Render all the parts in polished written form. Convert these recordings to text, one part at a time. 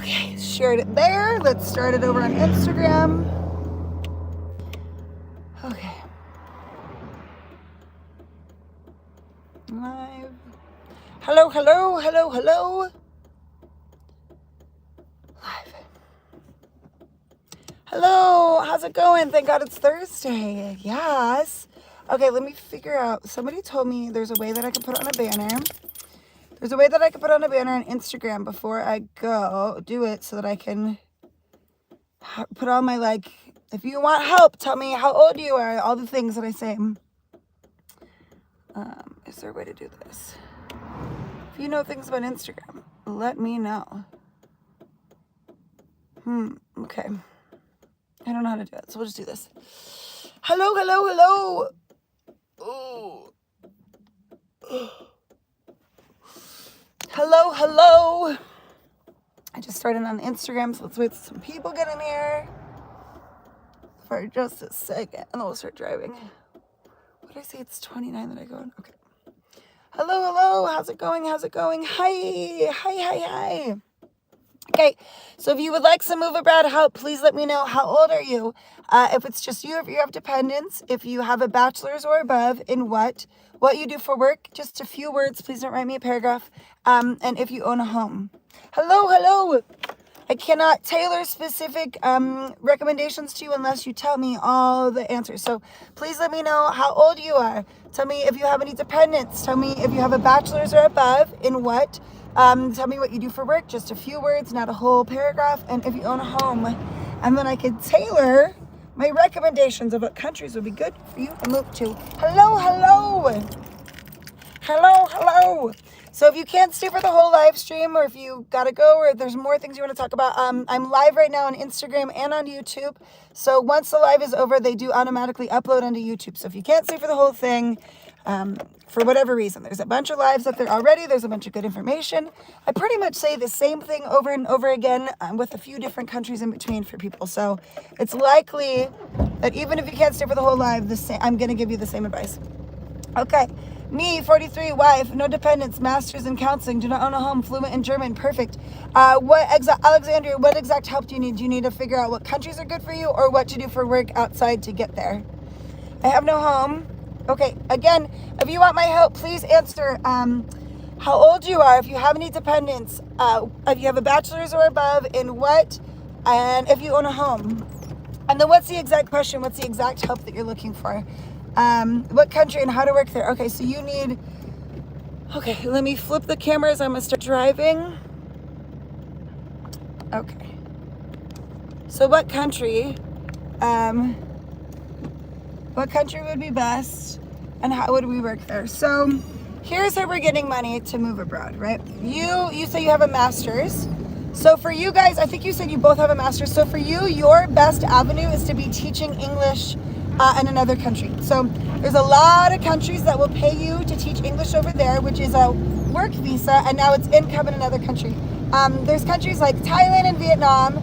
Okay, shared it there. Let's start it over on Instagram. Okay. Live. Hello, hello, hello, hello. Live. Hello, how's it going? Thank God it's Thursday. Yes. Okay, let me figure out. Somebody told me there's a way that I can put on a banner. There's a way that I can put on a banner on Instagram before I go do it so that I can put on my, like, if you want help, tell me how old you are, all the things that I say. Is there a way to do this? If you know things about Instagram, let me know. Okay. I don't know how to do it, so we'll just do this. Hello, hello, hello. Ooh. Hello, hello. I just started on Instagram, so let's wait till some people get in here for just a second, and then we'll start driving. What did I say? It's 29 that I go on? Okay. Hello, hello. How's it going? How's it going? Hi, hi, hi, hi. Okay, so if you would like some move abroad help, please let me know. How old are you? If it's just you, if you have dependents, if you have a bachelor's or above, in what you do for work, just a few words. Please don't write me a paragraph. And if you own a home. Hello, hello. I cannot tailor specific recommendations to you unless you tell me all the answers. So please let me know how old you are. Tell me if you have any dependents. Tell me if you have a bachelor's or above, in what. Tell me what you do for work, just a few words, not a whole paragraph, and if you own a home. And then I could tailor my recommendations of what countries would be good for you to move to. Hello, hello. Hello, hello. So if you can't stay for the whole live stream, or if you gotta go, or if there's more things you want to talk about, I'm live right now on Instagram and on YouTube. So once the live is over, they do automatically upload onto YouTube. So if you can't stay for the whole thing, for whatever reason, there's a bunch of lives up there already. There's a bunch of good information. I pretty much say the same thing over and over again, with a few different countries in between for people. So it's likely that even if you can't stay for the whole live, I'm gonna give you the same advice. Okay. Me, 43, wife, no dependents, master's in counseling, do not own a home, fluent in German, perfect. Alexandria, what exact help do you need? Do you need to figure out what countries are good for you or what to do for work outside to get there? I have no home. Okay, again, if you want my help, please answer how old you are, if you have any dependents, if you have a bachelor's or above, in what, and if you own a home. And then what's the exact question? What's the exact help that you're looking for? What country and how to work there. Okay, so you need, okay, let me flip the cameras. I'm gonna start driving. Okay. So what country would be best and how would we work there? So here's how we're getting money to move abroad, right? You say you have a master's. So for you guys, I think you said you both have a master's. So for you, your best avenue is to be teaching English in another country. So there's a lot of countries that will pay you to teach English over there, which is a work visa, and now it's income in another country. There's countries like Thailand and Vietnam,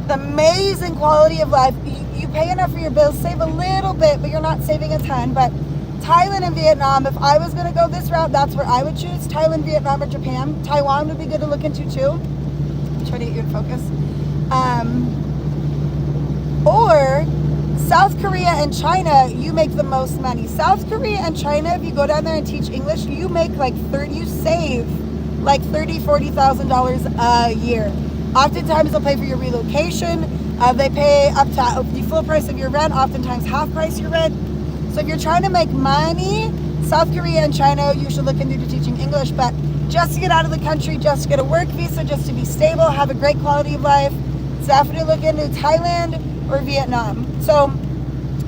amazing quality of life. You pay enough for your bills, save a little bit, but you're not saving a ton. But Thailand and Vietnam, if I was gonna go this route, that's where I would choose. Thailand, Vietnam, or Japan. Taiwan would be good to look into too. Try to get you in focus. Or South Korea and China, you make the most money. South Korea and China, if you go down there and teach English, you make like you save like $40,000 a year. Oftentimes they'll pay for your relocation. They pay up to the full price of your rent, oftentimes half price your rent. So if you're trying to make money, South Korea and China, you should look into teaching English. But just to get out of the country, just to get a work visa, just to be stable, have a great quality of life, definitely look into Thailand or Vietnam. So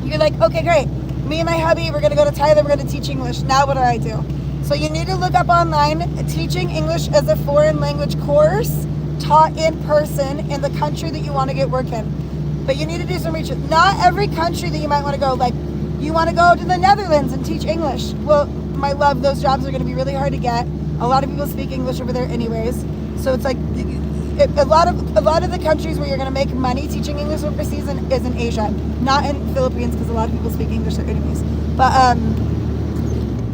you're like, okay, great. Me and my hubby, we're gonna go to Thailand, we're gonna teach English. Now what do I do? So you need to look up online, teaching English as a foreign language course taught in person in the country that you wanna get work in. But you need to do some research. Not every country that you might wanna go, like you wanna go to the Netherlands and teach English. Well, my love, those jobs are gonna be really hard to get. A lot of people speak English over there anyways. So it's like, a lot of the countries where you're going to make money teaching English overseas is in Asia, not in Philippines, because a lot of people speak English there anyways. But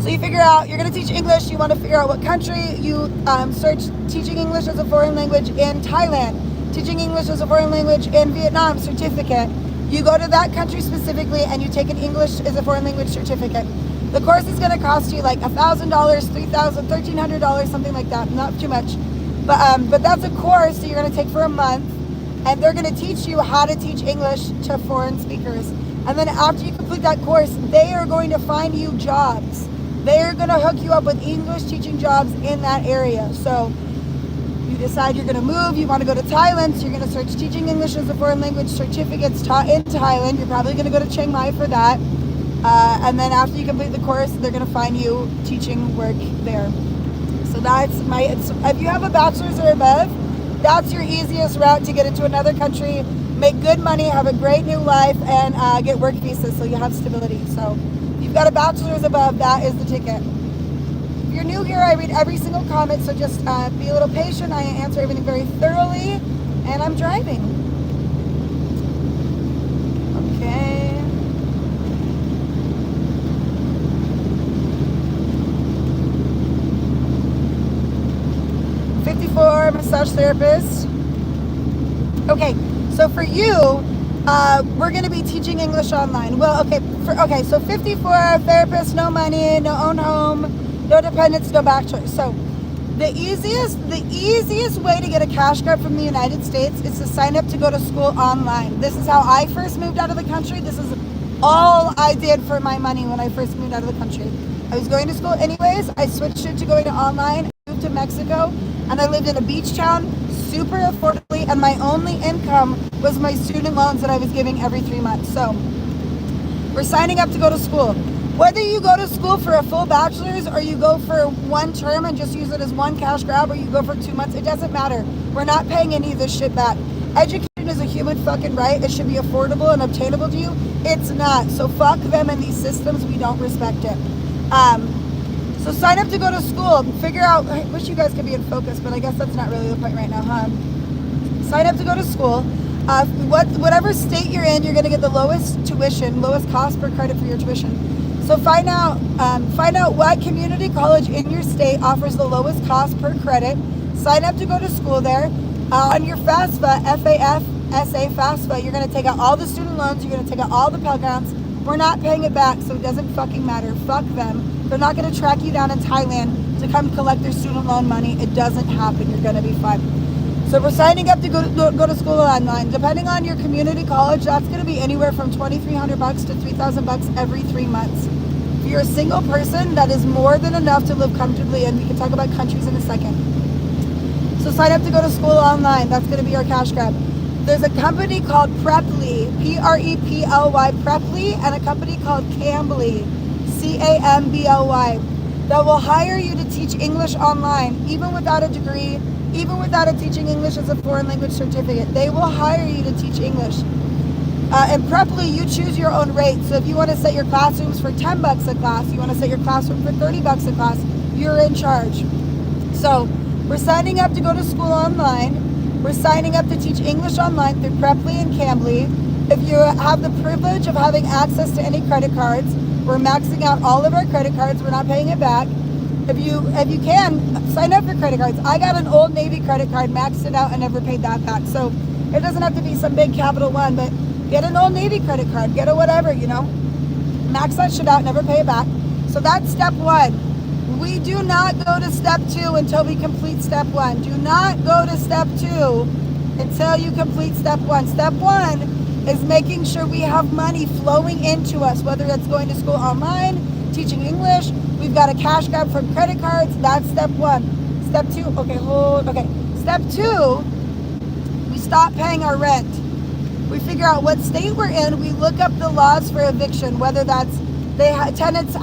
so you figure out you're going to teach English. You want to figure out what country. You search teaching English as a foreign language in Thailand. teaching English as a foreign language in Vietnam certificate. You go to that country specifically and you take an English as a foreign language certificate. The course is going to cost you like $1,000, $3,000, $1,300, something like that. Not too much. But that's a course that you're going to take for a month, and they're going to teach you how to teach English to foreign speakers. And then after you complete that course, they are going to find you jobs. They are going to hook you up with English teaching jobs in that area. So you decide you're going to move, you want to go to Thailand, so you're going to search teaching English as a foreign language certificates taught in Thailand. You're probably going to go to Chiang Mai for that. And then after you complete the course, they're going to find you teaching work there. So that's if you have a bachelor's or above, that's your easiest route to get into another country, make good money, have a great new life, and get work visas so you have stability. So if you've got a bachelor's above, that is the ticket. If you're new here, I read every single comment, so just be a little patient. I answer everything very thoroughly, and I'm driving. Okay. 54 massage therapist. Okay, so for you, we're going to be teaching English online. Well, so 54 therapist, no money, no own home, no dependents, no bachelor. So the easiest way to get a cash grab from the United States is to sign up to go to school online. This is how I first moved out of the country. This is all I did for my money when I first moved out of the country. I was going to school anyways. I switched it to going to online. I moved to Mexico, and I lived in a beach town, super affordably, and my only income was my student loans that I was giving every 3 months. So we're signing up to go to school. Whether you go to school for a full bachelor's or you go for one term and just use it as one cash grab, or you go for 2 months, it doesn't matter. We're not paying any of this shit back. Education is a human fucking right. It should be affordable and obtainable to you. It's not. So fuck them and these systems. We don't respect it. So sign up to go to school. Figure out, I wish you guys could be in focus, but I guess that's not really the point right now, huh? Sign up to go to school. Whatever state you're in, you're going to get the lowest tuition, lowest cost per credit for your tuition. So find out what community college in your state offers the lowest cost per credit. Sign up to go to school there. On your FAFSA, FAFSA, you're going to take out all the student loans. You're going to take out all the Pell Grants. We're not paying it back, so it doesn't fucking matter. Fuck them. They're not going to track you down in Thailand to come collect their student loan money. It doesn't happen. You're going to be fine. So we're signing up to go to school online. Depending on your community college, that's going to be anywhere from $2,300 to $3,000 every 3 months. If you're a single person, that is more than enough to live comfortably, and we can talk about countries in a second. So sign up to go to school online. That's going to be our cash grab. There's a company called Preply, Preply, Preply, and a company called Cambly, Cambly, that will hire you to teach English online, even without a degree, even without a teaching English as a foreign language certificate. They will hire you to teach English. And Preply, you choose your own rate. So if you want to set your classrooms for $10 a class, you want to set your classroom for $30 a class, you're in charge. So we're signing up to go to school online. We're signing up to teach English online through Preply and Cambly. If you have the privilege of having access to any credit cards, we're maxing out all of our credit cards. We're not paying it back. If you can, sign up for credit cards. I got an Old Navy credit card, maxed it out, and never paid that back. So it doesn't have to be some big Capital One, but get an Old Navy credit card. Get a whatever, Max that shit out, never pay it back. So that's step one. We do not go to step two until we complete step one. Do not go to step two until you complete step one. Step one is making sure we have money flowing into us, whether it's going to school online, teaching English. We've got a cash grab from credit cards. That's step one. Step two, Step two, we stop paying our rent. We figure out what state we're in. We look up the laws for eviction, whether that's tenants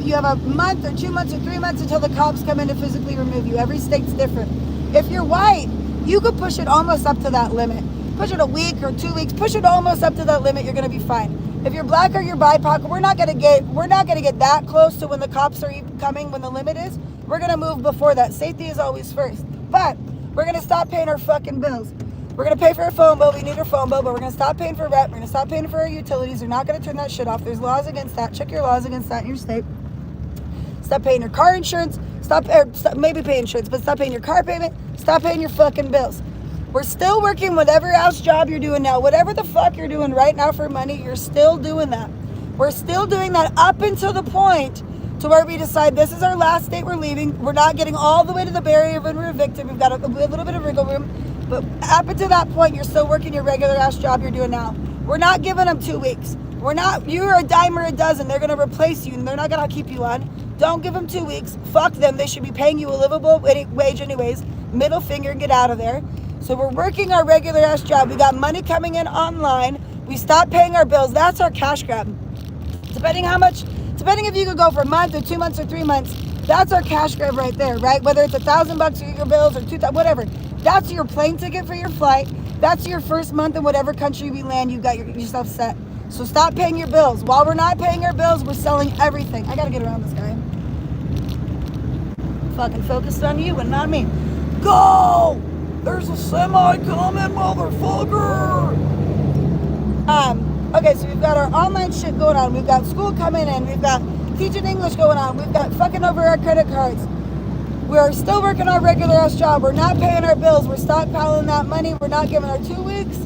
you have a month or 2 months or 3 months until the cops come in to physically remove you. Every state's different. If you're white, you could push it almost up to that limit. Push it a week or 2 weeks. Push it almost up to that limit. You're going to be fine. If you're black or you're BIPOC, we're not going to get that close to when the cops are coming, when the limit is. We're going to move before that. Safety is always first. But we're going to stop paying our fucking bills. We're going to pay for our phone bill. We need our phone bill, but we're going to stop paying for rent. We're going to stop paying for our utilities. We're not going to turn that shit off. There's laws against that. Check your laws against that in your state. Stop paying your car insurance. Stop maybe pay insurance, but stop paying your car payment. Stop paying your fucking bills. We're still working whatever else job you're doing now. Whatever the fuck you're doing right now for money, you're still doing that. We're still doing that up until the point to where we decide this is our last date we're leaving. We're not getting all the way to the barrier when we're evicted. We've got a little bit of wiggle room. But up until that point, you're still working your regular ass job you're doing now. We're not giving them 2 weeks. You're a dime or a dozen. They're going to replace you and they're not going to keep you on. Don't give them 2 weeks. Fuck them. They should be paying you a livable wage anyways. Middle finger, get out of there. So we're working our regular ass job. We got money coming in online. We stopped paying our bills. That's our cash grab. Depending if you could go for a month or 2 months or 3 months, that's our cash grab right there, right? Whether it's $1,000 for your bills or $2,000, whatever. That's your plane ticket for your flight. That's your first month in whatever country we land. You got yourself set. So stop paying your bills. While we're not paying our bills, we're selling everything. I gotta get around this guy. Fucking focused on you and not me. Go! There's a semi coming, motherfucker! Okay, so we've got our online shit going on. We've got school coming in. We've got teaching English going on. We've got fucking over our credit cards. We're still working our regular ass job. We're not paying our bills. We're stockpiling that money. We're not giving our 2 weeks.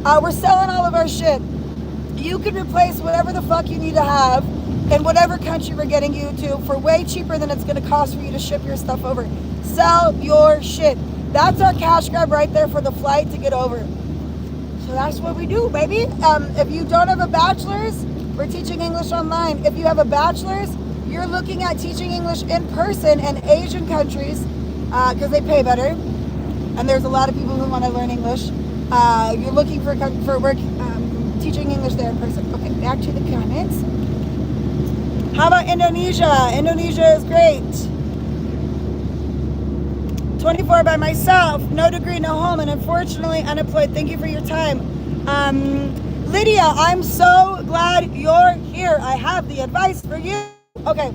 We're selling all of our shit. You can replace whatever the fuck you need to have in whatever country we're getting you to for way cheaper than it's going to cost for you to ship your stuff over. Sell your shit. That's our cash grab right there for the flight to get over. So that's what we do, baby. If you don't have a bachelor's, we're teaching English online. If you have a bachelor's, you're looking at teaching English in person in Asian countries because they pay better. And there's a lot of people who want to learn English. You're looking for work teaching English there in person. Okay, back to the comments. How about Indonesia? Indonesia is great. 24 by myself, no degree, no home, and unfortunately unemployed. Thank you for your time. Lydia, I'm so glad you're here. I have the advice for you. Okay,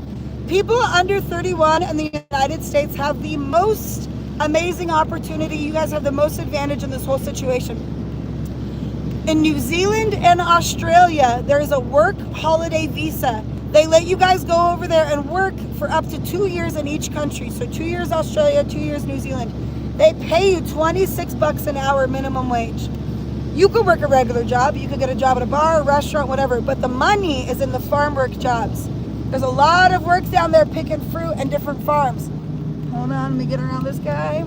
people under 31 in the United States have the most amazing opportunity. You guys have the most advantage in this whole situation. In New Zealand and Australia, there is a work holiday visa. They let you guys go over there and work for up to 2 years in each country. So 2 years Australia, 2 years New Zealand. They pay you $26 an hour minimum wage. You could work a regular job. You could get a job at a bar, a restaurant, whatever. But the money is in the farm work jobs. There's a lot of work down there picking fruit and different farms. Hold on, let me get around this guy.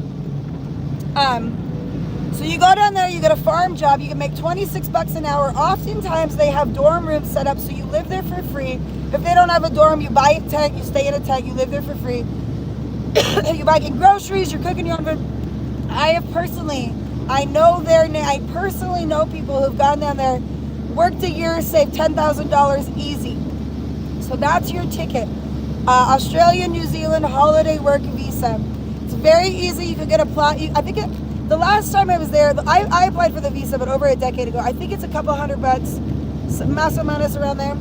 So you go down there, you get a farm job, you can make $26 an hour. Oftentimes they have dorm rooms set up so you live there for free. If they don't have a dorm, you buy a tent, you stay in a tent, you live there for free. You buy groceries, you're cooking your own food. I personally know people who've gone down there, worked a year, saved $10,000 easy. So that's your ticket. Australia, New Zealand, holiday work visa. It's very easy. You can get the last time I was there, I applied for the visa, but over a decade ago. I think it's a couple $100, más o menos around there.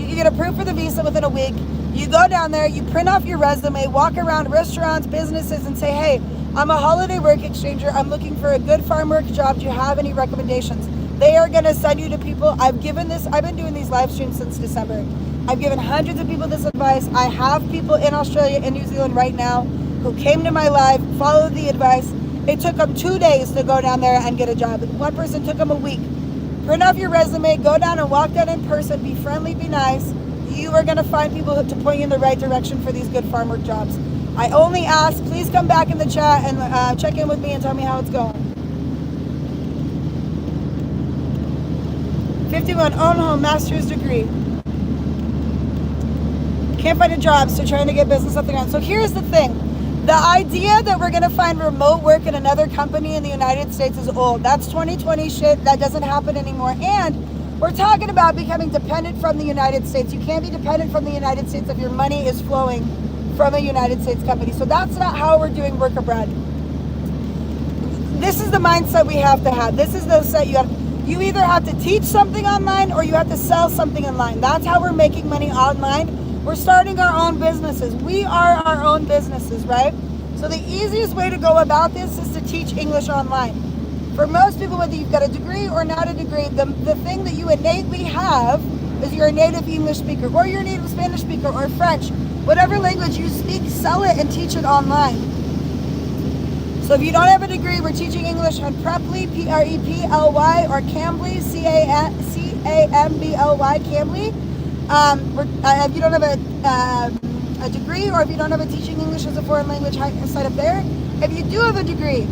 You can get approved for the visa within a week. You go down there, you print off your resume, walk around restaurants, businesses, and say, hey, I'm a holiday work exchanger. I'm looking for a good farm work job. Do you have any recommendations? They are going to send you to people. I've been doing these live streams since December. I've given hundreds of people this advice. I have people in Australia and New Zealand right now who came to my live, followed the advice. It took them 2 days to go down there and get a job. One person took them a week. Print off your resume, go down and walk down in person, be friendly, be nice. You are going to find people to point you in the right direction for these good farm work jobs. I only ask, please come back in the chat and check in with me and tell me how it's going. 51, own home, master's degree. Can't find a job, so trying to get business something on. So here's the thing. The idea that we're going to find remote work in another company in the United States is old. That's 2020 shit. That doesn't happen anymore. And we're talking about becoming dependent from the United States. You can't be dependent from the United States if your money is flowing from a United States company. So that's not how we're doing work abroad. This is the mindset we have to have. This is the set you either have to teach something online or you have to sell something online. That's how we're making money online. We're starting our own businesses. We are our own businesses, right? So the easiest way to go about this is to teach English online. For most people, whether you've got a degree or not a degree, the thing that you innately have is you're a native English speaker or you're a native Spanish speaker or French. Whatever language you speak, sell it and teach it online. So if you don't have a degree, we're teaching English on Preply, Preply, or Cambly, Cambly, Cambly. If you don't have a degree, or if you don't have a teaching English as a foreign language site up there, if you do have a degree,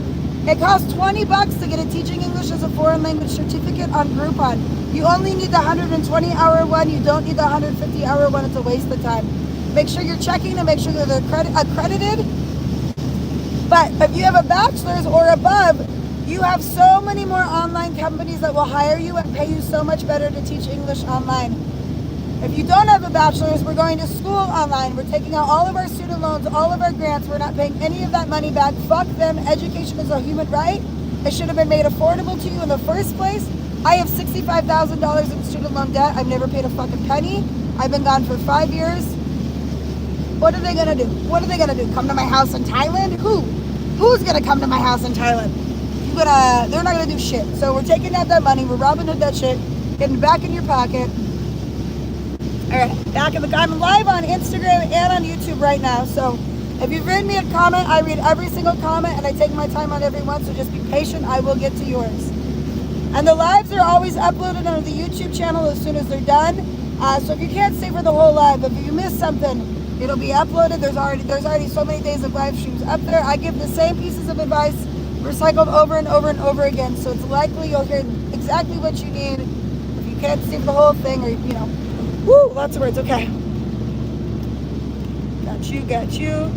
it costs $20 to get a teaching English as a foreign language certificate on Groupon. You only need the 120-hour one. You don't need the 150-hour one. It's a waste of time. Make sure you're checking to make sure that they're accredited. But if you have a bachelor's or above, you have so many more online companies that will hire you and pay you so much better to teach English online. If you don't have a bachelor's, we're going to school online. We're taking out all of our student loans, all of our grants. We're not paying any of that money back. Fuck them. Education is a human right. It should have been made affordable to you in the first place. I have $65,000 in student loan debt. I've never paid a fucking penny. I've been gone for 5 years. What are they gonna do? What are they gonna do? Come to my house in Thailand? Who's gonna come to my house in Thailand? They're not gonna do shit. So we're taking out that money. We're Robin Hood that shit. Getting back in your pocket. All right, I'm live on Instagram and on YouTube right now. So if you've written me a comment, I read every single comment and I take my time on every one. So just be patient. I will get to yours. And the lives are always uploaded on the YouTube channel as soon as they're done. So if you can't stay for the whole live, if you miss something, it'll be uploaded. There's already so many days of live streams up there. I give the same pieces of advice recycled over and over and over again. So it's likely you'll hear exactly what you need. If you can't stay for the whole thing, or woo, lots of words. Okay. Got you.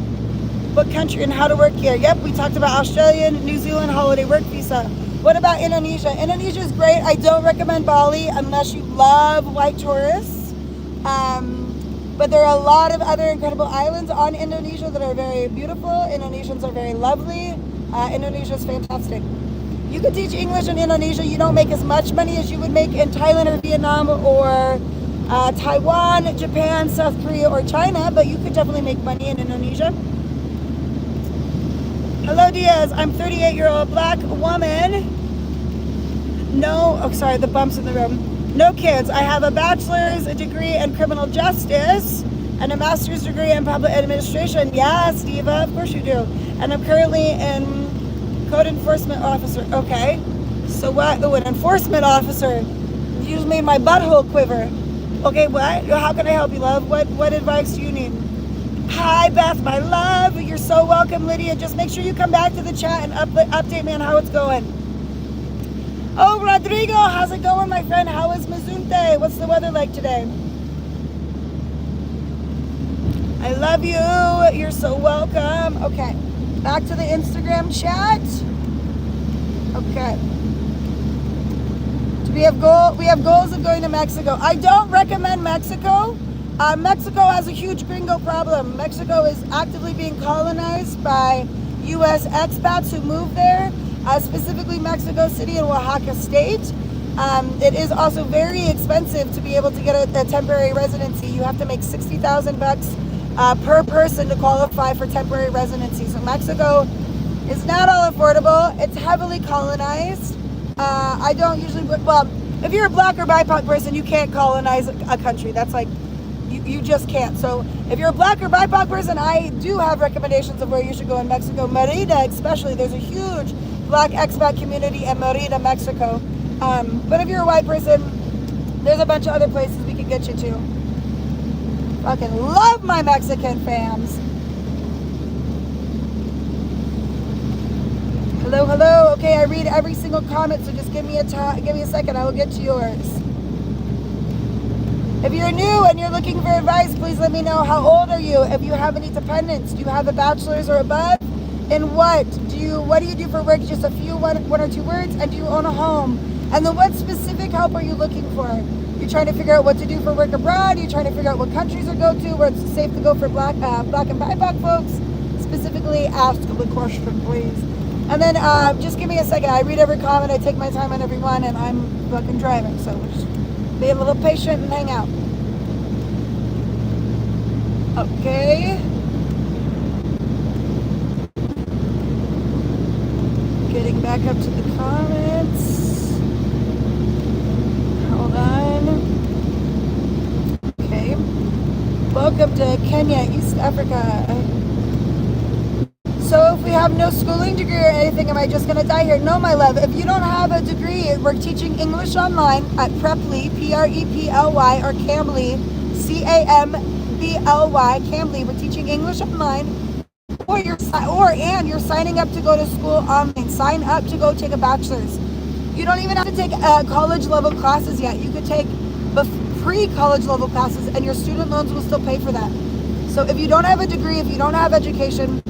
What country and how to work here? Yep, we talked about Australian, New Zealand holiday work visa. What about Indonesia? Indonesia is great. I don't recommend Bali unless you love white tourists. But there are a lot of other incredible islands on Indonesia that are very beautiful. Indonesians are very lovely. Indonesia is fantastic. You could teach English in Indonesia. You don't make as much money as you would make in Thailand or Vietnam or Taiwan, Japan, South Korea, or China, but you could definitely make money in Indonesia. Hello, Diaz. I'm 38-year-old black woman. The bumps in the road. No kids. I have a bachelor's degree in criminal justice and a master's degree in public administration. Yes, Diva, of course you do. And I'm currently in code enforcement officer. Okay. So what? Oh, an enforcement officer. You just made my butthole quiver. Okay, what? How can I help you, love? What advice do you need? Hi, Beth, my love. You're so welcome, Lydia. Just make sure you come back to the chat and update me on how it's going. Oh, Rodrigo, how's it going, my friend? How is Mazunte? What's the weather like today? I love you. You're so welcome. Okay, back to the Instagram chat. Okay. We have goals of going to Mexico. I don't recommend Mexico. Mexico has a huge gringo problem. Mexico is actively being colonized by U.S. expats who move there, specifically Mexico City and Oaxaca State. It is also very expensive to be able to get a temporary residency. You have to make $60,000 per person to qualify for temporary residency. So Mexico is not all affordable. It's heavily colonized. I don't usually, if you're a black or BIPOC person, you can't colonize a country. That's like, you just can't. So if you're a black or BIPOC person, I do have recommendations of where you should go in Mexico. Merida, especially, there's a huge black expat community in Merida, Mexico. But if you're a white person, there's a bunch of other places we can get you to. Fucking love my Mexican fams. Hello, hello. Okay, I read every single comment, so just give me a second. I will get to yours. If you're new and you're looking for advice, please let me know. How old are you? If you have any dependents, do you have a bachelor's or above? And what do you do for work? Just a few, one or two words. And do you own a home? And then what specific help are you looking for? You're trying to figure out what to do for work abroad. You're trying to figure out what countries to go to, where it's safe to go for black and BIPOC folks. Specifically, ask the question, please. And then just give me a second. I read every comment. I take my time on every one, and I'm fucking driving. So just be a little patient and hang out. Okay. Getting back up to the comments. Hold on. Okay. Welcome to Kenya, East Africa. So if we have no schooling degree or anything, am I just gonna die here? No, my love. If you don't have a degree, we're teaching English online at Preply, Preply, or Cambly, Cambly, Cambly. We're teaching English online, or you're signing up to go to school online. Sign up to go take a bachelor's. You don't even have to take college level classes yet. You could take pre-college level classes, and your student loans will still pay for that. So if you don't have a degree, if you don't have education,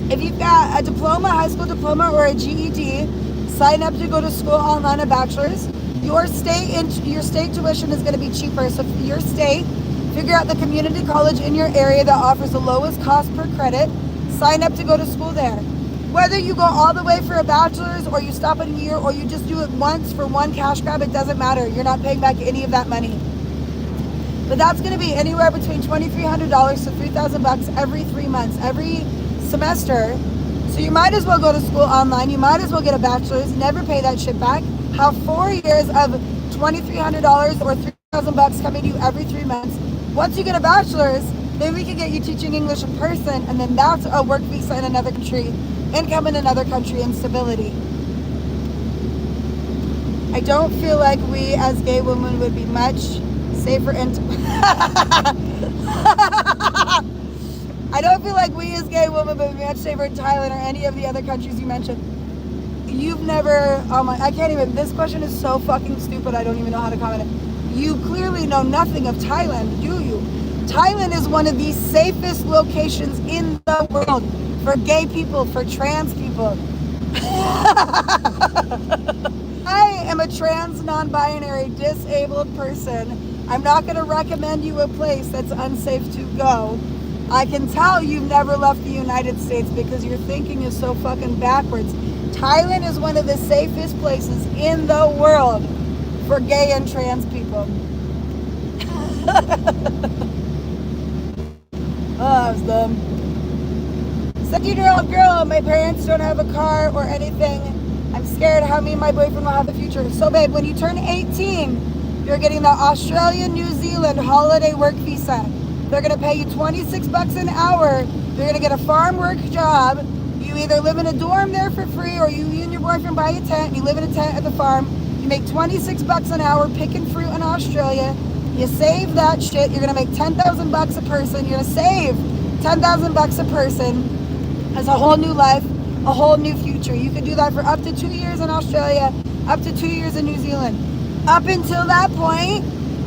if you've got a diploma, high school diploma, or a GED, sign up to go to school online, a bachelor's. Your state tuition is going to be cheaper. So for your state, figure out the community college in your area that offers the lowest cost per credit. Sign up to go to school there. Whether you go all the way for a bachelor's, or you stop at a year, or you just do it once for one cash grab, it doesn't matter. You're not paying back any of that money. But that's going to be anywhere between $2,300 to $3,000 every 3 months, every semester. So you might as well go to school online. You might as well get a bachelor's, never pay that shit back. Have 4 years of $2,300 or $3,000 coming to you every 3 months. Once you get a bachelor's, then we can get you teaching English in person, and then that's a work visa in another country, income in another country, and stability. I don't feel like we as gay women would be much safer I don't feel like we as gay women would be much safer in Thailand or any of the other countries you mentioned. You've never, I can't even, this question is so fucking stupid, I don't even know how to comment it. You clearly know nothing of Thailand, do you? Thailand is one of the safest locations in the world for gay people, for trans people. I am a trans, non-binary, disabled person. I'm not going to recommend you a place that's unsafe to go. I can tell you've never left the United States because your thinking is so fucking backwards. Thailand is one of the safest places in the world for gay and trans people. Oh, that was dumb. 17-year-old girl, my parents don't have a car or anything. I'm scared how me and my boyfriend will have the future. So babe, when you turn 18, you're getting the Australia, New Zealand holiday work visa. They're gonna pay you $26 an hour. You're gonna get a farm work job. You either live in a dorm there for free, or you and your boyfriend buy a tent and you live in a tent at the farm. You make $26 an hour picking fruit in Australia. You save that shit. You're gonna make $10,000 a person. You're gonna save $10,000 a person. As a whole new life, a whole new future. You can do that for up to 2 years in Australia, up to 2 years in New Zealand. Up until that point,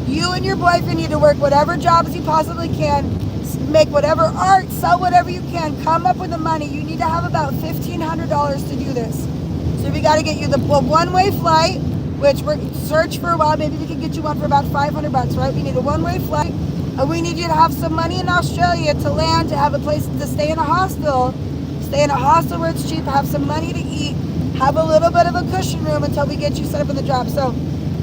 you and your boyfriend need to work whatever jobs you possibly can, make whatever art, sell whatever you can, come up with the money. You need to have about $1,500 to do this. So we got to get you the one-way flight, which we're search for a while. Maybe we can get you one for about $500, right? We need a one-way flight, and we need you to have some money in Australia to land, to have a place to stay in a hostel. Stay in a hostel where it's cheap, have some money to eat, have a little bit of a cushion room until we get you set up in the job. So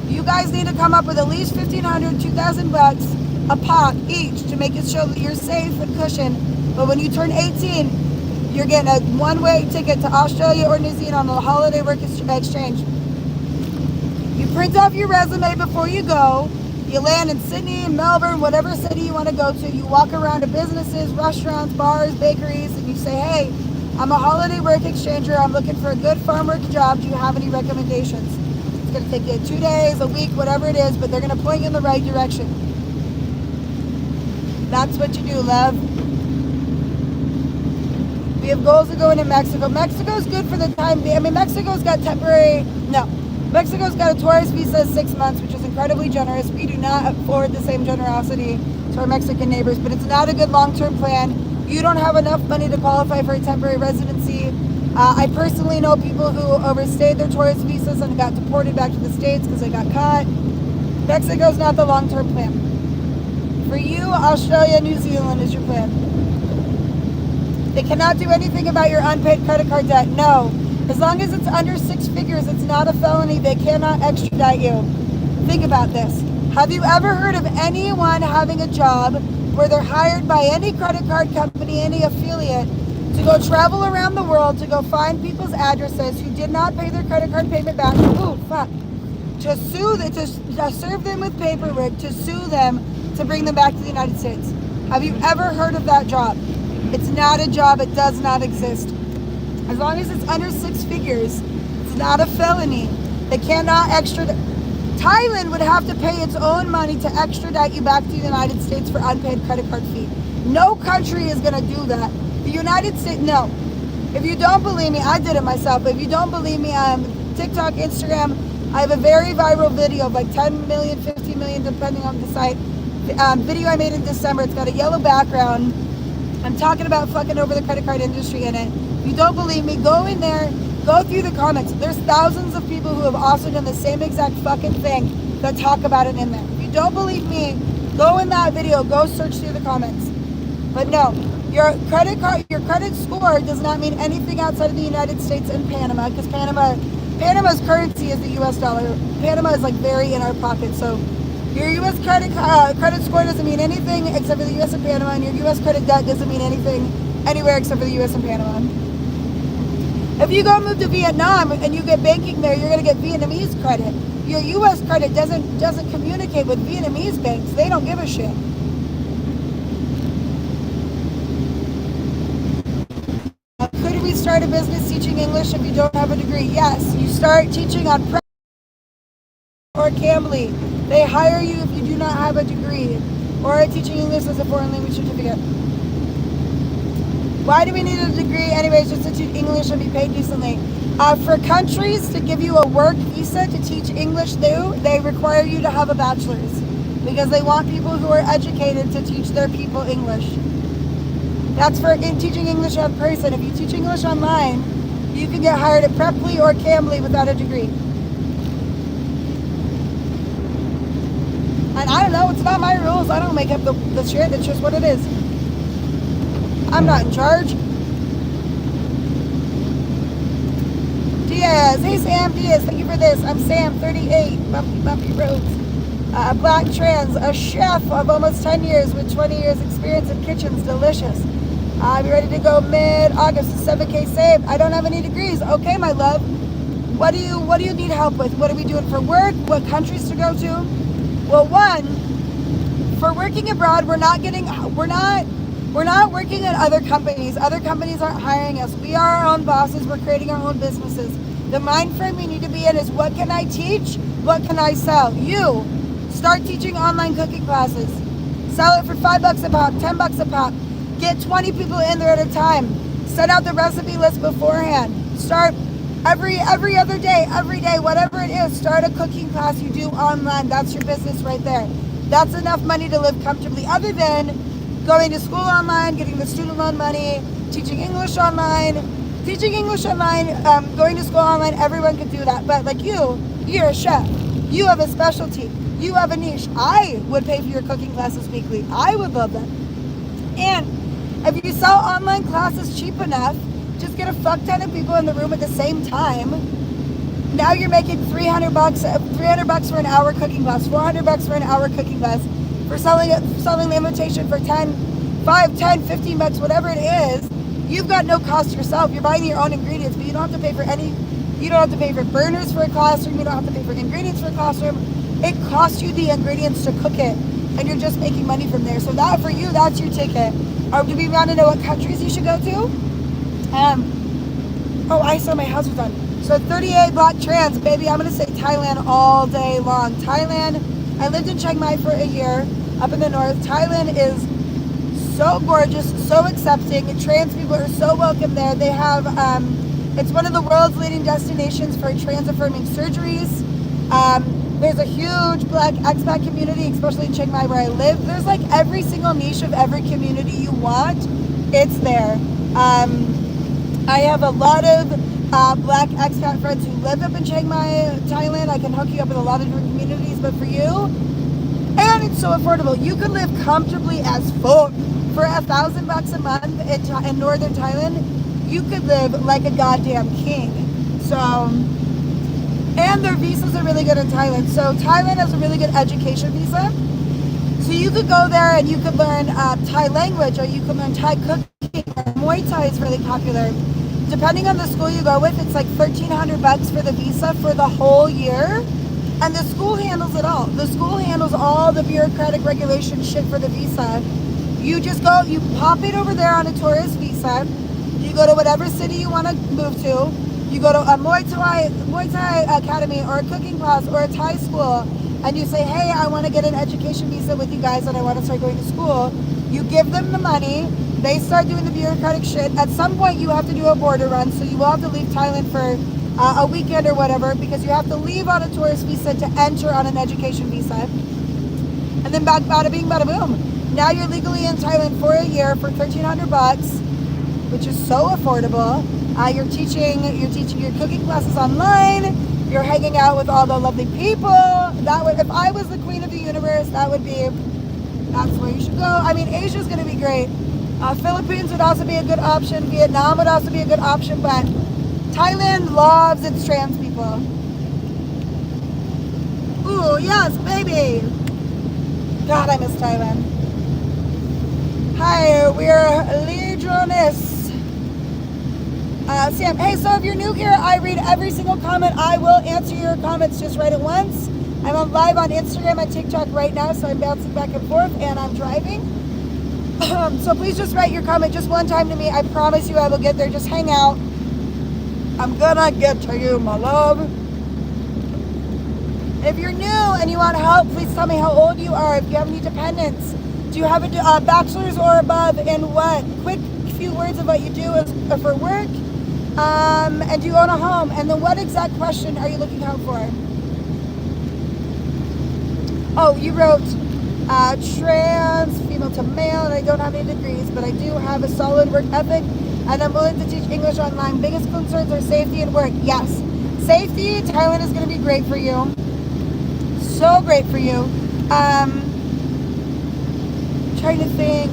you guys need to come up with at least $1,500, $2,000 a pop each to make it show that you're safe and cushioned. But when you turn 18, you're getting a one-way ticket to Australia or New Zealand on a holiday work exchange. You print off your resume before you go. You land in Sydney, Melbourne, whatever city you want to go to. You walk around to businesses, restaurants, bars, bakeries, and you say, hey, I'm a holiday work exchanger. I'm looking for a good farm work job. Do you have any recommendations? It's going to take you 2 days, a week, whatever it is, but they're going to point you in the right direction. That's what you do, love. We have goals of going to Mexico. Mexico's good for the time being. I mean, Mexico's got a tourist visa 6 months, which is incredibly generous. We do not afford the same generosity to our Mexican neighbors, but it's not a good long-term plan. You don't have enough money to qualify for a temporary residency. I personally know people who overstayed their tourist visas and got deported back to the States because they got caught. Mexico's not the long-term plan. For you, Australia, New Zealand is your plan. They cannot do anything about your unpaid credit card debt. No. As long as it's under 6 figures, it's not a felony. They cannot extradite you. Think about this. Have you ever heard of anyone having a job where they're hired by any credit card company, any affiliate, to go travel around the world, to go find people's addresses who did not pay their credit card payment back, to sue them, to serve them with paperwork, to sue them, to bring them back to the United States? Have you ever heard of that job? It's not a job. It does not exist. As long as it's under 6 figures, it's not a felony. They cannot extradite. Thailand would have to pay its own money to extradite you back to the United States for unpaid credit card fee. No country is going to do that. The United States, no. If you don't believe me, I did it myself, but if you don't believe me, TikTok, Instagram, I have a very viral video of like 10 million, 15 million, depending on the site. Video I made in December. It's got a yellow background. I'm talking about fucking over the credit card industry in it. If you don't believe me, go in there, go through the comments. There's thousands of people who have also done the same exact fucking thing that talk about it in there. If you don't believe me, go in that video, go search through the comments. But no, your credit score does not mean anything outside of the United States and Panama, because Panama's currency is the US dollar. Panama is like very in our pocket, so your U.S. credit score doesn't mean anything except for the U.S. and Panama, and your U.S. credit debt doesn't mean anything anywhere except for the U.S. and Panama. If you go move to Vietnam and you get banking there, you're going to get Vietnamese credit. Your U.S. credit doesn't communicate with Vietnamese banks. They don't give a shit. Could we start a business teaching English if you don't have a degree? Yes. You start teaching on prep or Cambly. They hire you if you do not have a degree or teaching English as a foreign language certificate. Why do we need a degree? Anyways, just to teach English and be paid decently. For countries to give you a work visa to teach English through, they require you to have a bachelor's because they want people who are educated to teach their people English. That's for teaching English in person. If you teach English online, you can get hired at Preply or Cambly without a degree. And I don't know, it's not my rules. I don't make up the shit. It's just what it is. I'm not in charge. Diaz. Hey, Sam. Diaz. Thank you for this. I'm Sam, 38. Bumpy roads. Black trans. A chef of almost 10 years with 20 years experience in kitchens. Delicious. I'm ready to go mid-August. 7K saved. I don't have any degrees. Okay, my love. What do you need help with? What are we doing for work? What countries to go to? Well, one, for working abroad, we're not working at other companies. Other companies aren't hiring us. We are our own bosses. We're creating our own businesses. The mind frame we need to be in is, what can I teach? What can I sell? You start teaching online cooking classes. Sell it for $5 a pop, $10 a pop. Get 20 people in there at a time. Set out the recipe list beforehand. Start every other day, every day, whatever it is, start a cooking class you do online. That's your business right there. That's enough money to live comfortably, other than going to school online, getting the student loan money, teaching English online, going to school online. Everyone can do that. But like you're a chef. You have a specialty. You have a niche. I would pay for your cooking classes weekly. I would love that. And if you sell online classes cheap enough, just get a fuck ton of people in the room at the same time. Now you're making $300 for an hour cooking class, $400 for an hour cooking class, for selling the invitation for $5, $10, $15, whatever it is. You've got no cost yourself. You're buying your own ingredients, but you don't have to pay for you don't have to pay for burners for a classroom. You don't have to pay for ingredients for a classroom. It costs you the ingredients to cook it, and you're just making money from there. So that, for you, that's your ticket. Or do we want to know what countries you should go to? I saw my house was done. So 38 black trans, baby, I'm going to say Thailand all day long. Thailand, I lived in Chiang Mai for a year up in the north. Thailand is so gorgeous, so accepting. Trans people are so welcome there. They have, it's one of the world's leading destinations for trans-affirming surgeries. There's a huge black expat community, especially in Chiang Mai where I live. There's like every single niche of every community you want, it's there. I have a lot of black expat friends who live up in Chiang Mai, Thailand. I can hook you up with a lot of different communities, but for you, and it's so affordable. You can live comfortably as fuck. For $1,000 a month in northern Thailand, you could live like a goddamn king. So, and their visas are really good in Thailand. So Thailand has a really good education visa. So you could go there and you could learn Thai language, or you could learn Thai cooking. Muay Thai is really popular. Depending on the school you go with, it's like $1,300 for the visa for the whole year. And the school handles it all. The school handles all the bureaucratic regulation shit for the visa. You just go, you pop it over there on a tourist visa. You go to whatever city you want to move to. You go to a Muay Thai academy or a cooking class or a Thai school, and you say, hey, I want to get an education visa with you guys and I want to start going to school. You give them the money. They start doing the bureaucratic shit. At some point, you have to do a border run, so you will have to leave Thailand for a weekend or whatever, because you have to leave on a tourist visa to enter on an education visa. And then bada bing, bada boom. Now you're legally in Thailand for a year for $1,300, which is so affordable. You're teaching your cooking classes online. You're hanging out with all the lovely people. That would, if I was the queen of the universe, that's where you should go. I mean, Asia's going to be great. Philippines would also be a good option. Vietnam would also be a good option, but Thailand loves its trans people. Ooh, yes, baby. God, I miss Thailand. Hi, we're Legionists. Sam, hey, so if you're new here, I read every single comment. I will answer your comments. Just write it once. I'm on live on Instagram and TikTok right now, so I'm bouncing back and forth, and I'm driving. So please just write your comment just one time to me. I promise you I will get there. Just hang out. I'm gonna get to you, my love. If you're new and you want help, please tell me how old you are. If you have any dependents, do you have a bachelor's or above in what? Quick few words of what you do for work. And do you own a home? And then what exact question are you looking out for? Oh, you wrote trans, female to male, and I don't have any degrees, but I do have a solid work ethic, and I'm willing to teach English online. Biggest concerns are safety and work. Yes, safety, Thailand is going to be great for you. So great for you. Trying to think.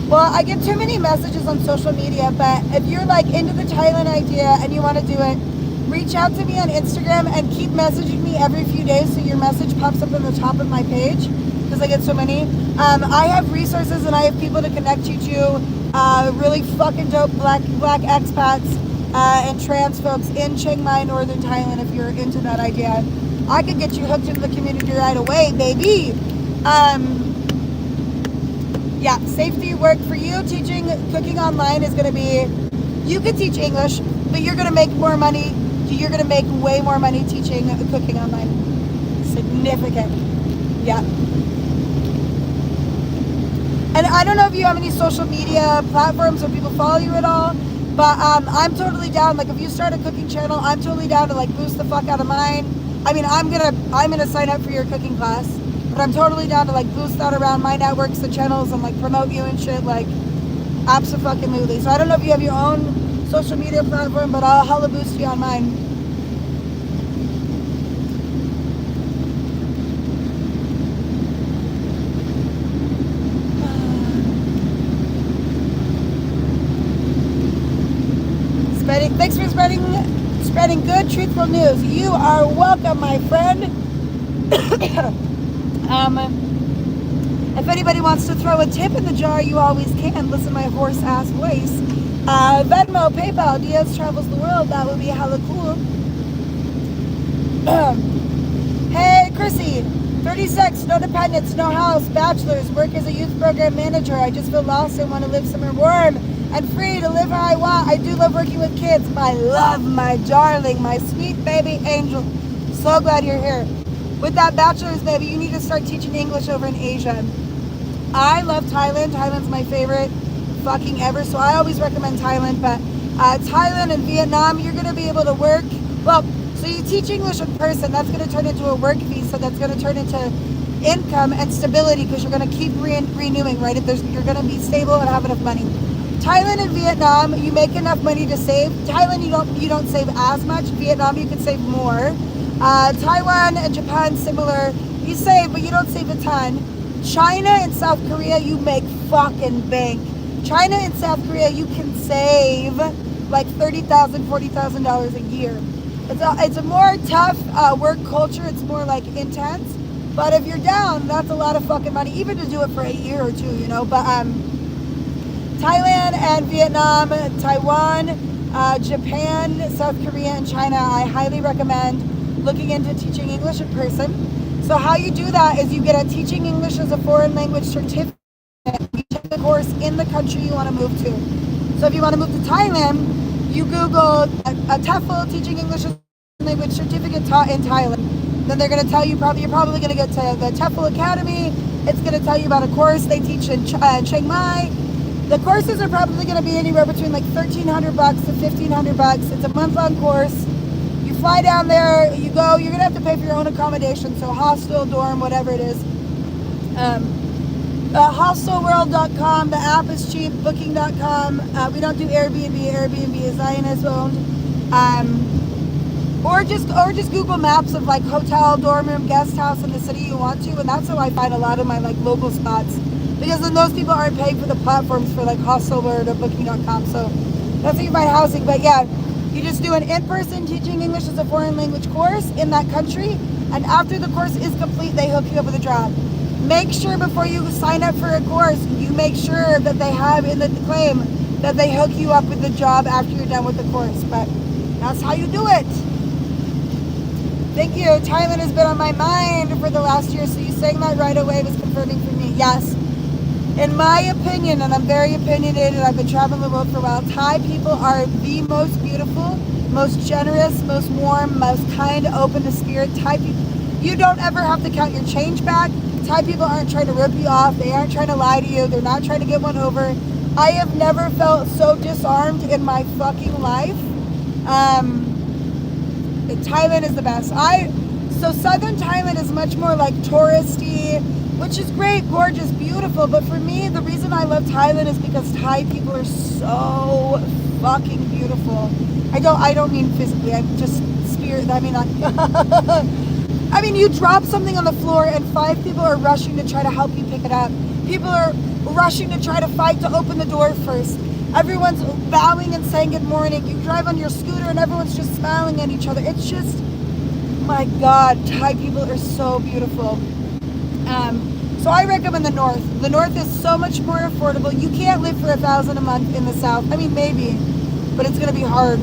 Well, I get too many messages on social media, but if you're like into the Thailand idea and you want to do it, reach out to me on Instagram and keep messaging me every few days so your message pops up on the top of my page, because I get so many. I have resources and I have people to connect you to, really fucking dope black expats and trans folks in Chiang Mai, Northern Thailand, if you're into that idea. I could get you hooked into the community right away, baby. Yeah, safety work for you. Teaching cooking online is going to be, you could teach English, but you're going to make more money. You're going to make way more money teaching cooking online. Significant. Yeah. And I don't know if you have any social media platforms or people follow you at all, but I'm totally down. Like if you start a cooking channel, I'm totally down to like boost the fuck out of mine. I mean, I'm gonna sign up for your cooking class, but I'm totally down to like boost that around my networks and channels and like promote you and shit, like abso-fucking-lutely. So I don't know if you have your own social media platform, but I'll hella boost you on mine. Thanks for spreading good, truthful news. You are welcome, my friend. If anybody wants to throw a tip in the jar, you always can. Listen to my horse-ass voice. Venmo, PayPal, Diaz travels the world. That would be hella cool. Hey, Chrissy. 36, no dependents, no house, bachelor's, work as a youth program manager. I just feel lost and want to live somewhere warm and free to live how I want. I do love working with kids. My love, my darling, my sweet baby angel. So glad you're here. With that bachelor's, baby, you need to start teaching English over in Asia. I love Thailand. Thailand's my favorite fucking ever, so I always recommend Thailand. But Thailand and Vietnam, you're going to be able to work. Well, so you teach English in person. That's going to turn into a work visa. That's going to turn into income and stability, because you're going to keep renewing, right? You're going to be stable and have enough money. Thailand and Vietnam, you make enough money to save. Thailand, you don't save as much. Vietnam, you can save more. Taiwan and Japan, similar. You save, but you don't save a ton. China and South Korea, you make fucking bank. China and South Korea, you can save like $30,000, $40,000 a year. It's a more tough work culture. It's more like intense. But if you're down, that's a lot of fucking money, even to do it for a year or two, you know. But Thailand and Vietnam, Taiwan, Japan, South Korea, and China, I highly recommend looking into teaching English in person. So how you do that is you get a teaching English as a foreign language certificate. You take course in the country you want to move to. So if you want to move to Thailand, you Google a TEFL, teaching English as a language certificate taught in Thailand. Then they're going to tell you you're probably going to get to the TEFL Academy. It's going to tell you about a course they teach in Chiang Mai. The courses are probably going to be anywhere between like $1,300 to $1,500. It's a month-long course. You fly down there, you go, you're going to have to pay for your own accommodation, so hostel, dorm, whatever it is. Hostelworld.com, the app is cheap, booking.com. We don't do Airbnb. Airbnb is Zionist owned. Or just Google Maps of like hotel, dorm room, guest house in the city you want to, and that's how I find a lot of my like local spots. Because then those people aren't paying for the platforms for like Hostelworld or booking.com. So that's how you find housing. But yeah, you just do an in-person teaching English as a foreign language course in that country, and after the course is complete, they hook you up with a job. Make sure before you sign up for a course, you make sure that they have in the claim that they hook you up with the job after you're done with the course. But that's how you do it. Thank you. Thailand has been on my mind for the last year, so you saying that right away was confirming for me. Yes. In my opinion, and I'm very opinionated, I've been traveling the world for a while, Thai people are the most beautiful, most generous, most warm, most kind, open to spirit. Thai people, you don't ever have to count your change back. Thai people aren't trying to rip you off. They aren't trying to lie to you. They're not trying to get one over. I have never felt so disarmed in my fucking life. Thailand is the best. So southern Thailand is much more like touristy, which is great, gorgeous, beautiful. But for me, the reason I love Thailand is because Thai people are so fucking beautiful. I don't mean physically. I'm just spirit. I mean, you drop something on the floor and 5 people are rushing to try to help you pick it up. People are rushing to try to fight to open the door first. Everyone's bowing and saying good morning. You drive on your scooter and everyone's just smiling at each other. It's just, my God, Thai people are so beautiful. So I recommend the north. The north is so much more affordable. You can't live for $1,000 a month in the south. I mean, maybe, but it's gonna be hard.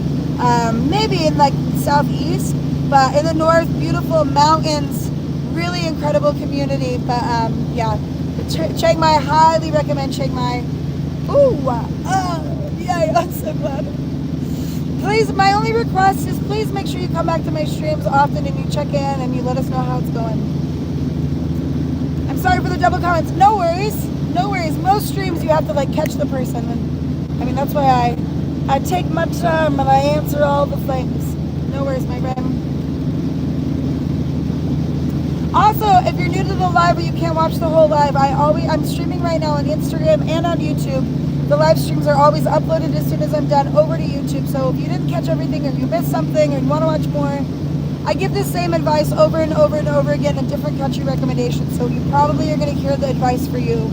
Maybe in like southeast, but in the north, beautiful mountains, really incredible community. But yeah, Chiang Mai, highly recommend Chiang Mai. Ooh, yeah, I'm so glad. Please, my only request is please make sure you come back to my streams often and you check in and you let us know how it's going. I'm sorry for the double comments. No worries, no worries. Most streams you have to like catch the person. And I mean, that's why I take my time and I answer all the things. No worries, my friend. Also, if you're new to the live or you can't watch the whole live, I'm streaming right now on Instagram and on YouTube. The live streams are always uploaded as soon as I'm done over to YouTube. So if you didn't catch everything or you missed something or you want to watch more, I give the same advice over and over and over again in different country recommendations. So you probably are going to hear the advice for you.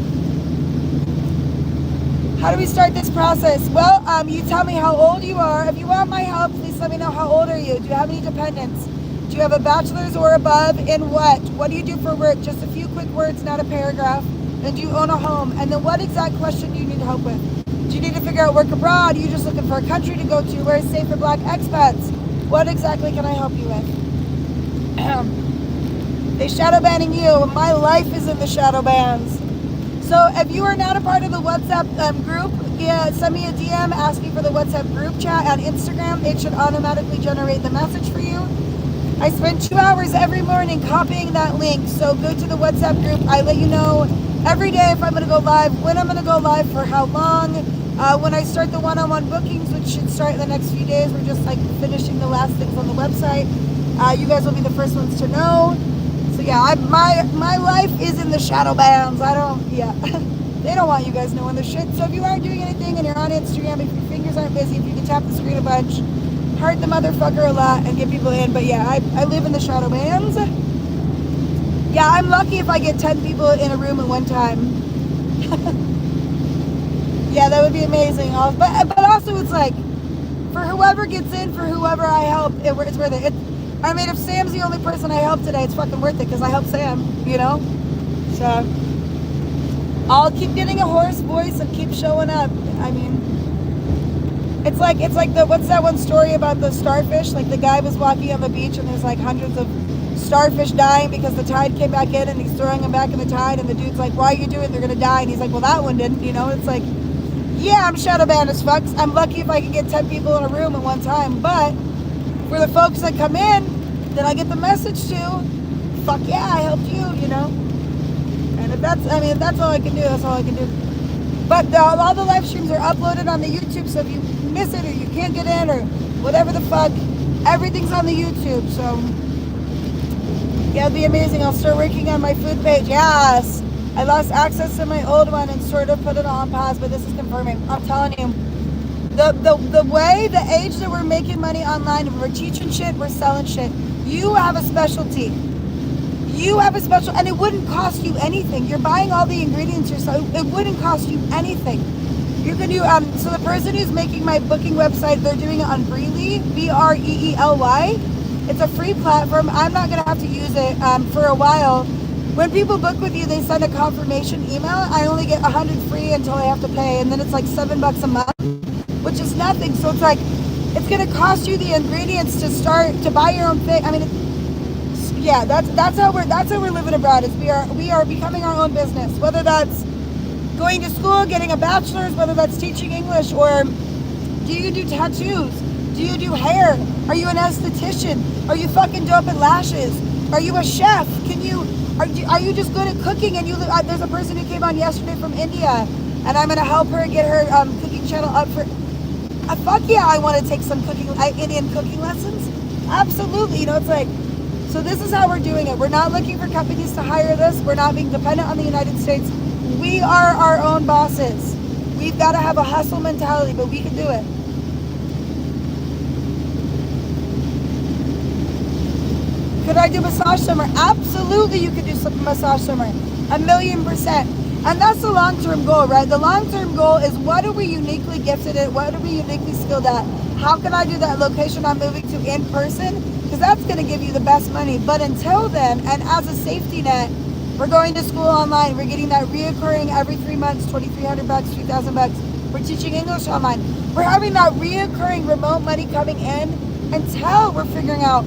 How do we start this process? Well, you tell me how old you are. If you want my help, please let me know how old are you. Do you have any dependents? Do you have a bachelor's or above in what? What do you do for work? Just a few quick words, not a paragraph. And do you own a home? And then what exact question do you need help with? Do you need to figure out work abroad? Are you just looking for a country to go to where it's safe for Black expats? What exactly can I help you with? They shadow banning you. My life is in the shadow bans. So if you are not a part of the WhatsApp group, send me a DM asking for the WhatsApp group chat on Instagram. It should automatically generate the message for you. I spend 2 hours every morning copying that link. So go to the WhatsApp group. I let you know every day if I'm going to go live, when I'm going to go live, for how long. When I start the one-on-one bookings, which should start in the next few days, we're just like finishing the last things on the website. You guys will be the first ones to know. So yeah, my life is in the shadow bands. They don't want you guys knowing the shit. So if you aren't doing anything and you're on Instagram, if your fingers aren't busy, if you can tap the screen a bunch, heart the motherfucker a lot and get people in. But yeah, I live in the shadow bands. Yeah, I'm lucky if I get 10 people in a room at one time. Yeah, that would be amazing. But also it's like, for whoever gets in, for whoever I help, it's worth it. I mean, if Sam's the only person I help today, it's fucking worth it because I helped Sam, you know? So, I'll keep getting a hoarse voice and keep showing up. I mean, it's like what's that one story about the starfish? Like the guy was walking on the beach and there's like hundreds of starfish dying because the tide came back in, and he's throwing them back in the tide, and the dude's like, why are you doing it? They're gonna die. And he's like, well, that one didn't, you know. It's like, yeah, I'm shadow banned as fuck. I'm lucky if I can get 10 people in a room at one time, but for the folks that come in that I get the message to, fuck yeah, I helped you, you know. And if that's, I mean, if that's all I can do, that's all I can do. But all the live streams are uploaded on the YouTube, so if you miss it or you can't get in or whatever the fuck, everything's on the YouTube. So yeah, it'll be amazing. I'll start working on my food page. Yes, I lost access to my old one and sort of put it on pause, but this is confirming. I'm telling you, the way, the age that we're making money online, we're teaching shit, we're selling shit. You have a specialty. You have a special, and it wouldn't cost you anything. You're buying all the ingredients yourself. It wouldn't cost you anything. You can do, so the person who's making my booking website, they're doing it on Breely, Breely. It's a free platform. I'm not going to have to use it for a while. When people book with you, they send a confirmation email. I only get 100 free until I have to pay, and then it's like $7 a month, which is nothing. So it's like, it's going to cost you the ingredients to start, to buy your own thing. I mean, yeah, that's how we're living abroad. Is we are becoming our own business. Whether that's going to school, getting a bachelor's, whether that's teaching English, or do you do tattoos? Do you do hair? Are you an esthetician? Are you fucking dope at lashes? Are you a chef? Are you just good at cooking? And there's a person who came on yesterday from India, and I'm gonna help her get her cooking channel up for. Fuck yeah, I want to take some Indian cooking lessons. Absolutely, you know, it's like. So this is how we're doing it. We're not looking for companies to hire us. We're not being dependent on the United States. We are our own bosses. We've got to have a hustle mentality, but we can do it. Could I do massage somewhere? Absolutely, you could do some massage somewhere. 1,000,000%. And that's the long-term goal, right? The long-term goal is, what are we uniquely gifted at? What are we uniquely skilled at? How can I do that location I'm moving to in person? Because that's going to give you the best money. But until then, and as a safety net, we're going to school online. We're getting that reoccurring every 3 months, $2,300, $3,000. We're teaching English online. We're having that reoccurring remote money coming in until we're figuring out,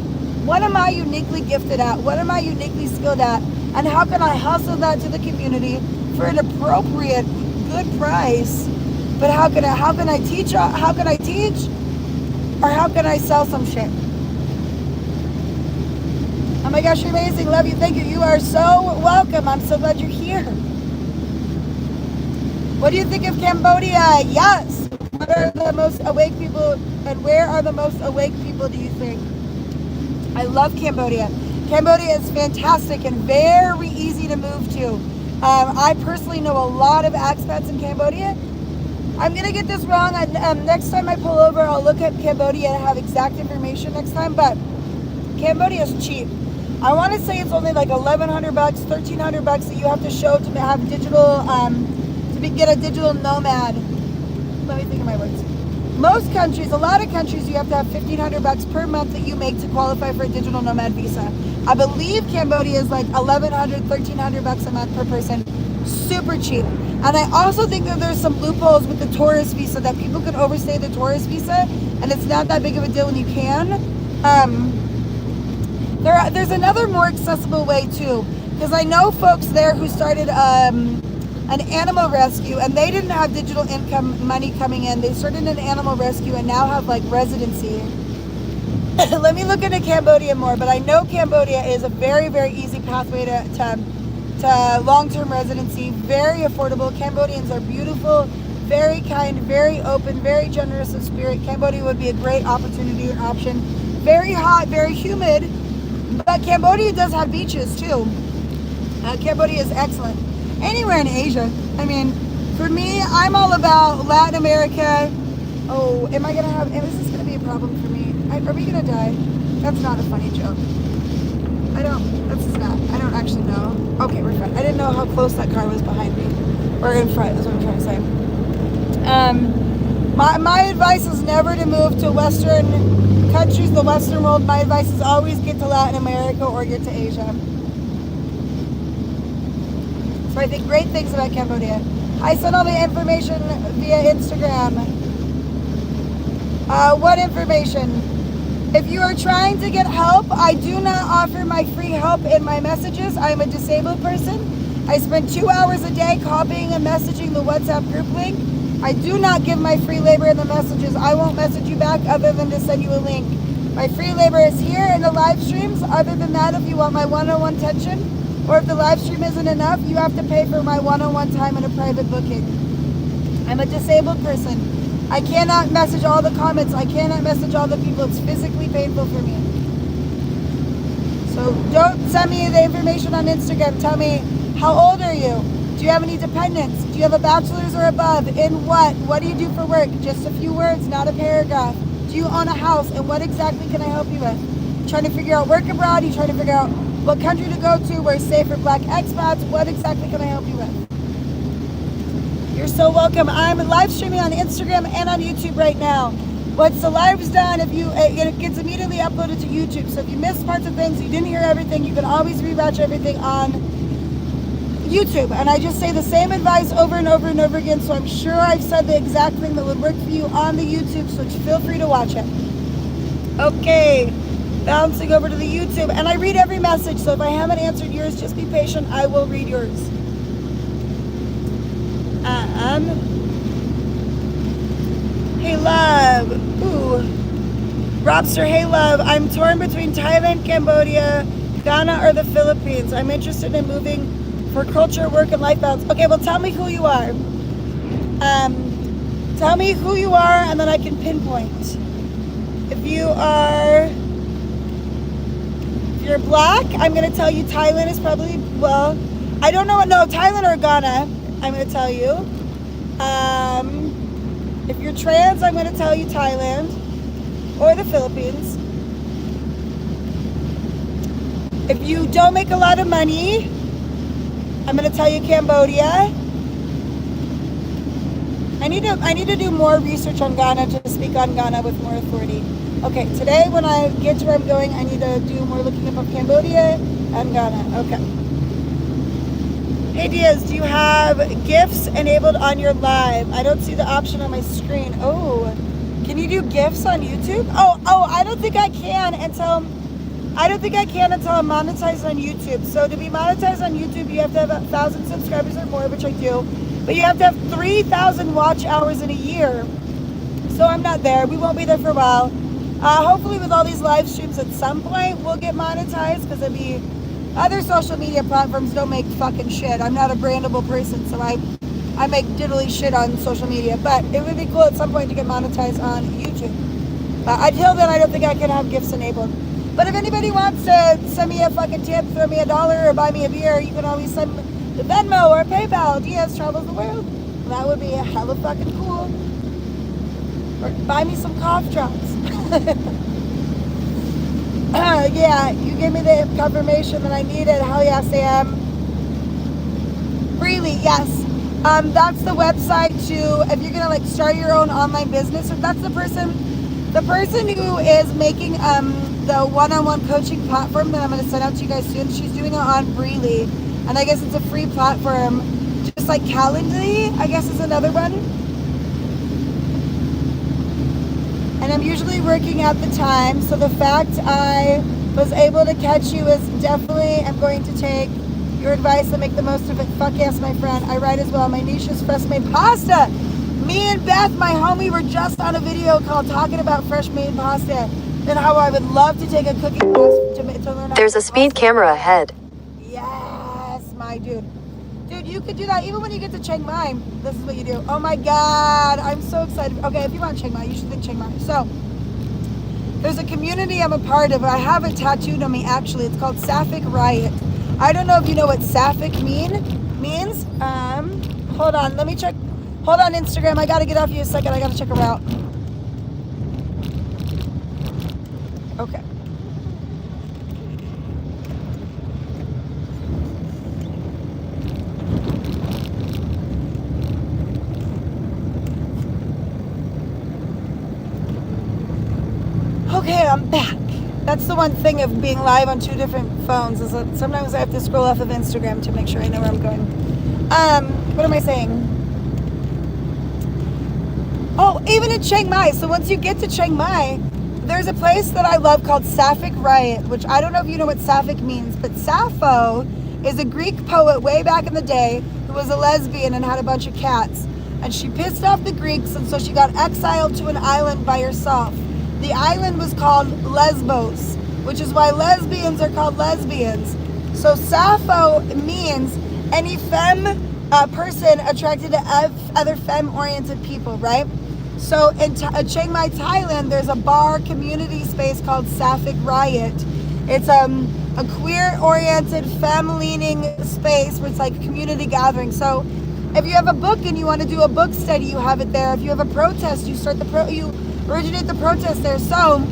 what am I uniquely gifted at? What am I uniquely skilled at? And how can I hustle that to the community for an appropriate, good price? But how can I teach? How can I teach? Or how can I sell some shit? Oh my gosh, you're amazing. Love you. Thank you. You are so welcome. I'm so glad you're here. What do you think of Cambodia? Yes. What are the most awake people, and where are the most awake people, do you think? I love Cambodia. Cambodia is fantastic and very easy to move to. I personally know a lot of expats in Cambodia. I'm going to get this wrong. Next time I pull over, I'll look at Cambodia and have exact information next time. But Cambodia is cheap. I want to say it's only like $1,100, $1,300 that you have to show to have digital, get a digital nomad. Let me think of my words. Most countries, a lot of countries, you have to have $1,500 per month that you make to qualify for a digital nomad visa. I believe Cambodia is like $1,100, $1,300 a month per person. Super cheap. And I also think that there's some loopholes with the tourist visa, that people can overstay the tourist visa, and it's not that big of a deal when you can. There's another more accessible way too, because I know folks there who started an animal rescue, and they didn't have digital income money coming in. They started an animal rescue and now have like residency. Let me look into Cambodia more, but I know Cambodia is a very, very easy pathway to long-term residency, very affordable. Cambodians are beautiful, very kind, very open, very generous of spirit. Cambodia would be a great opportunity and option. Very hot, very humid, but Cambodia does have beaches too. Cambodia is excellent. Anywhere in Asia. I mean, for me, I'm all about Latin America. Oh, is this going to be a problem for me? Are we going to die? That's not a funny joke. I don't actually know. Okay, we're fine. I didn't know how close that car was behind me. Or in front, is what I'm trying to say. My advice is never to move to Western countries, the Western world. My advice is always get to Latin America or get to Asia. So I think great things about Cambodia. I sent all the information via Instagram. What information? If you are trying to get help, I do not offer my free help in my messages. I am a disabled person. I spend 2 hours a day copying and messaging the WhatsApp group link. I do not give my free labor in the messages. I won't message you back other than to send you a link. My free labor is here in the live streams. Other than that, if you want my one-on-one attention, or if the live stream isn't enough, you have to pay for my one-on-one time in a private booking. I'm a disabled person. I cannot message all the comments. I cannot message all the people. It's physically painful for me. So don't send me the information on Instagram. Tell me, how old are you? Do you have any dependents? Do you have a bachelor's or above? In what? What do you do for work? Just a few words, not a paragraph. Do you own a house? And what exactly can I help you with? Trying to figure out work abroad? You trying to figure out what country to go to? Where's safe for black expats? What exactly can I help you with? You're so welcome. I'm live streaming on Instagram and on YouTube right now. Once the live's done, it gets immediately uploaded to YouTube. So if you missed parts of things, you didn't hear everything, you can always rewatch everything on YouTube. And I just say the same advice over and over and over again, so I'm sure I've said the exact thing that would work for you on the YouTube, so feel free to watch it. Okay, bouncing over to the YouTube. And I read every message, so if I haven't answered yours, just be patient, I will read yours. Hey love, ooh, Robster, hey love, I'm torn between Thailand, Cambodia, Ghana, or the Philippines. I'm interested in moving for culture, work, and life balance. Okay, well tell me who you are. Tell me who you are, and then I can pinpoint. If you're black, I'm gonna tell you Thailand is probably, well, I don't know, no, Thailand or Ghana, I'm gonna tell you. If you're trans, I'm gonna tell you Thailand or the Philippines. If you don't make a lot of money, I'm gonna tell you Cambodia. I need to do more research on Ghana to speak on Ghana with more authority. Okay, today when I get to where I'm going, I need to do more looking up of Cambodia and Ghana. Okay. Hey Diaz, do you have GIFs enabled on your live? I don't see the option on my screen. Oh, can you do GIFs on YouTube? Oh, I don't think I can until I'm monetized on YouTube. So to be monetized on YouTube, you have to have 1,000 subscribers or more, which I do. But you have to have 3,000 watch hours in a year. So I'm not there. We won't be there for a while. Hopefully with all these live streams at some point, we'll get monetized, because other social media platforms don't make fucking shit. I'm not a brandable person, so I make diddly shit on social media. But it would be cool at some point to get monetized on YouTube. Until then, I don't think I can have gifts enabled. But if anybody wants to send me a fucking tip, throw me $1, or buy me a beer, you can always send the Venmo or PayPal. Diaz travels the world. That would be a hella fucking cool. Or buy me some cough drops. Yeah, you gave me the confirmation that I needed. Hell yes, I am. Freely, yes. That's the website to, if you're gonna start your own online business, or that's the person who is making the one-on-one coaching platform that I'm gonna send out to you guys soon. She's doing it on Freely, and I guess it's a free platform, just like Calendly, I guess is another one. And I'm usually working at the time, so the fact I was able to catch you is definitely, I'm going to take your advice and make the most of it. Fuck yes, my friend. I write as well. My niche is fresh made pasta. Me and Beth, my homie, were just on a video call talking about fresh made pasta and how I would love to take a cooking class to learn how. There's a speed camera ahead. Yes, my dude. Dude, you could do that even when you get to Chiang Mai. This is what you do. Oh my God, I'm so excited. Okay, if you want Chiang Mai, you should think Chiang Mai. So, there's a community I'm a part of. I have it tattooed on me, actually. It's called Sapphic Riot. I don't know if you know what Sapphic means. Hold on, let me check. Hold on, Instagram. I gotta get off you a second. I gotta check a route. Okay. Okay, I'm back. That's the one thing of being live on 2 different phones, is that sometimes I have to scroll off of Instagram to make sure I know where I'm going. What am I saying? Oh, even in Chiang Mai. So once you get to Chiang Mai, there's a place that I love called Sapphic Riot, which I don't know if you know what Sapphic means, but Sappho is a Greek poet way back in the day who was a lesbian and had a bunch of cats. And she pissed off the Greeks, and so she got exiled to an island by herself. The island was called Lesbos, which is why lesbians are called lesbians. So Sappho means any femme person attracted to other femme-oriented people, right? So in Chiang Mai, Thailand, there's a bar community space called Sapphic Riot. It's a queer-oriented, femme-leaning space where it's like a community gathering. So if you have a book and you want to do a book study, you have it there. If you have a protest, you originate the protest there. So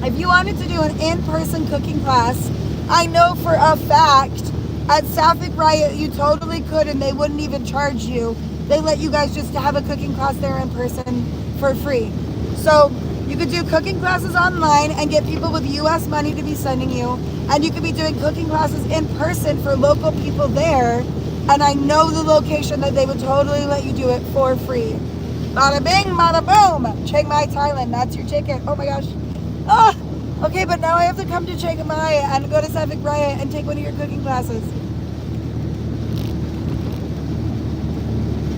if you wanted to do an in-person cooking class, I know for a fact at Sapphic Riot you totally could, and they wouldn't even charge you. They let you guys just have a cooking class there in person for free. So you could do cooking classes online and get people with US money to be sending you, and you could be doing cooking classes in person for local people there. And I know the location that they would totally let you do it for free. Bada bing, bada boom. Chiang Mai, Thailand. That's your ticket. Oh my gosh. Ah, okay, but now I have to come to Chiang Mai and go to Sapphic Riot and take one of your cooking classes.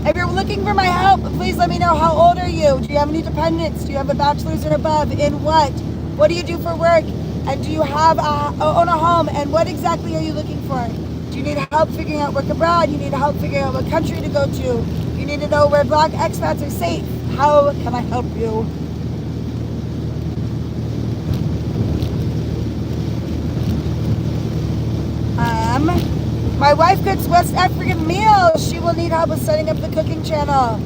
If you're looking for my help, please let me know. How old are you? Do you have any dependents? Do you have a bachelor's or above? In what? What do you do for work? And do you have own a home? And what exactly are you looking for? Do you need help figuring out work abroad? You need help figuring out what country to go to? You need to know where Black expats are safe. How can I help you? My wife cooks West African meals. She will need help with setting up the cooking channel.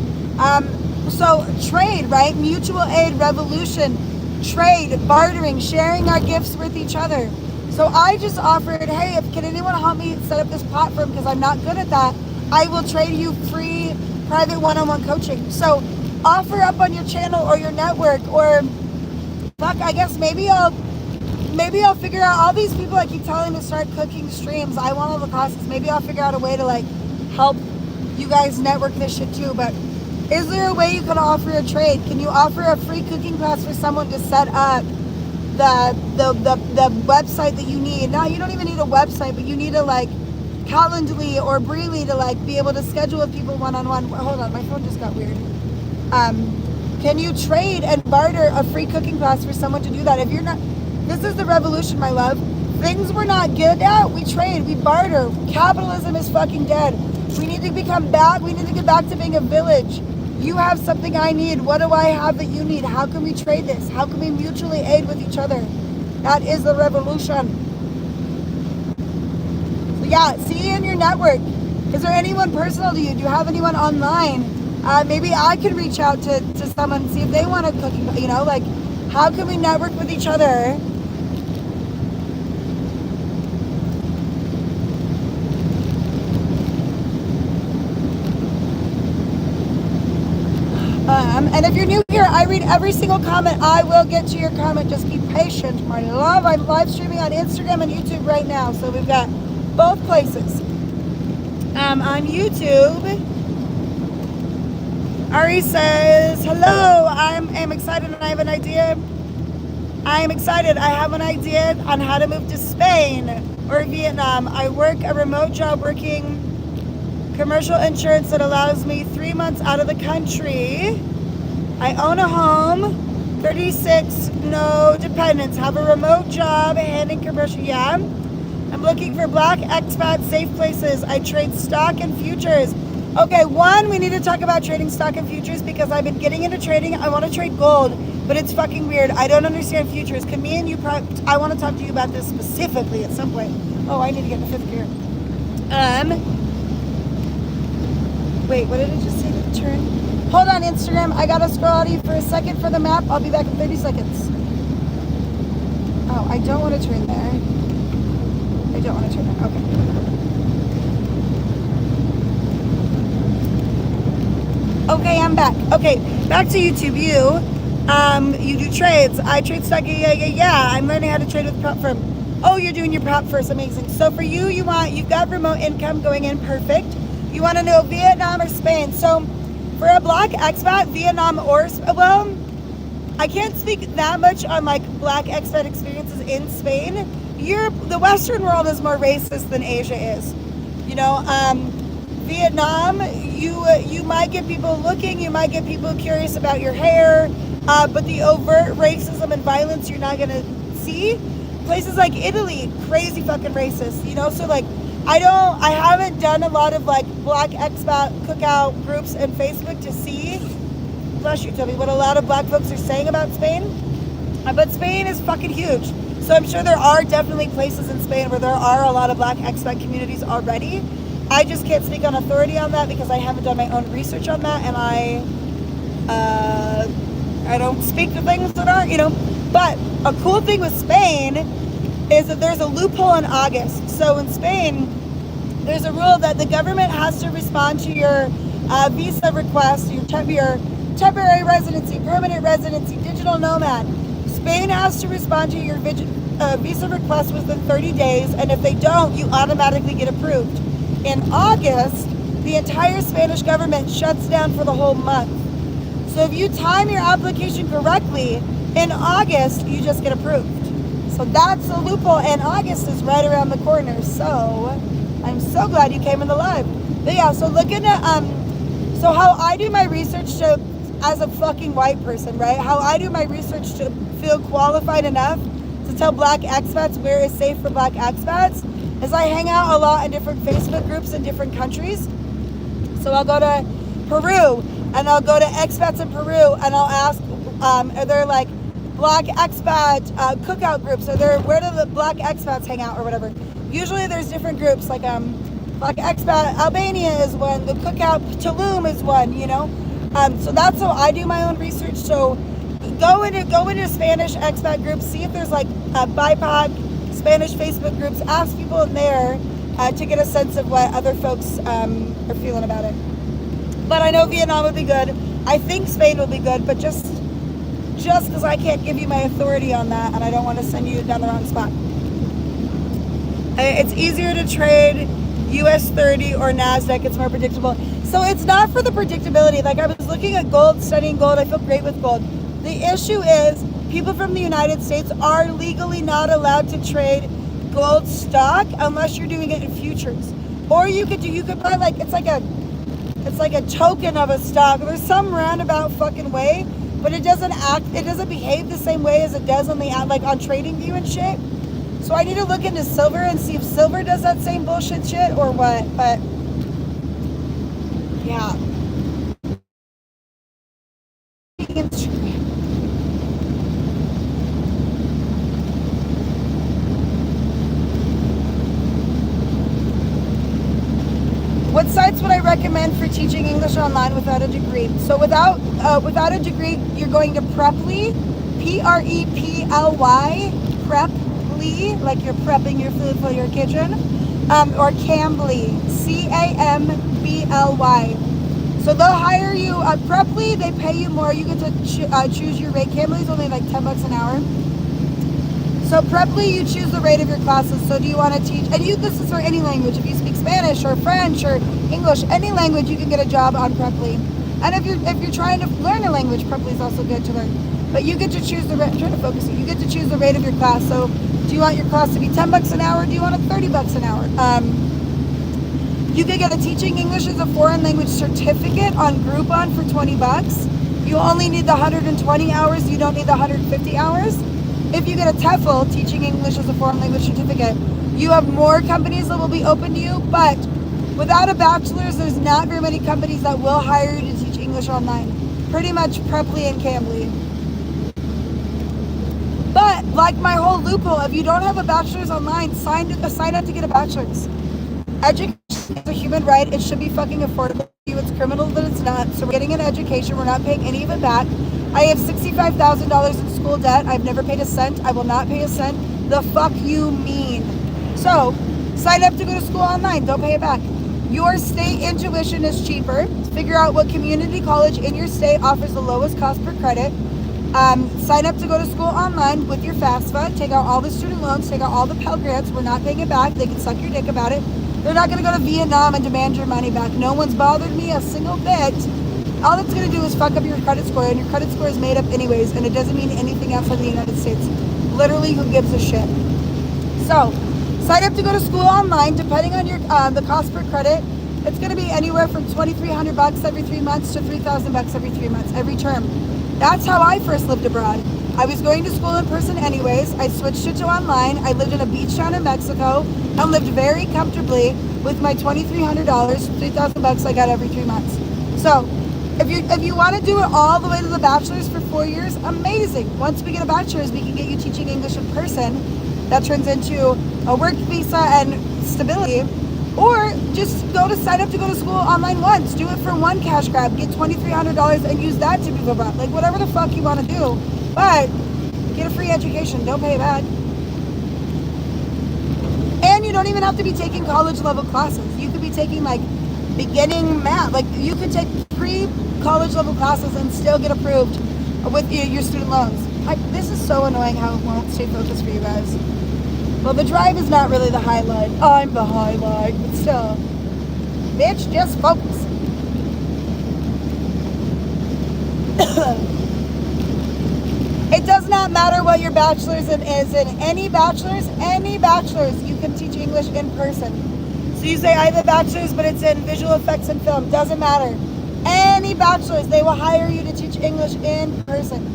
So trade, right? Mutual aid, revolution, trade, bartering, sharing our gifts with each other. So I just offered, hey, can anyone help me set up this platform, because I'm not good at that. I will trade you free private one-on-one coaching. So offer up on your channel or your network, or fuck, I guess maybe I'll figure out all these people I keep telling to start cooking streams. I want all the classes. Maybe I'll figure out a way to like help you guys network this shit too. But is there a way you can offer a trade? Can you offer a free cooking class for someone to set up the website that you need? Now you don't even need a website, but you need a like Calendly or Breely to like be able to schedule with people one-on-one. Hold on, my phone just got weird. Can you trade and barter a free cooking class for someone to do that? If you're not, this is the revolution, my love. Things we're not good at, we trade, we barter. Capitalism is fucking dead. We need to become back. We need to get back to being a village. You have something I need. What do I have that you need? How can we trade this? How can we mutually aid with each other? That is the revolution. So yeah, see you in your network. Is there anyone personal to you? Do you have anyone online? Maybe I can reach out to someone and see if they want to cook, you know, like how can we network with each other? And if you're new here, I read every single comment. I will get to your comment. Just be patient, my love. I'm live streaming on Instagram and YouTube right now. So we've got both places. On YouTube, Ari says, hello, I'm excited and I have an idea. I am excited. I have an idea on how to move to Spain or Vietnam. I work a remote job working commercial insurance that allows me 3 months out of the country. I own a home, 36, no dependents, have a remote job, handling commercial, yeah. I'm looking for Black expats, safe places. I trade stock and futures. Okay, one, we need to talk about trading stock and futures because I've been getting into trading. I want to trade gold, but it's fucking weird. I don't understand futures. Can me and you, I want to talk to you about this specifically at some point. Oh, I need to get in 5th gear. Wait, what did it just say to turn? Hold on, Instagram. I gotta scroll out of you for a second for the map. I'll be back in 30 seconds. Oh, I don't want to turn there. I don't want to turn there. Okay. Okay, I'm back. Okay, back to YouTube. You do trades. I trade stock. Yeah. I'm learning how to trade with prop firm. Oh, you're doing your prop first. Amazing. So for you, you've got remote income going in. Perfect. You want to know Vietnam or Spain. So for a Black expat, Vietnam or, well, I can't speak that much on like black expat experiences in Spain. The Western world is more racist than Asia is. You know, Vietnam, you might get people looking, you might get people curious about your hair, but the overt racism and violence you're not gonna see. Places like Italy, crazy fucking racist, you know. So like, I haven't done a lot of like black expat cookout groups and Facebook to see, bless you, Toby, what a lot of black folks are saying about Spain. But Spain is fucking huge. So I'm sure there are definitely places in Spain where there are a lot of black expat communities already. I just can't speak on authority on that because I haven't done my own research on that, and I don't speak to things that aren't, you know. But a cool thing with Spain is that there's a loophole in August. So in Spain, there's a rule that the government has to respond to your visa request, your temporary residency, permanent residency, digital nomad. Spain has to respond to your visa request within 30 days, and if they don't, you automatically get approved. In August, the entire Spanish government shuts down for the whole month. So if you time your application correctly, in August, you just get approved. So that's the loophole, and August is right around the corner. So I'm so glad you came in the live. But yeah, so looking at, so how I do my research to, as a fucking white person, right? How I do my research to feel qualified enough to tell black expats where is safe for black expats is I hang out a lot in different Facebook groups in different countries. So I'll go to Peru and I'll go to expats in Peru and I'll ask, are there like black expat cookout groups? Where do the black expats hang out or whatever? Usually there's different groups, like black expat Albania is one, the cookout Tulum is one, you know? So that's how I do my own research. So go into Spanish expat groups, see if there's like BIPOC Spanish Facebook groups, ask people in there to get a sense of what other folks are feeling about it. But I know Vietnam would be good. I think Spain will be good, but just because I can't give you my authority on that and I don't want to send you down the wrong spot. It's easier to trade US 30 or NASDAQ, it's more predictable. So it's not for the predictability. Like I was looking at gold, studying gold, I feel great with gold. The issue is people from the United States are legally not allowed to trade gold stock unless you're doing it in futures. Or you could buy like, it's like a token of a stock. There's some roundabout fucking way, but it doesn't behave the same way as it does on like on TradingView and shit. So I need to look into silver and see if silver does that same bullshit shit or what, but yeah. What sites would I recommend for teaching English online without a degree? So without a degree, you're going to Preply, Preply, Preply, like you're prepping your food for your kitchen, or Cambly, Cambly. So they'll hire you at Preply, they pay you more, you get to choose your rate. Cambly's only like $10 an hour. So Preply, you choose the rate of your classes. So do you want to teach, and this is for any language. If you speak Spanish or French or English, any language, you can get a job on Preply. And if you're trying to learn a language, Preply is also good to learn. But you get to choose I'm trying to focus you get to choose the rate of your class. So do you want your class to be $10 an hour? Or do you want it $30 an hour? You could get a teaching English as a foreign language certificate on Groupon for $20. You only need the 120 hours. You don't need the 150 hours. If you get a TEFL, teaching English as a foreign language certificate, you have more companies that will be open to you, but without a bachelor's, there's not very many companies that will hire you to teach English online. Pretty much Preply and Cambly. But like my whole loophole, if you don't have a bachelor's online, sign up to get a bachelor's. Education is a human right. It should be fucking affordable to you. It's criminal that it's not. So we're getting an education. We're not paying any of it back. I have $65,000 in school debt. I've never paid a cent. I will not pay a cent. The fuck you mean? So sign up to go to school online. Don't pay it back. Your state in tuition is cheaper. Figure out what community college in your state offers the lowest cost per credit. Sign up to go to school online with your FAFSA. Take out all the student loans. Take out all the Pell Grants. We're not paying it back. They can suck your dick about it. They're not going to go to Vietnam and demand your money back. No one's bothered me a single bit all it's going to do is fuck up your credit score, and your credit score is made up anyways, and it doesn't mean anything outside the United States. Literally, who gives a shit? So, sign up to go to school online. Depending on your the cost per credit, it's going to be anywhere from $2,300 every 3 months to $3,000 every 3 months, every term. That's how I first lived abroad. I was going to school in person anyways. I switched it to online. I lived in a beach town in Mexico and lived very comfortably with my $2,300, $3,000 I got every 3 months. So, if you want to do it all the way to the bachelor's for 4 years, amazing. Once we get a bachelor's, we can get you teaching English in person. That turns into a work visa and stability. Or just sign up to go to school online once. Do it for one cash grab. Get $2,300 and use that to move abroad. Like, whatever the fuck you want to do. But get a free education. Don't pay back. And you don't even have to be taking college level classes. You could be taking like beginning math. Like, you could take pre-college level classes and still get approved with your student loans. This is so annoying how it won't stay focused for you guys. Well, the drive is not really the highlight. I'm the highlight, but still. Bitch, just focus. It does not matter what your bachelor's is in. Any bachelor's, you can teach English in person. So you say, I have a bachelor's, but it's in visual effects and film. Doesn't matter. Any bachelor's, they will hire you to teach English in person.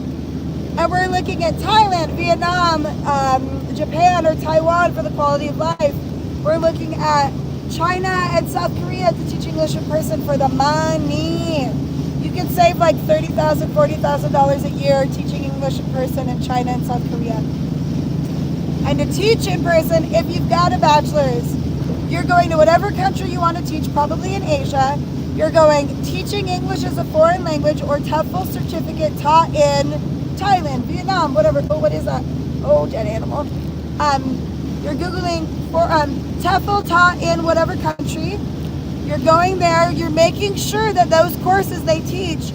And we're looking at Thailand, Vietnam, Japan, or Taiwan for the quality of life. We're looking at China and South Korea to teach English in person for the money. You can save like $30,000, $40,000 a year teaching English in person in China and South Korea. And to teach in person, if you've got a bachelor's, you're going to whatever country you want to teach, probably in Asia. You're going teaching English as a foreign language or TOEFL certificate taught in Thailand, Vietnam, whatever. Oh, what is that? Oh, dead animal. You're Googling for TOEFL taught in whatever country. You're going there. You're making sure that those courses they teach,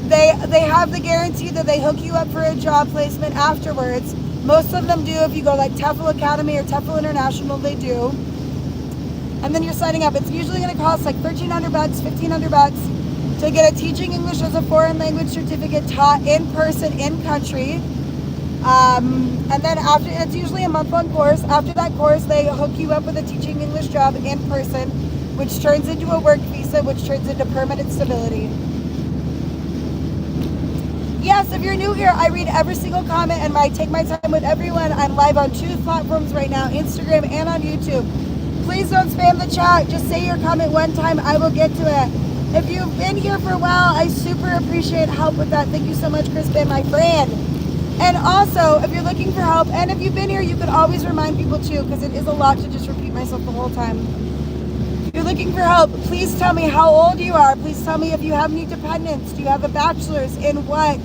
they have the guarantee that they hook you up for a job placement afterwards. Most of them do. If you go like TOEFL Academy or TOEFL International, they do. And then you're signing up. It's usually going to cost like $1,300, $1,500 to get a teaching English as a foreign language certificate taught in person in country. And then after, it's usually a month-long course. After that course, they hook you up with a teaching English job in person, which turns into a work visa, which turns into permanent stability. Yes, if you're new here, I read every single comment and I take my time with everyone. I'm live on 2 platforms right now, Instagram and on YouTube. Please don't spam the chat. Just say your comment one time. I will get to it. If you've been here for a while, I super appreciate help with that. Thank you so much, Crispin, my friend. And also, if you're looking for help, and if you've been here, you could always remind people too, because it is a lot to just repeat myself the whole time. If you're looking for help, please tell me how old you are. Please tell me if you have any dependents. Do you have a bachelor's in what?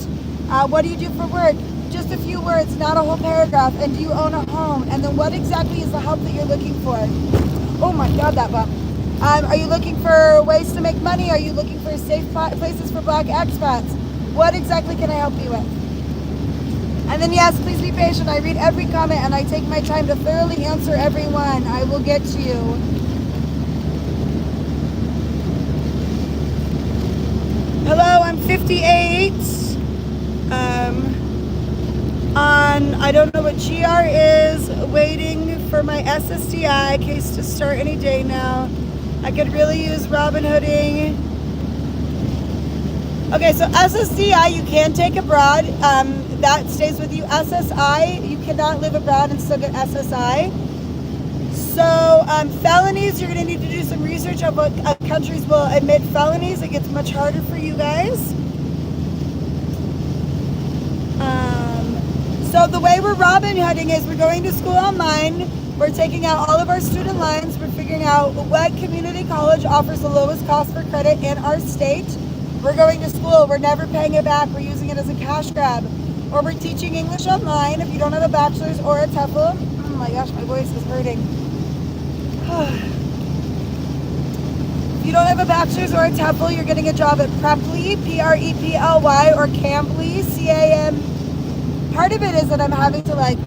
What do you do for work? Just a few words, not a whole paragraph. And do you own a home? And then what exactly is the help that you're looking for? Oh my God, that bump. Are you looking for ways to make money? Are you looking for safe places for Black expats? What exactly can I help you with? And then yes, please be patient. I read every comment and I take my time to thoroughly answer everyone. I will get to you. Hello, I'm 58. I don't know what GR is, waiting for my SSDI case to start any day now. I could really use Robin Hooding. Okay, so SSDI you can take abroad. That stays with you. SSI, you cannot live abroad and still get SSI. So felonies, you're going to need to do some research on what countries will admit felonies. It gets much harder for you guys. So the way we're Robin Hooding is we're going to school online. We're taking out all of our student lines. We're figuring out what community college offers the lowest cost for credit in our state. We're going to school. We're never paying it back. We're using it as a cash grab. Or we're teaching English online if you don't have a bachelor's or a TOEFL. Oh my gosh, my voice is hurting. If you don't have a bachelor's or a TOEFL, you're getting a job at Preply, P-R-E-P-L-Y, or Cambly, C-A-M. Part of it is that I'm having to like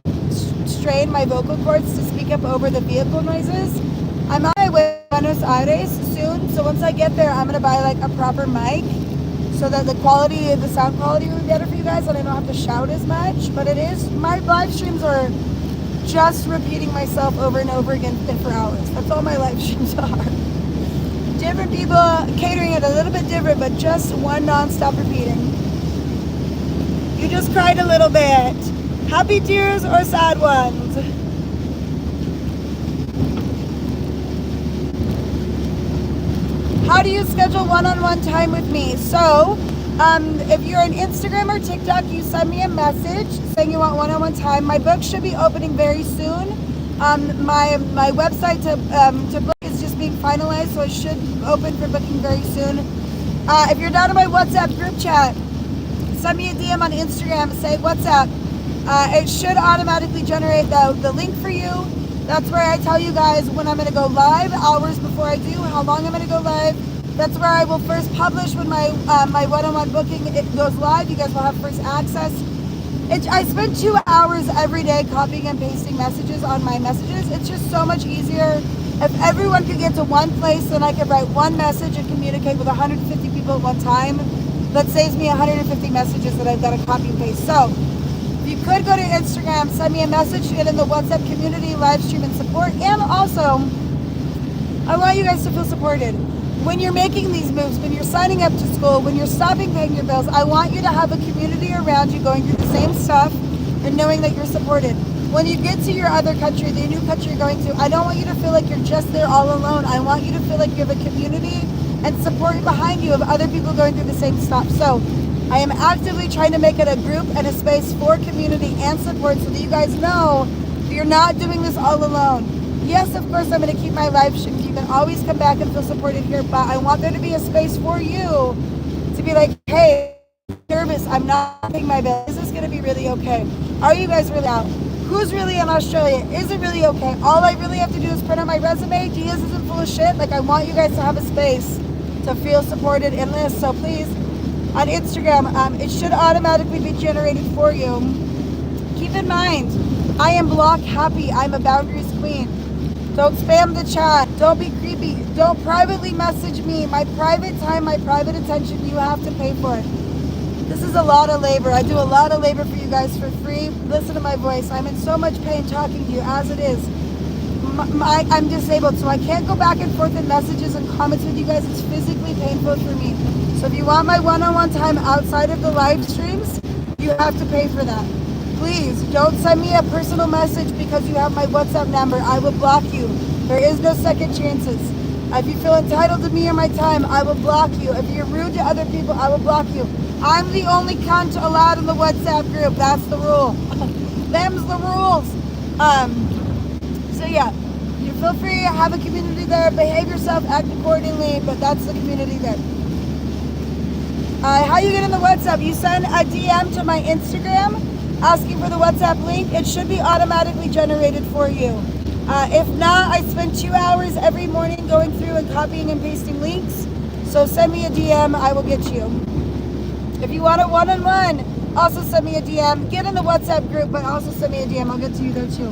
strain my vocal cords to speak up over the vehicle noises. I'm on my way to Buenos Aires soon, so once I get there, I'm gonna buy like a proper mic so that the quality, the sound quality will be better for you guys, and I don't have to shout as much. But it is, my live streams are just repeating myself over and over again for hours. That's all my live streams are. Different people catering it a little bit different, but just one non-stop repeating. You just cried a little bit. Happy tears or sad ones? How do you schedule one-on-one time with me? So, if you're on Instagram or TikTok, you send me a message saying you want one-on-one time. My book should be opening very soon. My website to book is just being finalized, so it should open for booking very soon. If you're down in my WhatsApp group chat, send me a DM on Instagram, say WhatsApp. It should automatically generate the link for you. That's where I tell you guys when I'm going to go live, hours before I do, how long I'm going to go live. That's where I will first publish when my one-on-one booking it goes live. You guys will have first access. I spend 2 hours every day copying and pasting messages on my messages. It's just so much easier. If everyone could get to one place, then I could write one message and communicate with 150 people at one time. That saves me 150 messages that I've got to copy and paste. So, you could go to Instagram, send me a message to get in the WhatsApp community, live stream and support. And also, I want you guys to feel supported. When you're making these moves, when you're signing up to school, when you're stopping paying your bills, I want you to have a community around you going through the same stuff and knowing that you're supported. When you get to your other country, the new country you're going to, I don't want you to feel like you're just there all alone. I want you to feel like you have a community and support behind you of other people going through the same stuff. So, I am actively trying to make it a group and a space for community and support so that you guys know that you're not doing this all alone. Yes, of course, I'm going to keep my live streams. You can always come back and feel supported here, but I want there to be a space for you to be like, hey, nervous, I'm not paying my bill. Is this going to be really okay? Are you guys really out? Who's really in Australia? Is it really okay? All I really have to do is print out my resume. Jesus isn't full of shit. Like, I want you guys to have a space to feel supported in this. So please, on Instagram, it should automatically be generated for you. Keep in mind, I am block happy. I'm a boundaries queen. Don't spam the chat. Don't be creepy. Don't privately message me. My private time, my private attention, you have to pay for it. This is a lot of labor. I do a lot of labor for you guys for free. Listen to my voice. I'm in so much pain talking to you as it is. I'm disabled, so I can't go back and forth in messages and comments with you guys. It's physically painful for me. So if you want my one-on-one time outside of the live streams, you have to pay for that. Please don't send me a personal message because you have my WhatsApp number. I will block you. There is no second chances. If you feel entitled to me or my time, I will block you. If you're rude to other people, I will block you. I'm the only cunt allowed in the WhatsApp group. That's the rule. Them's the rules. So yeah, you feel free, have a community there, behave yourself, act accordingly, but that's the community there. How you get in the WhatsApp? You send a DM to my Instagram asking for the WhatsApp link. It should be automatically generated for you. If not, I spend 2 hours every morning going through and copying and pasting links. So send me a DM, I will get you. If you want a one-on-one, also send me a DM. Get in the WhatsApp group, but also send me a DM. I'll get to you there too.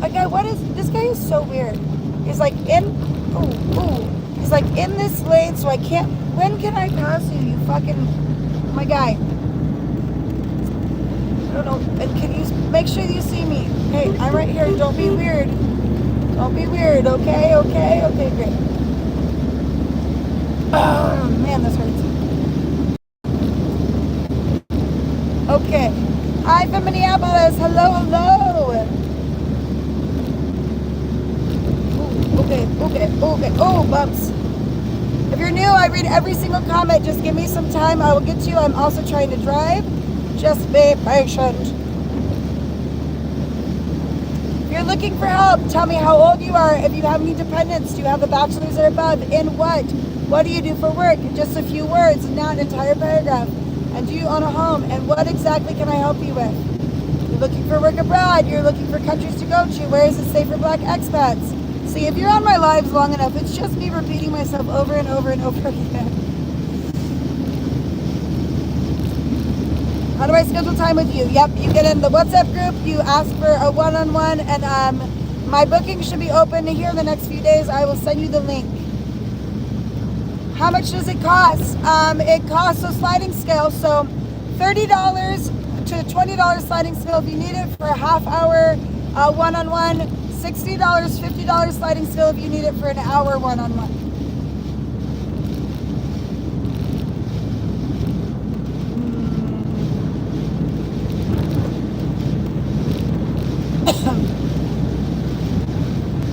Okay, this guy is so weird. He's like he's like in this lane, so I can't, when can I pass you, you fucking, my guy. I don't know, and can you make sure you see me? Hey, I'm right here, don't be weird. Don't be weird, okay, great. Oh, man, this hurts. Okay. Hi from Minneapolis. Hello. Ooh, okay. Oh, bumps. If you're new, I read every single comment. Just give me some time. I will get to you. I'm also trying to drive. Just be patient. If you're looking for help, tell me how old you are. If you have any dependents, do you have a bachelor's or above? In what? What do you do for work? Just a few words, not an entire paragraph. And do you own a home? And what exactly can I help you with? You're looking for work abroad. You're looking for countries to go to. Where is it safe for black expats? See, if you're on my lives long enough, it's just me repeating myself over and over and over again. How do I schedule time with you? Yep, you get in the WhatsApp group. You ask for a one-on-one. And my booking should be open here in the next few days. I will send you the link. How much does it cost? It costs a sliding scale, so $30 to $20 sliding scale if you need it for a half hour one-on-one, $60, $50 sliding scale if you need it for an hour one-on-one.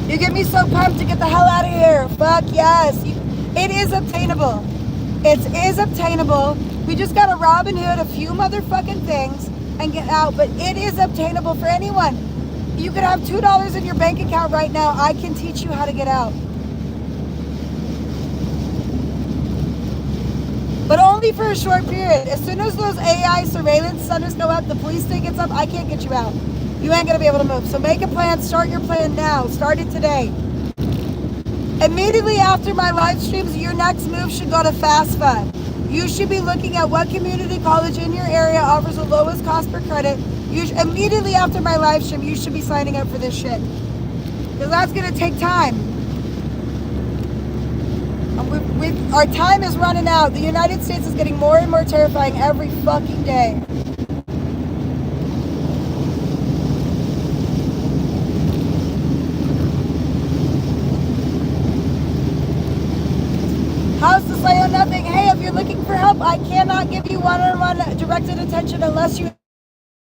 You get me so pumped to get the hell out of here. Fuck yes. It is obtainable. It is obtainable. We just gotta Robin Hood a few motherfucking things and get out, but it is obtainable for anyone. You could have $2 in your bank account right now. I can teach you how to get out. But only for a short period. As soon as those AI surveillance centers go up, the police state gets up, I can't get you out. You ain't gonna be able to move. So make a plan, start your plan now. Start it today. Immediately after my live streams, your next move should go to FAFSA. You should be looking at what community college in your area offers the lowest cost per credit. Immediately after my live stream, you should be signing up for this shit. Because that's gonna take time. Our time is running out. The United States is getting more and more terrifying every fucking day. House to say on nothing. Hey, if you're looking for help, I cannot give you one-on-one directed attention unless you have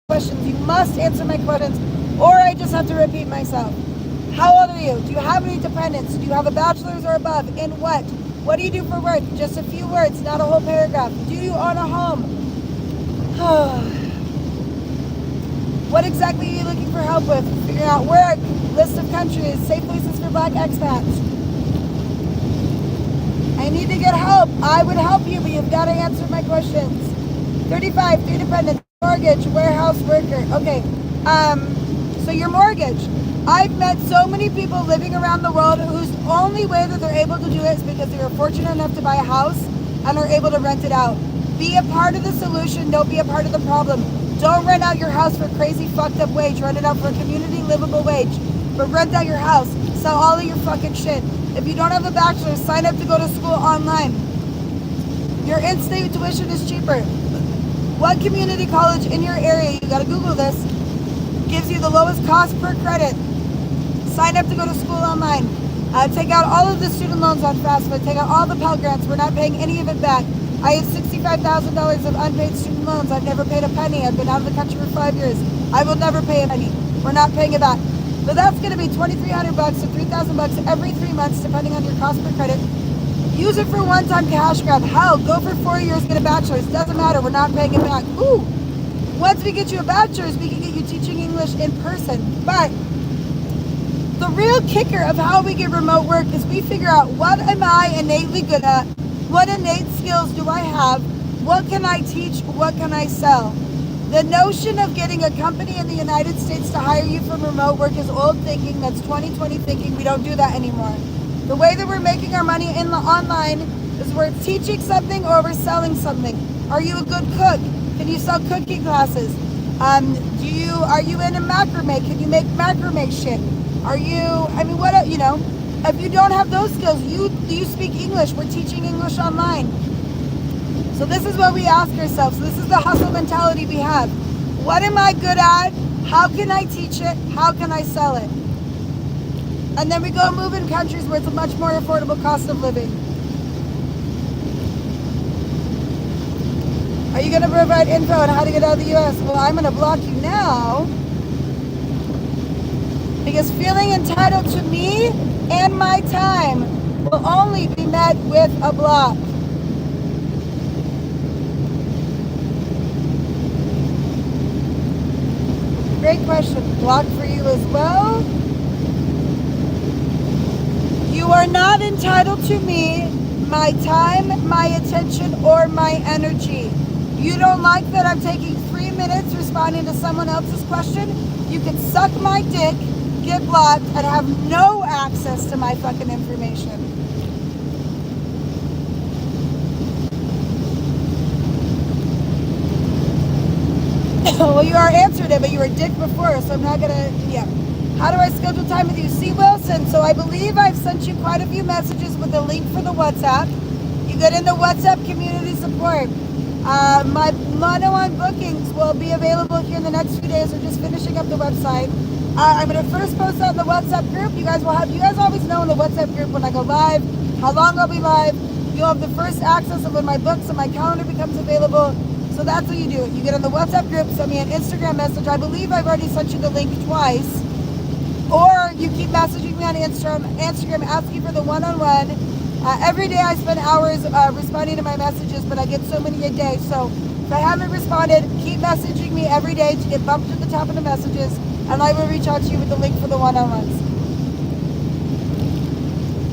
questions. You must answer my questions, or I just have to repeat myself. How old are you? Do you have any dependents? Do you have a bachelor's or above? In what? What do you do for work? Just a few words, not a whole paragraph. Do you own a home? What exactly are you looking for help with? Figuring out work, list of countries, safe places for black expats. I need to get help. I would help you, but you've got to answer my questions. 35, 3 dependents, mortgage, warehouse worker. Okay, so your mortgage. I've met so many people living around the world whose only way that they're able to do it is because they were fortunate enough to buy a house and are able to rent it out. Be a part of the solution, don't be a part of the problem. Don't rent out your house for a crazy fucked up wage. Rent it out for a community livable wage. But rent out your house. Sell all of your fucking shit. If you don't have a bachelor's, sign up to go to school online. Your in-state tuition is cheaper. What community college in your area, you gotta Google this, gives you the lowest cost per credit? Sign up to go to school online. Take out all of the student loans on FAFSA. Take out all the Pell Grants. We're not paying any of it back. I have $65,000 of unpaid student loans. I've never paid a penny. I've been out of the country for 5 years. I will never pay a penny. We're not paying it back. So that's going to be $2,300 to $3,000 every 3 months, depending on your cost per credit. Use it for one-time cash grab. Hell, go for 4 years, get a bachelor's. Doesn't matter. We're not paying it back. Ooh. Once we get you a bachelor's, we can get you teaching English in person. But the real kicker of how we get remote work is we figure out, what am I innately good at? What innate skills do I have? What can I teach? What can I sell? The notion of getting a company in the United States to hire you for remote work is old thinking. That's 2020 thinking. We don't do that anymore. The way that we're making our money in the online is we're teaching something or we're selling something. Are you a good cook? Can you sell cooking classes? Are you into macrame? Can you make macrame shit? Are you, if you don't have those skills, you speak English. We're teaching English online. So this is what we ask ourselves. This is the hustle mentality we have. What am I good at? How can I teach it? How can I sell it? And then we go move in countries where it's a much more affordable cost of living. Are you going to provide info on how to get out of the U.S.? Well, I'm going to block you now. Because feeling entitled to me and my time will only be met with a block. Great question. Block for you as well. You are not entitled to me, my time, my attention, or my energy. You don't like that I'm taking 3 minutes responding to someone else's question? You can suck my dick, get blocked, and have no access to my fucking information. Well, you are answered it, but you were a dick before, so I'm not gonna, yeah. How do I schedule time with you? C. Wilson. So I believe I've sent you quite a few messages with a link for the WhatsApp. You get into WhatsApp community support. My one-on-one bookings will be available here in the next few days. We're just finishing up the website. I'm going to first post that in the WhatsApp group. You guys always know in the WhatsApp group when I go live, how long I'll be live. You'll have the first access of when my books and my calendar becomes available. So that's what you do. You get in the WhatsApp group, send me an Instagram message. I believe I've already sent you the link twice. Or you keep messaging me on Instagram asking for the one-on-one. Every day I spend hours responding to my messages, but I get so many a day. So if I haven't responded, keep messaging me every day to get bumped to the top of the messages, and I will reach out to you with the link for the one-on-ones.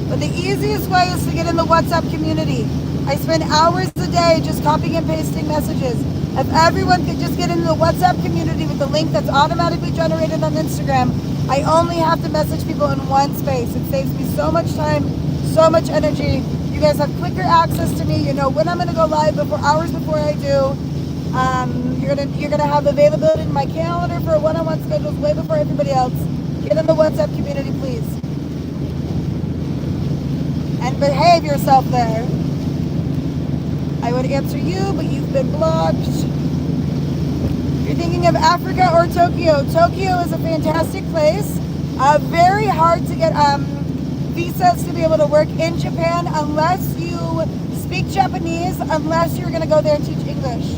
But the easiest way is to get in the WhatsApp community. I spend hours a day just copying and pasting messages. If everyone could just get into the WhatsApp community with the link that's automatically generated on Instagram, I only have to message people in one space. It saves me so much time, so much energy. You guys have quicker access to me. You know when I'm going to go live hours before I do. You're gonna have availability in my calendar for one-on-one schedules way before everybody else. Get in the WhatsApp community, please, and behave yourself there. I would answer you, but you've been blocked. You're thinking of Africa or Tokyo. Tokyo is a fantastic place. Very hard to get visas to be able to work in Japan unless you speak Japanese, unless you're going to go there and teach English.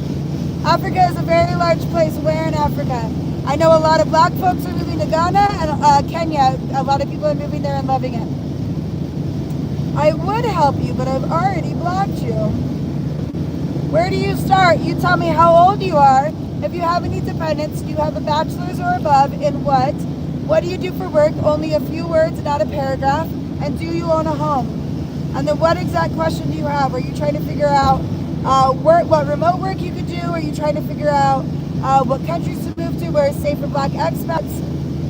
Africa is a very large place. Where in Africa? I know a lot of black folks are moving to Ghana and Kenya. A lot of people are moving there and loving it. I would help you, but I've already blocked you. Where do you start? You tell me how old you are. If you have any dependents, do you have a bachelor's or above? In what? What do you do for work? Only a few words, not a paragraph. And do you own a home? And then what exact question do you have? Are you trying to figure out what remote work you could do? Are you trying to figure out what countries to move to where it's safe for black expats?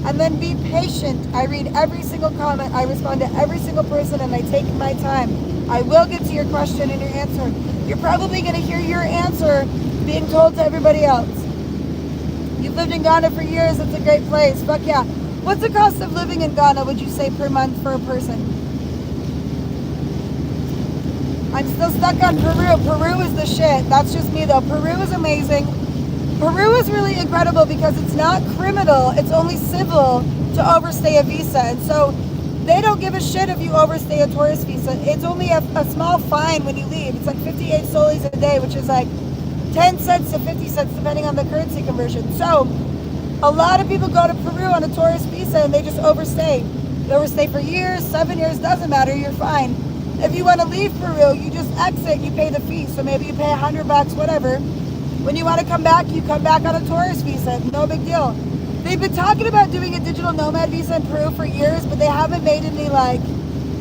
And then be patient. I read every single comment. I respond to every single person, and I take my time. I will get to your question and your answer. You're probably going to hear your answer being told to everybody else. You've lived in Ghana for years. It's a great place. Fuck yeah. What's the cost of living in Ghana, would you say, per month for a person? I'm still stuck on Peru. Peru is the shit. That's just me, though. Peru is amazing. Peru is really incredible because it's not criminal. It's only civil to overstay a visa. And so they don't give a shit if you overstay a tourist visa. It's only a small fine when you leave. It's like 58 soles a day, which is like 10 cents to 50 cents, depending on the currency conversion. So a lot of people go to Peru on a tourist visa and they just overstay. They overstay for years, 7 years, doesn't matter, you're fine. If you want to leave Peru, you just exit, you pay the fee. So maybe you pay $100, whatever. When you want to come back, you come back on a tourist visa. No big deal. They've been talking about doing a digital nomad visa in Peru for years, but they haven't made any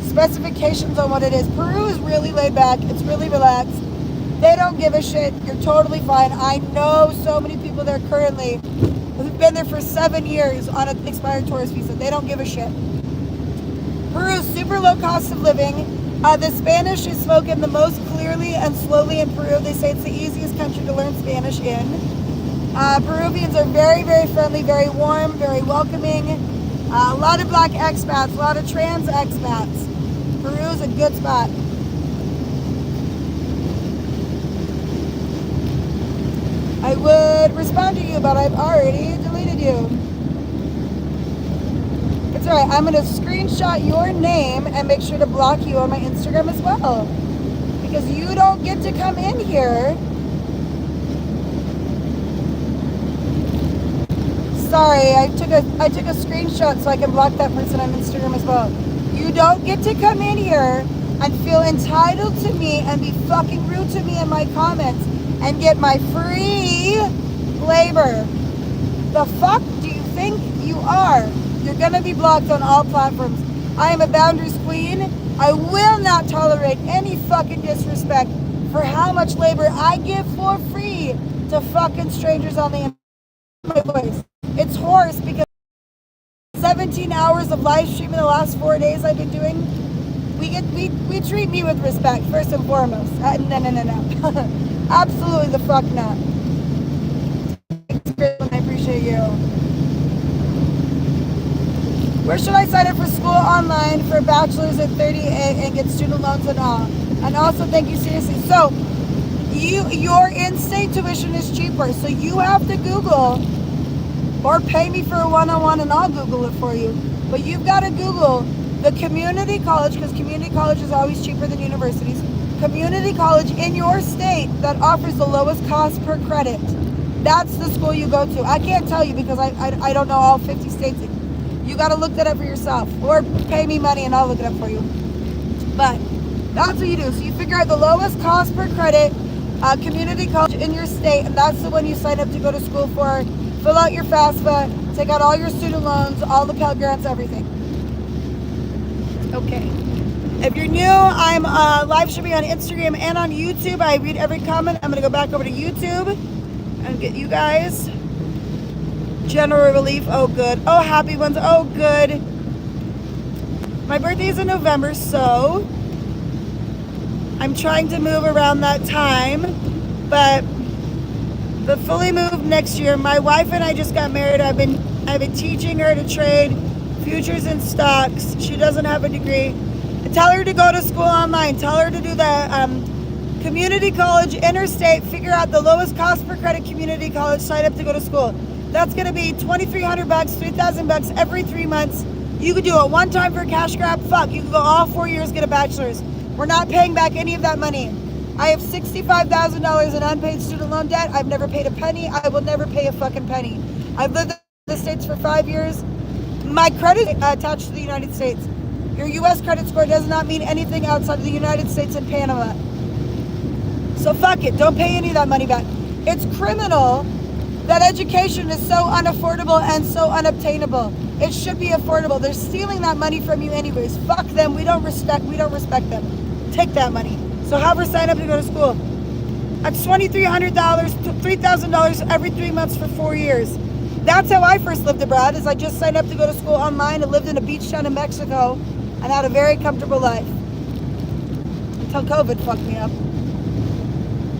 specifications on what it is. Peru is really laid back. It's really relaxed. They don't give a shit. You're totally fine. I know so many people there currently who've been there for 7 years on an expired tourist visa. They don't give a shit. Peru is super low cost of living. The Spanish is spoken the most clearly and slowly in Peru. They say it's the easiest country to learn Spanish in. Peruvians are very, very friendly, very warm, very welcoming. A lot of black expats, a lot of trans expats. Peru is a good spot. I would respond to you, but I've already deleted you. It's alright, I'm going to screenshot your name and make sure to block you on my Instagram as well. Because you don't get to come in here. Sorry, I took a screenshot so I can block that person on Instagram as well. You don't get to come in here and feel entitled to me and be fucking rude to me in my comments and get my free labor. The fuck do you think you are? You're gonna be blocked on all platforms. I am a boundaries queen. I will not tolerate any fucking disrespect for how much labor I give for free to fucking strangers on the internet. My voice. It's hoarse because 17 hours of live stream in the last 4 days I've been doing. We treat me with respect first and foremost. No. Absolutely the fuck not. I appreciate you. Where should I sign up for school online for a bachelor's at 38 and get student loans and all? And also, thank you seriously. So, your in-state tuition is cheaper. So you have to Google or pay me for a one-on-one and I'll Google it for you. But you've got to Google the community college, because community college is always cheaper than universities. Community college in your state that offers the lowest cost per credit. That's the school you go to. I can't tell you because I don't know all 50 states. You got to look that up for yourself, or pay me money and I'll look it up for you. But that's what you do. So you figure out the lowest cost per credit community college in your state, and that's the one you sign up to go to school for. Fill out your FAFSA, take out all your student loans, all the Pell Grants, everything. Okay. If you're new, I'm live streaming on Instagram and on YouTube. I read every comment. I'm going to go back over to YouTube and get you guys. General relief. Oh, good. Oh, happy ones. Oh, good. My birthday is in November, so I'm trying to move around that time, but fully move next year. My wife and I just got married. I've been teaching her to trade futures and stocks. She doesn't have a degree. Tell her to go to school online. Tell her to do the community college interstate. Figure out the lowest cost per credit community college. Sign up to go to school. That's going to be $2,300, $3,000 every 3 months. You could do it one time for a cash grab. Fuck, you could go all 4 years, get a bachelor's. We're not paying back any of that money. I have $65,000 in unpaid student loan debt. I've never paid a penny. I will never pay a fucking penny. I've lived in the States for 5 years. My credit is attached to the United States. Your U.S. credit score does not mean anything outside of the United States and Panama. So fuck it. Don't pay any of that money back. It's criminal that education is so unaffordable and so unobtainable. It should be affordable. They're stealing that money from you anyways. Fuck them. We don't respect them. Take that money. So have her sign up to go to school. That's $2,300 to $3,000 every 3 months for 4 years. That's how I first lived abroad, is I just signed up to go to school online and lived in a beach town in Mexico and had a very comfortable life. Until COVID fucked me up.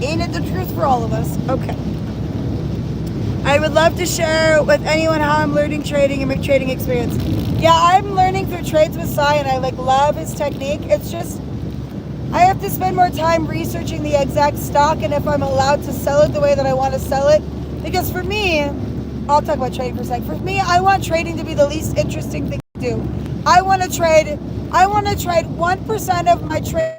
Ain't it the truth for all of us? Okay. I would love to share with anyone how I'm learning trading and my trading experience. Yeah, I'm learning through Trades with Sai, and I love his technique. It's just, I have to spend more time researching the exact stock and if I'm allowed to sell it the way that I want to sell it. Because for me, I'll talk about trading for a sec. For me, I want trading to be the least interesting thing to do. I want to trade 1% of my trade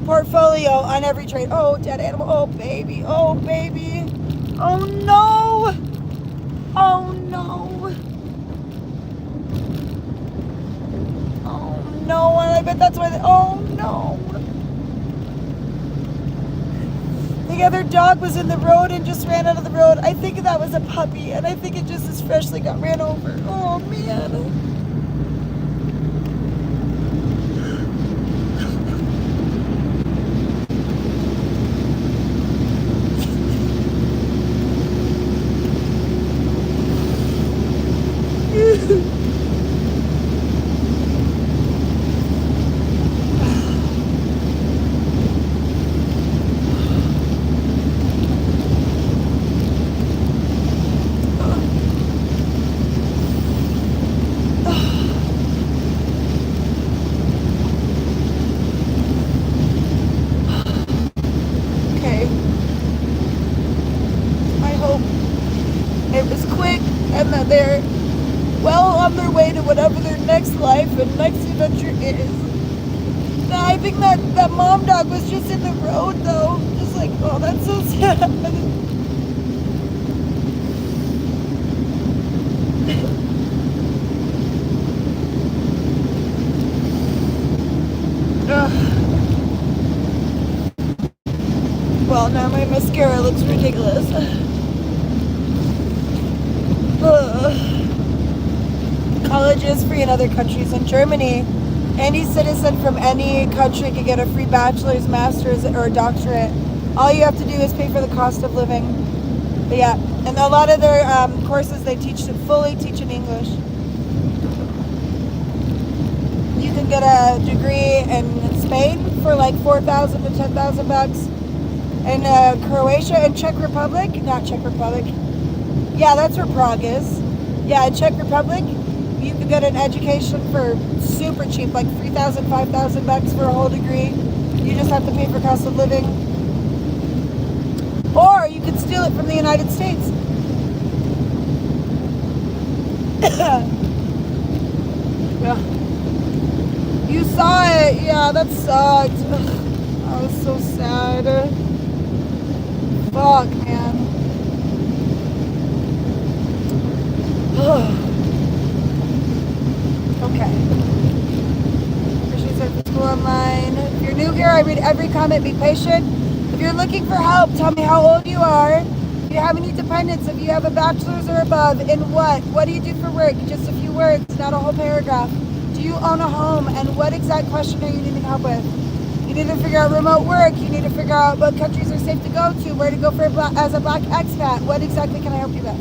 portfolio on every trade. Oh, dead animal. Oh, baby. Oh, baby. Oh, no. Oh, no. Oh, no. And I bet that's why oh, no. The other dog was in the road and just ran out of the road. I think that was a puppy, and I think it just as freshly got ran over. Oh, man. They're well on their way to whatever their next life and next adventure is. I think that mom dog was just in the road though. Just like, oh, that's so sad. Well, now my mascara looks ridiculous. College is free in other countries. In Germany, any citizen from any country can get a free bachelor's, master's, or a doctorate. All you have to do is pay for the cost of living. But yeah, and a lot of their courses they fully teach in English. You can get a degree in Spain for like $4,000 to $10,000. In Croatia and Czech Republic, not Czech Republic. Yeah, that's where Prague is. Yeah, in Czech Republic, you could get an education for super cheap, like $3,000, $5,000 for a whole degree. You just have to pay for cost of living. Or you could steal it from the United States. Yeah. You saw it. Yeah, that sucked. I was so sad. Fuck, man. Okay. Appreciate our school online. If you're new here, I read every comment. Be patient. If you're looking for help, tell me how old you are. If you have any dependents, if you have a bachelor's or above, in what? What do you do for work? Just a few words, not a whole paragraph. Do you own a home? And what exact question are you needing help with? You need to figure out remote work. You need to figure out what countries are safe to go to, where to go for as a black expat. What exactly can I help you with?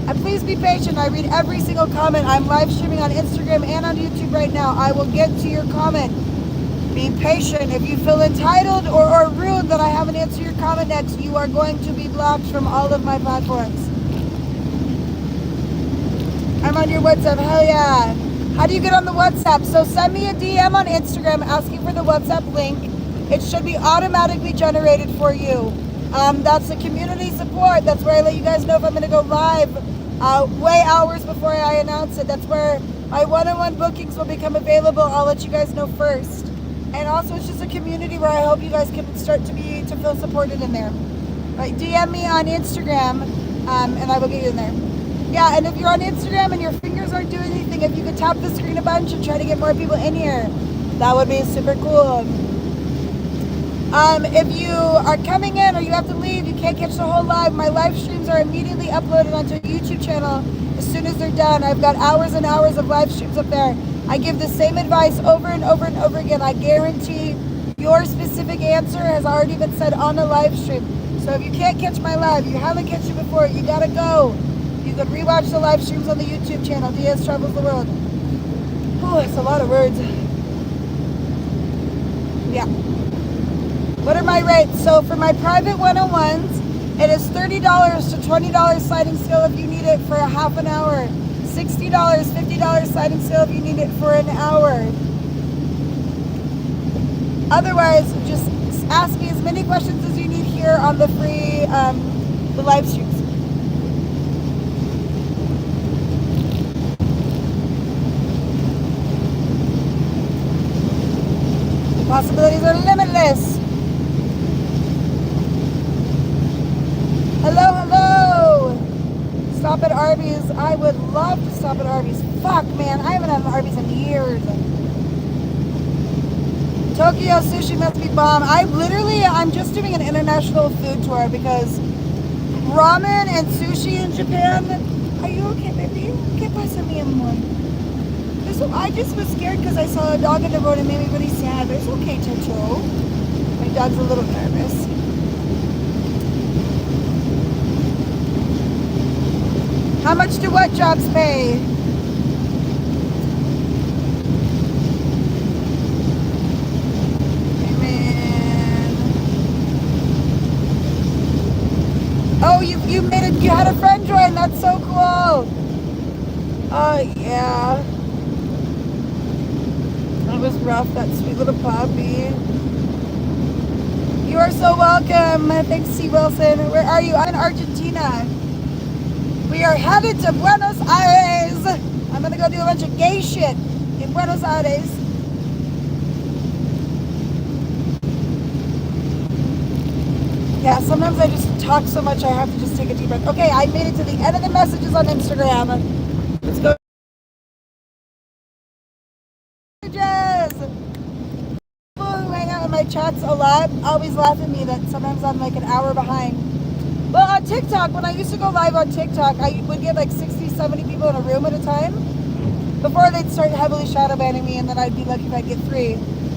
And please be patient. I read every single comment. I'm live streaming on Instagram and on YouTube right now. I will get to your comment. Be patient. If you feel entitled or rude that I haven't answered your comment next, you are going to be blocked from all of my platforms. I'm on your WhatsApp. Hell yeah. How do you get on the WhatsApp? So send me a DM on Instagram asking for the WhatsApp link. It should be automatically generated for you. That's the community support. That's where I let you guys know if I'm going to go live way hours before I announce it. That's where my one-on-one bookings will become available. I'll let you guys know first. And also, it's just a community where I hope you guys can start to feel supported in there. Right? DM me on Instagram, and I will get you in there. Yeah, and if you're on Instagram and your fingers aren't doing anything, if you could tap the screen a bunch and try to get more people in here, that would be super cool. If you are coming in or you have to leave, you can't catch the whole live, my live streams are immediately uploaded onto a YouTube channel as soon as they're done. I've got hours and hours of live streams up there. I give the same advice over and over and over again. I guarantee your specific answer has already been said on a live stream. So if you can't catch my live, you haven't catched it before, you gotta go. You can rewatch the live streams on the YouTube channel, Diaz Travels the World. Oh, it's a lot of words. Yeah. What are my rates? So for my private one-on-ones, it is $30 to $20 sliding scale if you need it for a half an hour. $60, $50 sliding scale if you need it for an hour. Otherwise, just ask me as many questions as you need here on the free, the live streams. The possibilities are limitless. Hello, hello. Stop at Arby's. I would love to stop at Arby's. Fuck, man. I haven't had an Arby's in years. Tokyo sushi must be bomb. I'm just doing an international food tour because ramen and sushi in Japan. Are you okay, baby? ¿Qué pasa, mi amor? I just was scared because I saw a dog in the road and made me really sad. But it's okay, Chocho. My dog's a little nervous. How much do what jobs pay? Amen. Oh, you made it. You had a friend join. That's so cool. Oh yeah. That was rough. That sweet little puppy. You are so welcome. Thanks, C. Wilson. Where are you? I'm in Argentina. We are headed to Buenos Aires. I'm gonna go do a bunch of gay shit in Buenos Aires. Yeah, sometimes I just talk so much I have to just take a deep breath. Okay, I made it to the end of the messages on Instagram. Let's go. Messages. People who hang out in my chats a lot always laugh at me that sometimes I'm like an hour behind. Well, on TikTok, when I used to go live on TikTok, I would get like 60, 70 people in a room at a time before they'd start heavily shadow banning me, and then I'd be lucky if I'd get 3.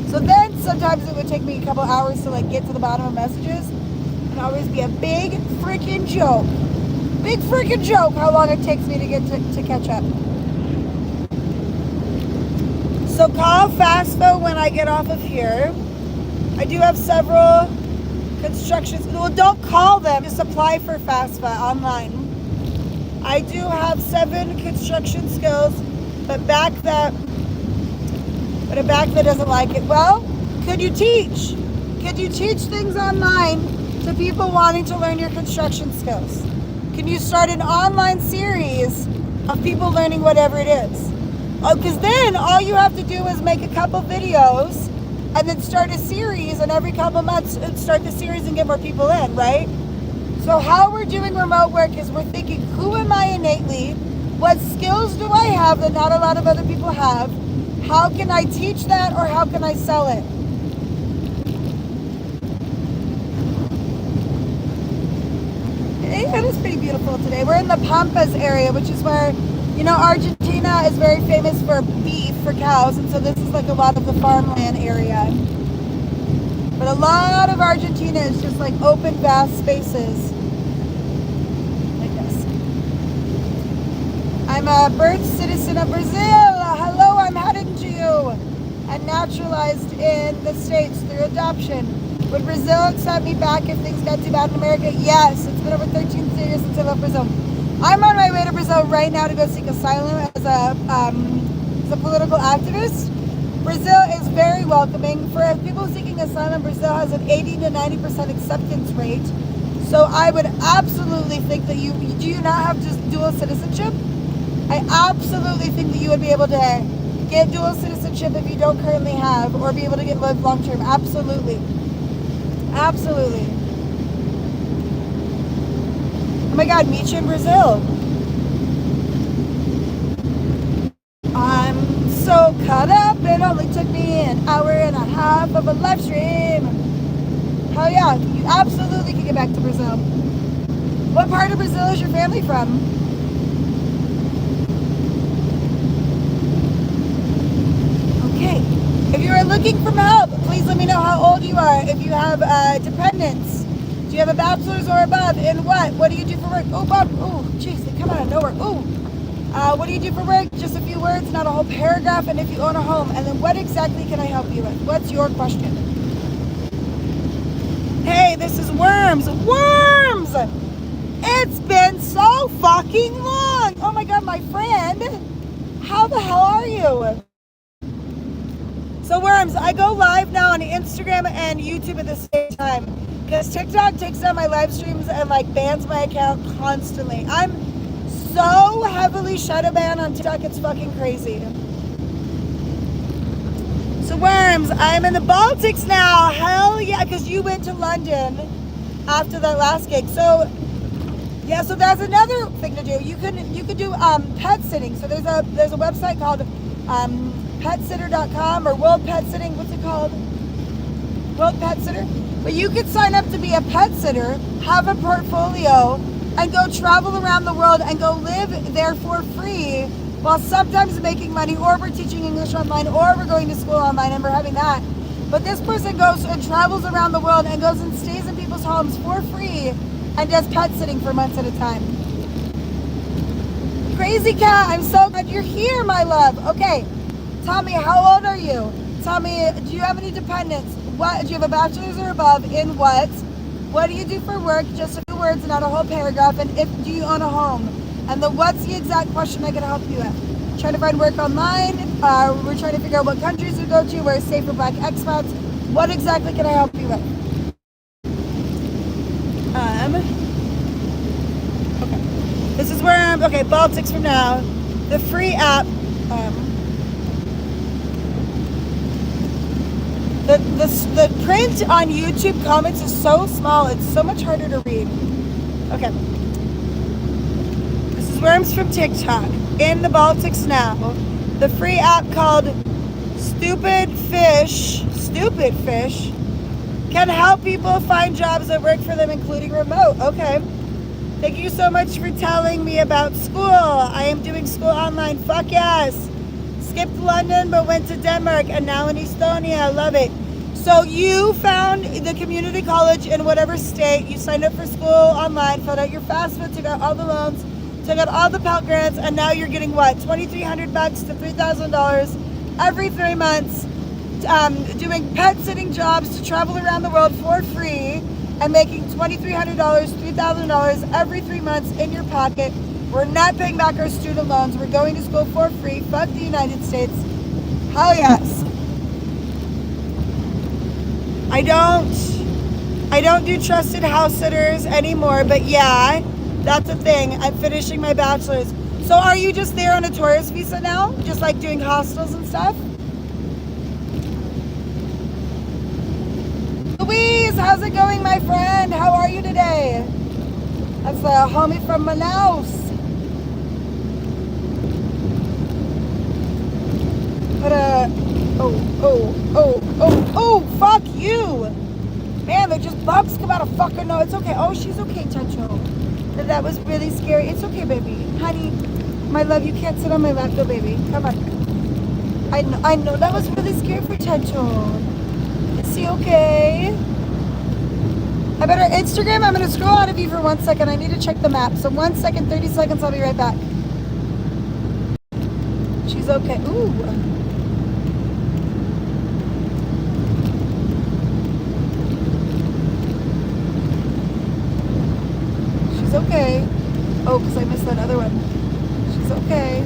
So then sometimes it would take me a couple hours to like get to the bottom of messages, and always be a big freaking joke. Big freaking joke how long it takes me to get to catch up. So call FAFSA when I get off of here. I do have several constructions. Well, don't call them. Just apply for FAFSA online. I do have 7 construction skills but back that doesn't like it. Well, could you teach? Could you teach things online to people wanting to learn your construction skills? Can you start an online series of people learning whatever it is? Because then all you have to do is make a couple videos and then start a series, and every couple months start the series and get more people in, right? So how we're doing remote work is we're thinking, who am I innately? What skills do I have that not a lot of other people have? How can I teach that, or how can I sell it? It is pretty beautiful today. We're in the Pampas area, which is where, Argentina is very famous for beef, for cows, and so this is like a lot of the farmland area. But a lot of Argentina is just like open, vast spaces. Like this. I'm a birth citizen of Brazil. Hello, I'm heading to you. And naturalized in the States through adoption. Would Brazil accept me back if things got too bad in America? Yes. It's been over 13 years since I left Brazil. I'm on my way to Brazil right now to go seek asylum as a political activist. Brazil is very welcoming. For people seeking asylum, Brazil has an 80 to 90% acceptance rate. So I would absolutely think that do you not have just dual citizenship? I absolutely think that you would be able to get dual citizenship if you don't currently have, or be able to get live long term. Absolutely. Absolutely. Oh my God, meet you in Brazil. I'm so caught up, it only took me an hour and a half of a live stream. Hell yeah, you absolutely can get back to Brazil. What part of Brazil is your family from? Okay, if you are looking for help, please let me know how old you are. If you have dependents, do you have a bachelor's or above? In what? What do you do for work? Oh, Bob. Oh, jeez, they come out of nowhere. Oh. What do you do for work? Just a few words, not a whole paragraph. And if you own a home, and then what exactly can I help you with? What's your question? Hey, this is Worms. Worms! It's been so fucking long. Oh my God, my friend. How the hell are you? So Worms, I go live now on Instagram and YouTube at the same time, because TikTok takes down my live streams and bans my account constantly. I'm so heavily shadow banned on TikTok, it's fucking crazy. So Worms, I'm in the Baltics now. Hell yeah, because you went to London after that last gig. So yeah, so that's another thing to do. You could do pet sitting. So there's a website called petsitter.com or World Pet Sitting. What's it called? World Pet Sitter. But you could sign up to be a pet sitter, have a portfolio, and go travel around the world and go live there for free, while sometimes making money, or we're teaching English online, or we're going to school online and we're having that. But this person goes and travels around the world and goes and stays in people's homes for free and does pet sitting for months at a time. Crazy cat, I'm so glad you're here, my love. Okay, tell me, how old are you? Tell me, do you have any dependents? What, do you have a bachelor's or above? In what? What do you do for work? Just a few words, not a whole paragraph. And do you own a home? And then what's the exact question I can help you with? Trying to find work online. We're trying to figure out what countries to go to, where it's safe for Black expats. What exactly can I help you with? Okay. This is where I'm, okay, Baltics from now. The free app. The print on YouTube comments is so small, it's so much harder to read. Okay. This is Worms from TikTok. In the Baltics now. The free app called Stupid Fish can help people find jobs that work for them, including remote. Okay. Thank you so much for telling me about school. I am doing school online. Fuck yes. Skipped London but went to Denmark and now in Estonia. I love it. So you found the community college in whatever state. You signed up for school online, filled out your FAFSA, took out all the loans, took out all the Pell Grants, and now you're getting what? $2,300 to $3,000 every 3 months, doing pet sitting jobs to travel around the world for free and making $2,300, $3,000 every 3 months in your pocket. We're not paying back our student loans. We're going to school for free. Fuck the United States. Hell yes. I don't do trusted house sitters anymore, but yeah, that's a thing. I'm finishing my bachelor's. So are you just there on a tourist visa now? Just like doing hostels and stuff? Louise, how's it going, my friend? How are you today? That's a homie from Manaus. Oh, fuck you. Man, they're just bugs come out of fucking no. It's okay. Oh, she's okay, Chacho. That was really scary. It's okay, baby. Honey, my love, you can't sit on my lap, though, baby. Come on. I know that was really scary for Chacho. Is he okay? I better Instagram. I'm going to scroll out of you for 1 second. I need to check the map. So 1 second, 30 seconds. I'll be right back. She's okay. Ooh. She's okay. Oh, because I missed that other one. She's okay.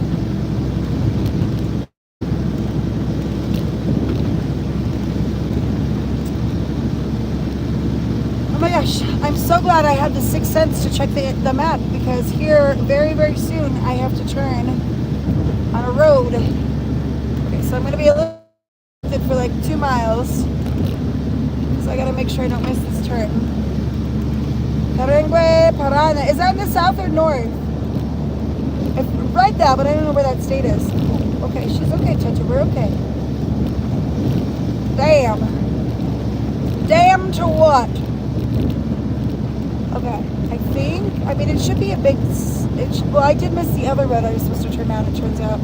Oh my gosh. I'm so glad I had the 6th sense to check the map, because here very, very soon I have to turn on a road. Okay, so I'm going to be a little for like 2 miles. So I got to make sure I don't miss this turn. Carengue, Parana. Is that in the south or north? It's right there, but I don't know where that state is. Okay, she's okay, Chacha. We're okay. Damn. Damn to what? Okay, I mean, it should be a big... well, I did miss the other road I was supposed to turn down, it turns out.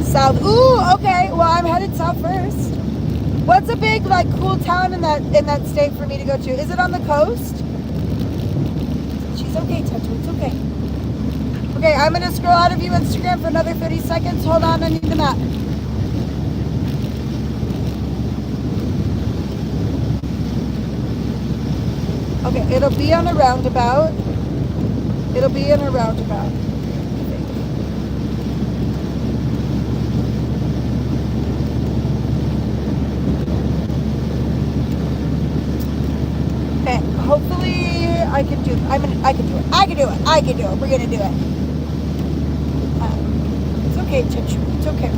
South. Ooh, okay. Well, I'm headed south first. What's a big, like, cool town in that state for me to go to? Is it on the coast? She's okay, Chacho. It's okay. Okay, I'm going to scroll out of you Instagram for another 30 seconds. Hold on, I need the map. Okay, it'll be on a roundabout. It'll be in a roundabout. Okay, hopefully I can do it. I can do it. I can do it. I can do it. We're gonna do it. It's okay, Chichu. It's okay.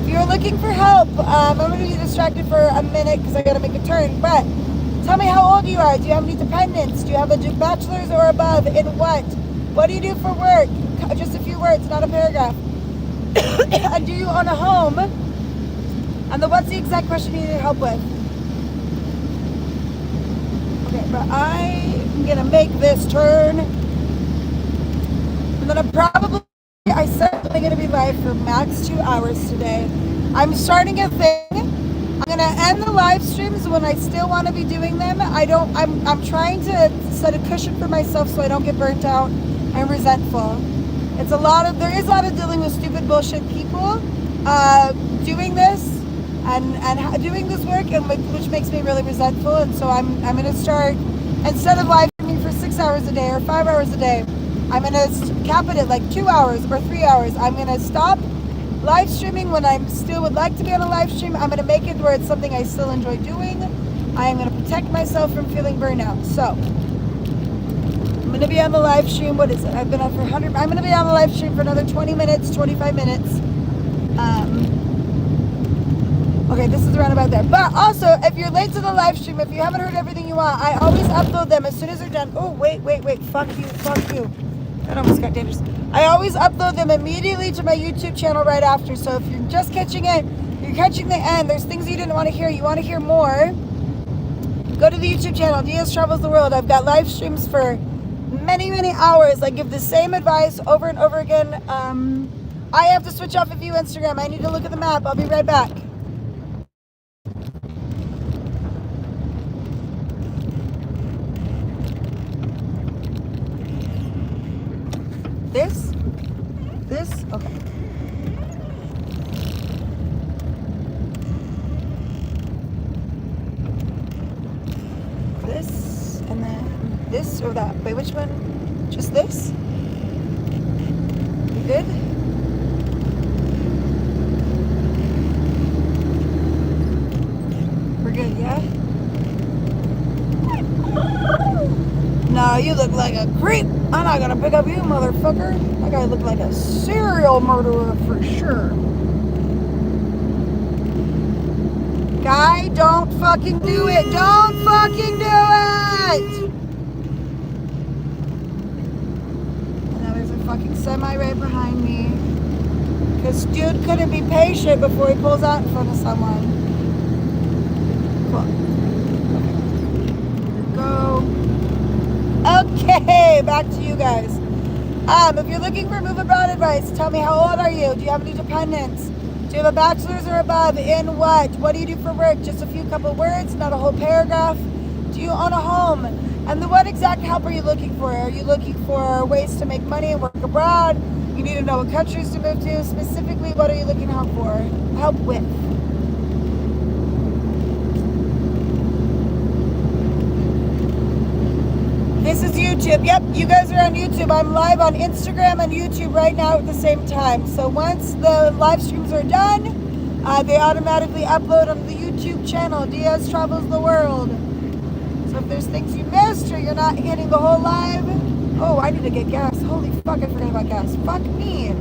If you're looking for help, I'm gonna be distracted for a minute because I gotta make a turn. But tell me how old you are. Do you have any dependents? Do you have a bachelor's or above? In what? What do you do for work? Just a few words, not a paragraph. And do you own a home? And then what's the exact question you need help with? Okay, but I'm gonna make this turn. I'm gonna I said I'm gonna be live for max 2 hours today. I'm starting a thing. I'm gonna end the live streams when I still want to be doing them. I'm trying to set a cushion for myself so I don't get burnt out and resentful. There is a lot of dealing with stupid bullshit people doing this and doing this work, and which makes me really resentful. And so I'm gonna start, instead of live streaming for 6 hours a day or 5 hours a day, I'm gonna cap it at like 2 hours or 3 hours. I'm gonna stop live streaming when I still would like to be on a live stream. I'm gonna make it where it's something I still enjoy doing. I am gonna protect myself from feeling burnout. So I'm gonna be on the live stream. What is it? I've been on for 100. I'm gonna be on the live stream for another 20 minutes, 25 minutes. Okay, this is around about there. But also, if you're late to the live stream, if you haven't heard everything you want, I always upload them as soon as they're done. Oh, wait. Fuck you. That almost got dangerous. I always upload them immediately to my YouTube channel right after. So if you're just catching it, you're catching the end, there's things you didn't want to hear, you want to hear more, go to the YouTube channel, Diaz Travels the World. I've got live streams for many, many hours. I give the same advice over and over again. I have to switch off of you Instagram. I need to look at the map. I'll be right back. This, okay. This, and then this or that. Wait, which one? Just this? good? We're good, yeah? No, you look like a creep. I'm not gonna pick up you, motherfucker. That guy looked like a serial murderer for sure. Guy, don't fucking do it. Don't fucking do it! And now there's a fucking semi right behind me. Because dude couldn't be patient before he pulls out in front of someone. Cool. Okay. Go. Okay, back to you guys. If you're looking for move abroad advice, tell me, how old are you? Do you have any dependents? Do you have a bachelor's or above? In what? What do you do for work? Just a few couple words, not a whole paragraph. Do you own a home? And then what exact help are you looking for? Are you looking for ways to make money and work abroad? You need to know what countries to move to. Specifically, what are you looking help for? Help with? This is YouTube. Yep, you guys are on YouTube. I'm live on Instagram and YouTube right now at the same time. So once the live streams are done, they automatically upload on the YouTube channel, Diaz Travels the World. So if there's things you missed or you're not hitting the whole live, oh, I need to get gas. Holy fuck, I forgot about gas. Fuck me.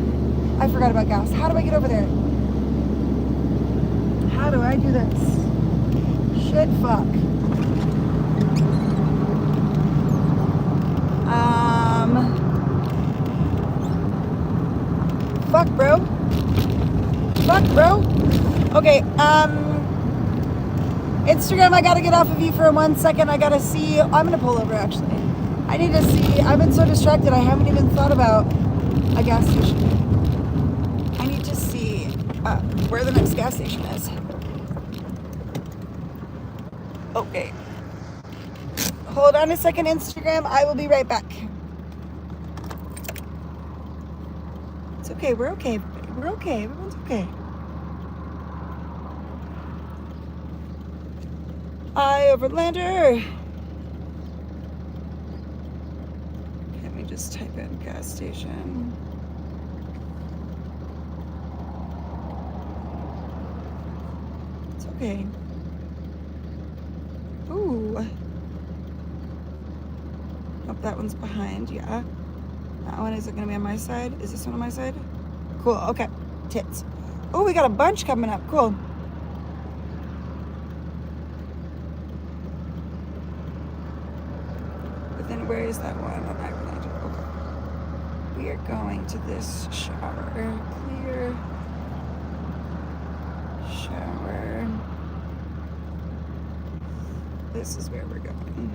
I forgot about gas. How do I get over there? How do I do this? Shit, fuck. Fuck, bro. Fuck, bro. Okay, Instagram, I gotta get off of you for 1 second. I gotta see. I'm gonna pull over, actually. I need to see. I've been so distracted, I haven't even thought about a gas station. I need to see where the next gas station is. Okay. Hold on a second, Instagram. I will be right back. It's okay. We're okay. We're okay. Everyone's okay. Overlander. Let me just type in gas station. It's okay. Ooh. Oh, that one's behind, yeah. That one, is it gonna be on my side? Is this one on my side? Cool, okay. Tits. Oh, we got a bunch coming up, cool. But then where is that one? Oh, okay. We are going to this shower. Clear. Shower. This is where we're going.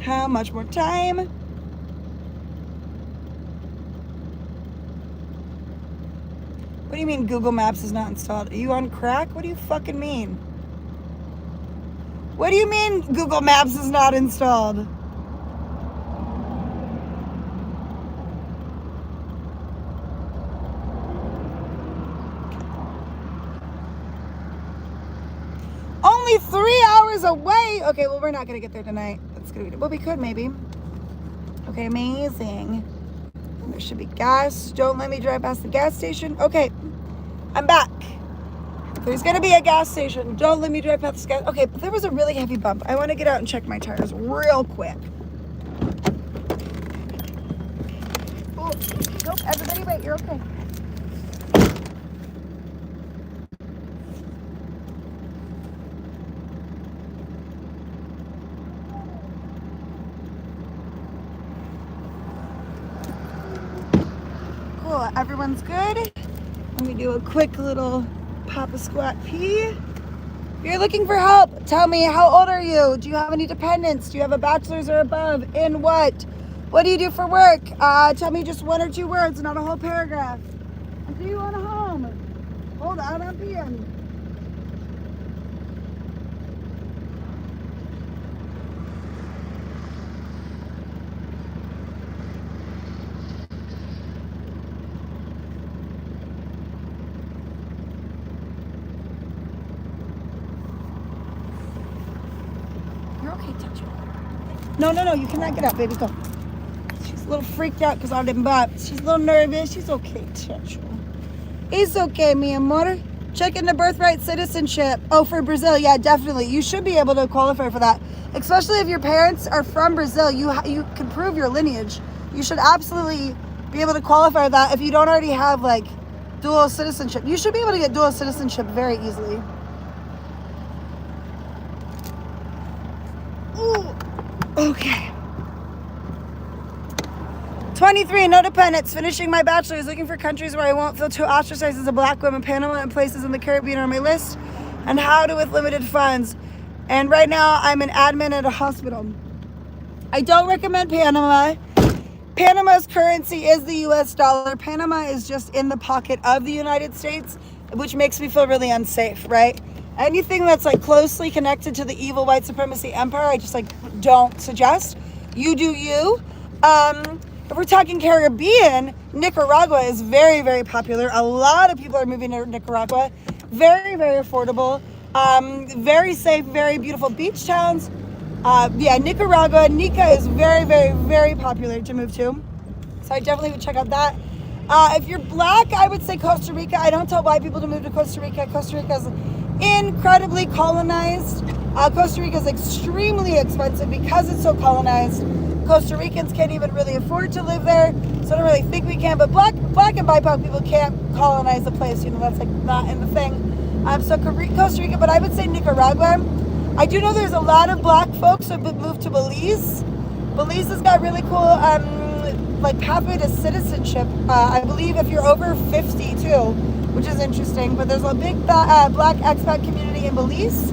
How much more time? What do you mean Google Maps is not installed? Are you on crack? What do you fucking mean? What do you mean Google Maps is not installed? Only 3 hours away. Okay, well, we're not gonna get there tonight. That's gonna be, well, we could maybe. Okay, amazing. There should be gas. Don't let me drive past the gas station. Okay, I'm back. There's gonna be a gas station. Don't let me drive past the gas. Okay, but there was a really heavy bump. I want to get out and check my tires real quick. Oh, nope. Everybody, wait. You're okay. Cool. Everyone's good. Let me do a quick little Papa Squat pee. If you're looking for help, tell me, how old are you? Do you have any dependents? Do you have a bachelor's or above? In what? What do you do for work? Tell me just 1 or 2 words, not a whole paragraph. And do you own a home? Hold on, I'm peeing. You're okay, touch me. No, you cannot get up, baby, go. a little freaked out because I didn't bop. She's a little nervous. She's okay, Tetra. It's okay, mi amor. Checking the birthright citizenship. Oh, for Brazil, yeah, definitely. You should be able to qualify for that, especially if your parents are from Brazil. You can prove your lineage. You should absolutely be able to qualify for that if you don't already have like dual citizenship. You should be able to get dual citizenship very easily. Ooh. Okay. 23, no dependents, finishing my bachelor's, looking for countries where I won't feel too ostracized as a black woman. Panama and places in the Caribbean are on my list, and how to with limited funds. And right now I'm an admin at a hospital. I don't recommend Panama. Panama's currency is the US dollar. Panama is just in the pocket of the United States, which makes me feel really unsafe, right? Anything that's like closely connected to the evil white supremacy empire, I just like don't suggest. You do you. If we're talking Caribbean, Nicaragua is very, very popular. A lot of people are moving to Nicaragua. Very, very affordable. Very safe, very beautiful beach towns. Yeah, Nicaragua, Nica is very, very, very popular to move to. So I definitely would check out that. If you're black, I would say Costa Rica. I don't tell white people to move to Costa Rica. Costa Rica is incredibly colonized. Costa Rica is extremely expensive because it's so colonized. Costa Ricans can't even really afford to live there, so I don't really think we can. But black and BIPOC people can't colonize the place. You know, that's like not in the thing. So Costa Rica, but I would say Nicaragua. I do know there's a lot of black folks who have moved to Belize. Belize has got really cool like pathway to citizenship. I believe if you're over 50 too, which is interesting. But there's a big black expat community in Belize.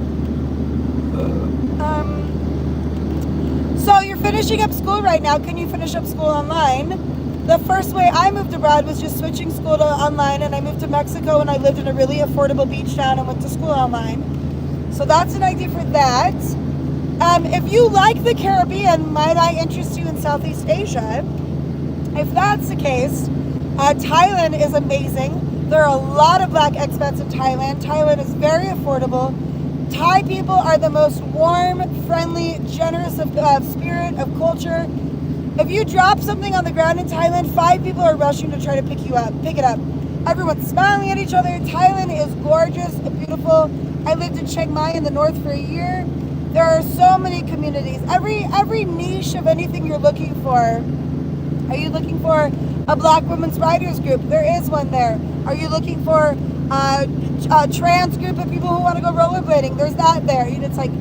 So you're finishing up school right now. Can you finish up school online? The first way I moved abroad was just switching school to online, and I moved to Mexico and I lived in a really affordable beach town and went to school online. So that's an idea for that. If you like the Caribbean, might I interest you in Southeast Asia? If that's the case, Thailand is amazing. There are a lot of black expats in Thailand. Thailand is very affordable. Thai people are the most warm, friendly, generous of spirit, of culture. If you drop something on the ground in Thailand, 5 people are rushing to try to pick it up. Everyone's smiling at each other. Thailand is gorgeous and beautiful. I lived in Chiang Mai in the north for a year. There are so many communities. Every niche of anything you're looking for. Are you looking for a black women's writers group? There is one there. Are you looking for a trans group of people who want to go rollerblading? There's that there. You know, it's like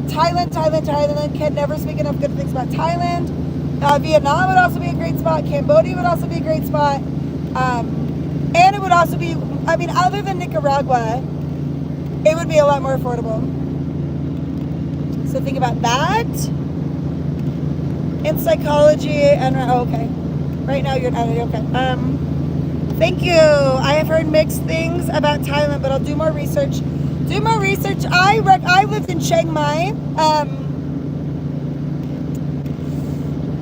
Thailand. Can never speak enough good things about Thailand. Vietnam would also be a great spot. Cambodia would also be a great spot. And it would also be, I mean, other than Nicaragua, it would be a lot more affordable. So think about that. In psychology and, okay. Right now you're not okay. Thank you. I have heard mixed things about Thailand, but I'll do more research. I lived in Chiang Mai.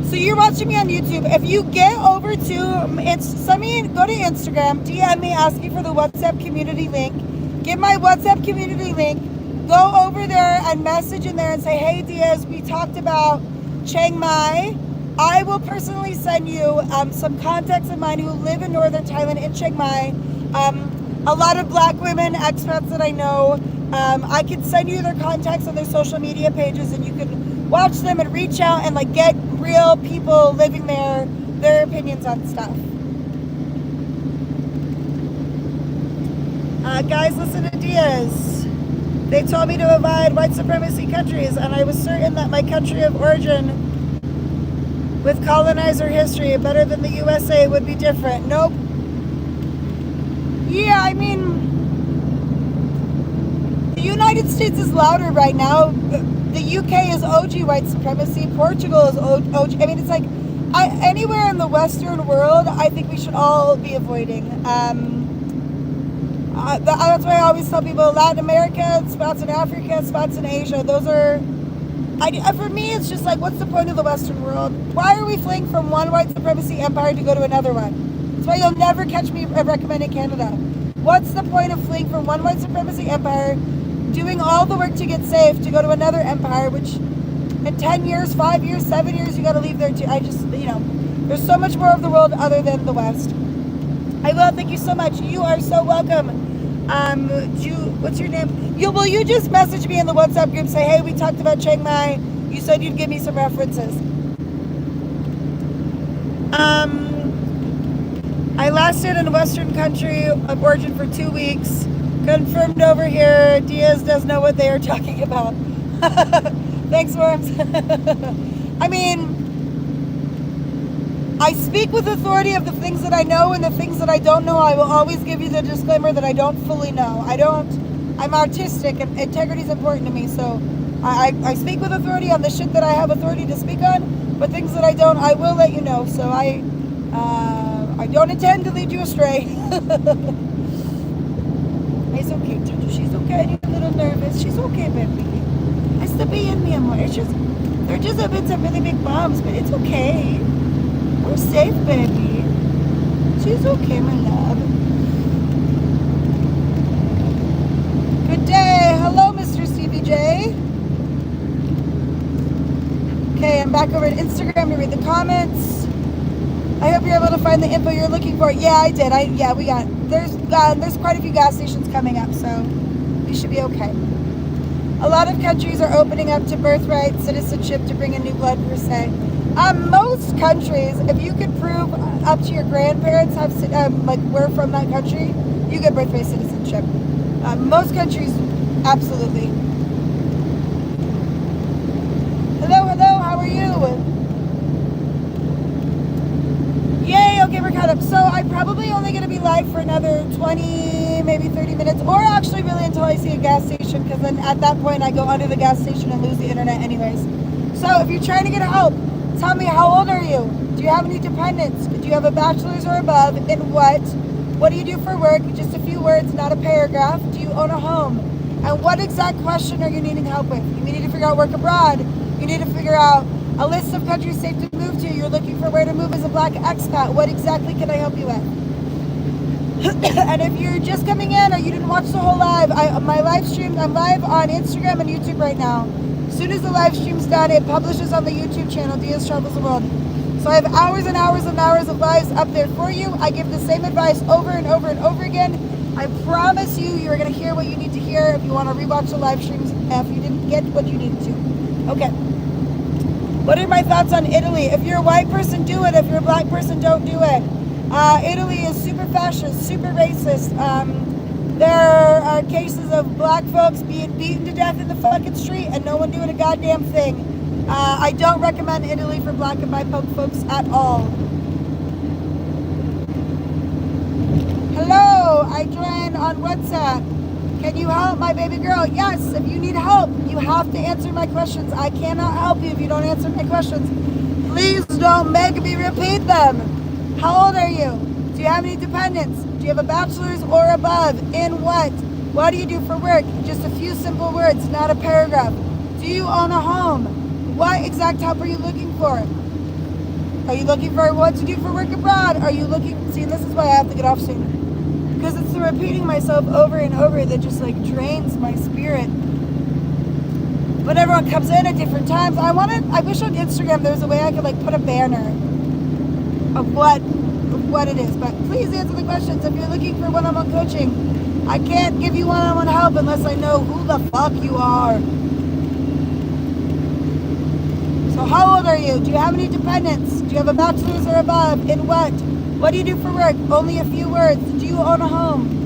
So you're watching me on YouTube. If you get over to, go to Instagram, DM me asking for the WhatsApp community link. Get my WhatsApp community link. Go over there and message in there and say, hey Diaz, we talked about Chiang Mai. I will personally send you some contacts of mine who live in northern Thailand in Chiang Mai. A lot of black women expats that I know. I can send you their contacts on their social media pages, and you can watch them and reach out and like get real people living there, their opinions on stuff. Guys, listen to Diaz. They told me to avoid white supremacy countries, and I was certain that my country of origin with colonizer history better than the USA would be different. Nope. Yeah, I mean, the United States is louder right now. The UK is OG white supremacy. Portugal is OG. I mean, it's like anywhere in the Western world, I think we should all be avoiding. That's why I always tell people Latin America, spots in Africa, spots in Asia. Those are, for me, it's just like, what's the point of the Western world? Why are we fleeing from one white supremacy empire to go to another one? That's why you'll never catch me recommending Canada. What's the point of fleeing from one white supremacy empire, doing all the work to get safe, to go to another empire, which in 10 years, 5 years, 7 years, you got to leave there too. There's so much more of the world other than the West. I will. Thank you so much. You are so welcome. What's your name? Will you just message me in the WhatsApp group? Say, hey, we talked about Chiang Mai. You said you'd give me some references. I lasted in a Western country of origin for 2 weeks. Confirmed over here. Diaz does know what they are talking about. Thanks, Worms. I mean, I speak with authority of the things that I know, and the things that I don't know, I will always give you the disclaimer that I don't fully know. I'm artistic, and integrity is important to me, so I speak with authority on the shit that I have authority to speak on, but things that I don't, I will let you know, so I don't intend to lead you astray. It's okay, Tato, she's okay, you're a little nervous, she's okay, baby. Está bien, mi amor, they're just a bit of really big bombs, but it's okay. We're safe, baby. She's okay, my love. Good day. Hello, Mr. CBJ. Okay, I'm back over at Instagram to read the comments. I hope you're able to find the info you're looking for. Yeah, I did. There's quite a few gas stations coming up, so you should be okay. A lot of countries are opening up to birthright citizenship to bring in new blood, per se. Most countries, if you could prove up to your grandparents were from that country, you get birthright citizenship. Most countries, absolutely. Hello, how are you? Yay, okay, we're caught up. So I'm probably only going to be live for another 20, maybe 30 minutes, or actually really until I see a gas station, because then at that point I go under the gas station and lose the internet anyways. So if you're trying to get help, tell me, how old are you? Do you have any dependents? Do you have a bachelor's or above? In what? What do you do for work? Just a few words, not a paragraph. Do you own a home? And what exact question are you needing help with? You need to figure out work abroad. You need to figure out a list of countries safe to move to. You're looking for where to move as a black expat. What exactly can I help you with? And if you're just coming in or you didn't watch the whole live, my live stream, I'm live on Instagram and YouTube right now. As soon as the live stream's done, it publishes on the YouTube channel, Diaz Travels the World. So I have hours and hours and hours of lives up there for you. I give the same advice over and over and over again. I promise you're going to hear what you need to hear if you want to rewatch the live streams if you didn't get what you needed to. Okay. What are my thoughts on Italy? If you're a white person, do it. If you're a black person, don't do it. Italy is super fascist, super racist. There are cases of black folks being beaten to death in the fucking street and no one doing a goddamn thing. I don't recommend Italy for black and BIPOC folks at all. Hello, I joined on WhatsApp. Can you help my baby girl? Yes, if you need help, you have to answer my questions. I cannot help you if you don't answer my questions. Please don't make me repeat them. How old are you? Do you have any dependents? Do you have a bachelor's or above? In what? What do you do for work? Just a few simple words, not a paragraph. Do you own a home? What exact help are you looking for? Are you looking for what to do for work abroad? Are you looking... See, this is why I have to get off soon. Because it's the repeating myself over and over that just like drains my spirit. But everyone comes in at different times. I wish on Instagram there was a way I could like put a banner of what it is. But please answer the questions. If you're looking for one-on-one coaching, I can't give you one-on-one help unless I know who the fuck you are. So how old are you? Do you have any dependents? Do you have a bachelor's or above? In what? What do you do for work? Only a few words. Do you own a home?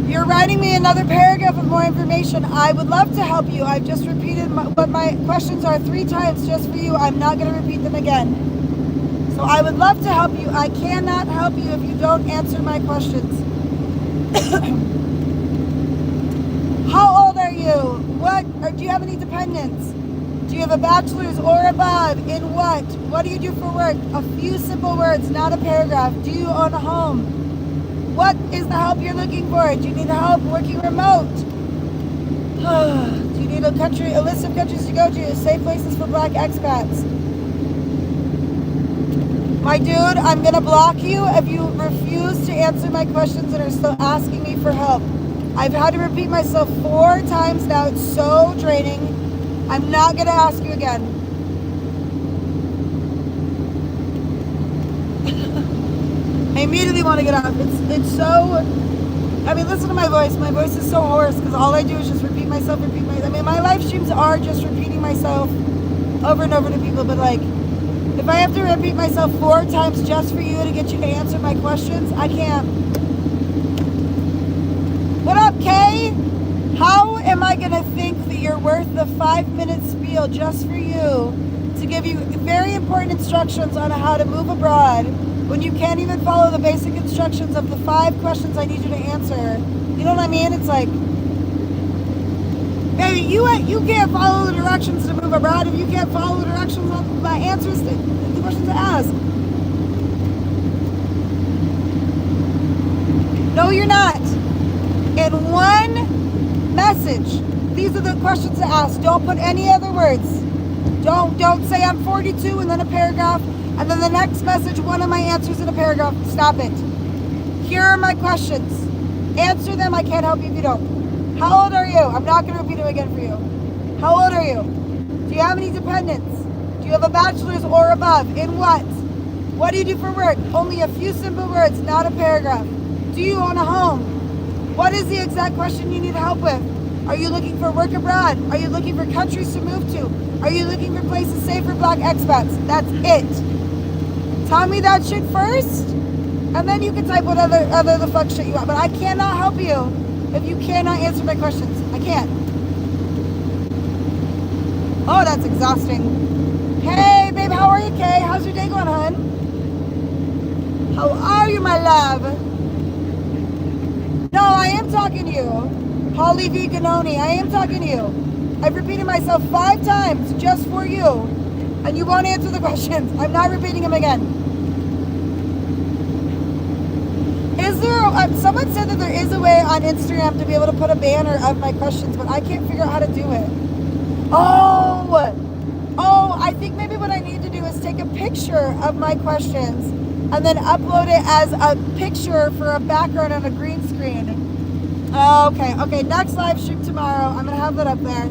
You're writing me another paragraph with more information. I would love to help you. I've just repeated what my questions are 3 times just for you. I'm not going to repeat them again. So I would love to help you. I cannot help you if you don't answer my questions. How old are you? Do you have any dependents? Do you have a bachelor's or above? In what? What do you do for work? A few simple words, not a paragraph. Do you own a home? What is the help you're looking for? Do you need help working remote? Do you need a list of countries to go to? Safe places for black expats. My dude, I'm gonna block you if you refuse to answer my questions and are still asking me for help. I've had to repeat myself 4 times now. It's so draining. I'm not going to ask you again. I immediately want to get up. It's so... I mean, listen to my voice. My voice is so hoarse because all I do is just repeat myself. I mean, my live streams are just repeating myself over and over to people. But, like, if I have to repeat myself 4 times just for you to get you to answer my questions, I can't. What up, Kay? How am I going to think that you're worth the 5-minute spiel just for you to give you very important instructions on how to move abroad when you can't even follow the basic instructions of the 5 questions I need you to answer? You know what I mean? It's like, baby, you can't follow the directions to move abroad if you can't follow the directions on my answers to the questions I ask. No, you're not. In one message, these are the questions to ask. Don't put any other words. Don't say I'm 42 and then a paragraph, and then the next message, one of my answers in a paragraph. Stop it. Here are my questions. Answer them. I can't help you if you don't. How old are you? I'm not going to repeat them again for you. How old are you? Do you have any dependents? Do you have a bachelor's or above? In what? What do you do for work? Only a few simple words, not a paragraph. Do you own a home? What is the exact question you need help with? Are you looking for work abroad? Are you looking for countries to move to? Are you looking for places safe for black expats? That's it. Tell me that shit first, and then you can type whatever other the fuck shit you want. But I cannot help you if you cannot answer my questions. I can't. Oh, that's exhausting. Hey, babe, how are you, Kay? How's your day going, hon? How are you, my love? No, I am talking to you. Holly V. Ganoni, I am talking to you. I've repeated myself 5 times just for you, and you won't answer the questions. I'm not repeating them again. Is there, someone said that there is a way on Instagram to be able to put a banner of my questions, but I can't figure out how to do it. Oh, I think maybe what I need to do is take a picture of my questions and then upload it as a picture for a background on a green screen. Okay, next live stream tomorrow. I'm going to have that up there.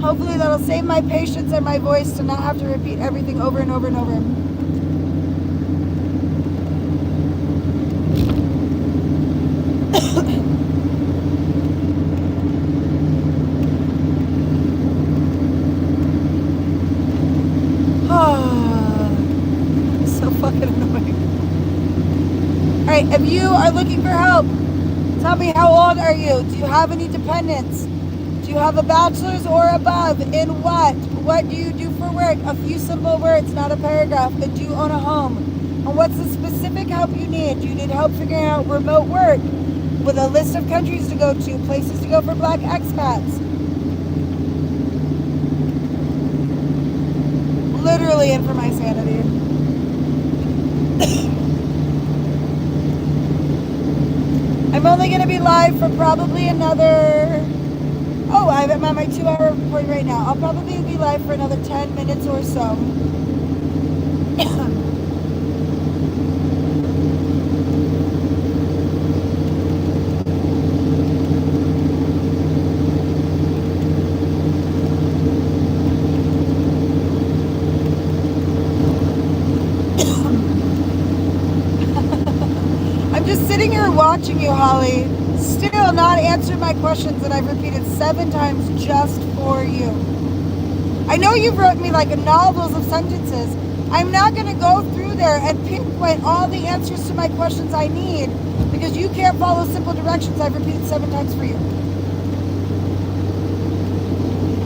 Hopefully that'll save my patience and my voice to not have to repeat everything over and over and over. So fucking annoying. Alright, if you are looking for help, tell me, how old are you? Do you have any dependents? Do you have a bachelor's or above? In what? What do you do for work? A few simple words, not a paragraph. But do you own a home? And what's the specific help you need? Do you need help figuring out remote work with a list of countries to go to, places to go for black expats? Literally in for my sanity. I'm only going to be live for probably another... Oh, I'm at my 2-hour point right now. I'll probably be live for another 10 minutes or so. I'm just sitting here watching you, Holly. Still not answered my questions that I've repeated 7 times just for you. I know you've wrote me like novels of sentences. I'm not going to go through there and pinpoint all the answers to my questions I need because you can't follow simple directions I've repeated 7 times for you.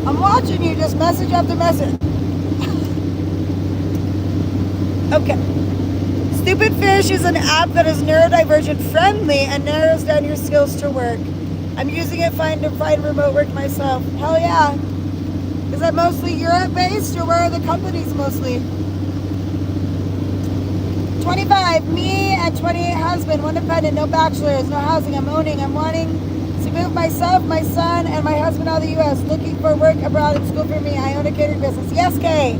I'm watching you just message after message. Okay. Stupid Fish is an app that is neurodivergent friendly and narrows down your skills to work. I'm using it to find remote work myself. Hell yeah. Is that mostly Europe based or where are the companies mostly? 25, me and 28 husband, 1 dependent, no bachelor's, no housing, I'm owning. I'm wanting to move myself, my son, and my husband out of the U.S. Looking for work abroad and school for me. I own a catering business. Yes, Kay.